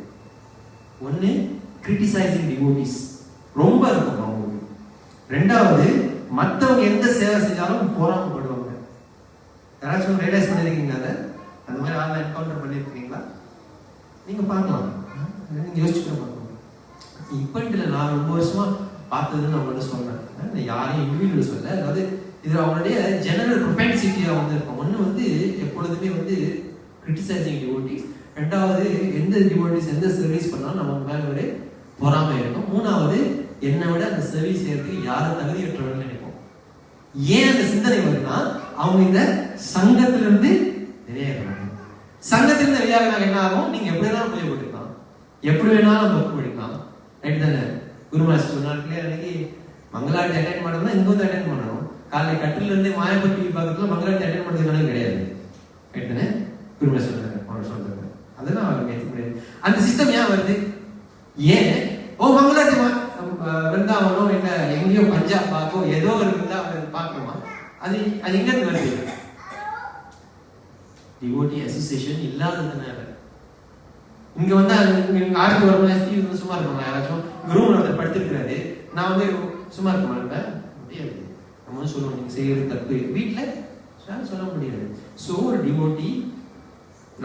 [SPEAKER 1] ஒன்னு கிரிட்டிசைசிங் டிவோட்டிஸ் ரொம்ப இருக்கும் அவங்களுக்கு. ரெண்டாவது மற்றவங்க எந்த சேவை செஞ்சாலும் போராமப்படுவாங்க. யாராச்சும் ரியலைஸ் பண்ணிருக்கீங்க அதை? அந்த மாதிரி ஆள் என்கவுண்டர் பண்ணிருக்கீங்களா? நீங்க பார்க்கலாம், நீங்க யோசிச்சுக்க பார்க்கலாம். இப்ப நான் ரொம்ப வருஷமா பார்த்ததுன்னு நான் வந்து சொல்றேன், யாரையும் இண்டிவிஜுவல் சொல்ல. அதாவது இது அவங்களுடைய ஜெனரல் ப்ரொபென்சிட்டியா வந்து இருக்கும். ஒண்ணு வந்து எப்பொழுதுமே வந்து கிரிட்டிசைசிங் டிவோட்டிஸ், ரெண்டாவது எந்த டிவோட்டிஸ் எந்த சர்வீஸ் பண்ணாலும் நம்ம மேல ஒரு பொறாமை இருக்கும், மூணாவது என்னை விட அந்த சர்வீஸ் செய்யறதுக்கு யாரும் தகுதியற்றவர்கள் நினைப்போம். ஏன் அந்த சிந்தனை வருதுன்னா அவங்க இந்த சங்கத்திலிருந்து வெளியாகிறாங்க. சங்கத்திலிருந்து வெளியாகினாங்க என்ன ஆகும்? நீங்க எப்படி வேணாலும் போய் போட்டுக்கலாம், எப்படி வேணாலும் புக் பண்ணிக்கலாம், ரைட் தானே? குருமாஸ்டர் சொன்னாலே அன்னைக்கு மங்களாட்டி அட்டென்ட் பண்ணணும்னா இங்க வந்து அட்டென்ட் பண்ணணும். காலையில் கட்டில இருந்து மாயப்பட்டி பக்கத்துல மங்களாட்டி அட்டென்ட் பண்ணுறதுனால கிடையாது, ரைட் தானே? குருமாஸ்டர் சொல்றாங்க, அதெல்லாம் அவங்க ஏற்க முடியாது. அந்த சிஸ்டம் ஏன் வருது? ஏன் மங்களாட்டி விருந்தாவனோ இல்ல எங்கேயோ பஞ்சாப் பார்க்கோ ஏதோ ஒரு விருந்தாவனம் பார்க்கணுமா? அது எங்க இருந்து வருது? டிவோட்டி அசோசியேஷன் இல்லாததுனால. இங்க வந்து ஆர்த்தி வரும்போது சும்மா இருக்கணும். யாராச்சும் குருவில் ஒருத்தர் படுத்திருக்கிறாரு, நான் வந்து சும்மா இருக்க மாட்டேன் முடியாது. நம்ம சொல்லுவோம் நீங்க செய்யறது தப்பு, வீட்டுல சொல்ல முடியாது. சோ ஒரு டிவோட்டி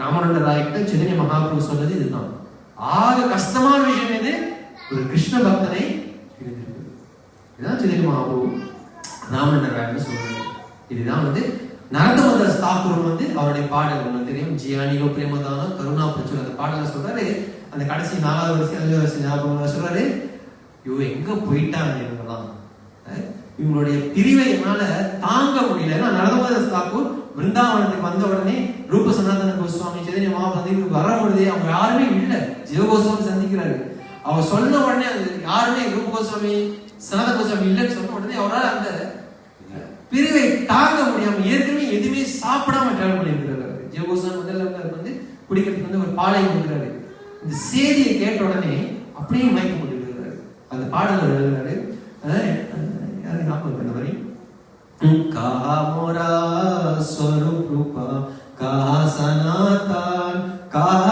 [SPEAKER 1] ராமானந்த ராய்கிட்ட சைதன்ய மகாபிரபு சொன்னது இதுதான். ஆக கஷ்டமான விஷயம் எது? ஒரு கிருஷ்ண பக்தனை இருந்திருக்கு. இதுதான் சைதன்ய மகாபிரபு ராமானந்த ராய்கிட்ட சொல்றது. இதுதான் வந்து நரந்தமதாஸ் தாக்கூர் வந்து அவருடைய பாடல் உங்களுக்கு தெரியும், ஜியானியோ பிரேமதான கருணா பிரச்சுர, அந்த பாடல சொல்றாரு. அந்த கடைசி 4வது வருஷம் 5வது வருஷம் ஞாபகம் சொல்றாரு, இவங்க எங்க போயிட்டாங்க இவங்கலாம், இவங்களுடைய பிரிவை என்னால தாங்க முடியல. ஏன்னா நரந்தமதாஸ் தாக்கூர் விருந்தாவனத்துக்கு வந்த உடனே ரூப சனாதன கோஸ்வாமி சைதன்ய மகாபிரபு வர பொழுதே அவங்க யாருமே இல்ல, ஜீவகோஸ்வாமி சந்திக்கிறாரு. அவங்க சொன்ன உடனே யாருமே ரூப கோஸ்வாமி சனாதன கோஸ்வாமி இல்லைன்னு சொன்ன உடனே அவரால் அந்த பிரிவை தாங்க முடியாம ஏற்கனவே எதுவுமே சாப்பிடாம டிராவல் பண்ணிருக்கிறாரு. ஜீவகோஸ்வாமி முதல்ல வந்து குடிக்கிறதுக்கு வந்து ஒரு பாலை கொடுக்குறாரு. இந்த செய்தியை கேட்ட உடனே அப்படியே மயக்க முடிக்கிறாரு. அந்த பாடல் எழுதுறாரு, யாரு ஞாபகம் பண்ண மாதிரி, கஹா மோரா ஸ்வரூப் ரூபா, கஹா சனாதன், கஹா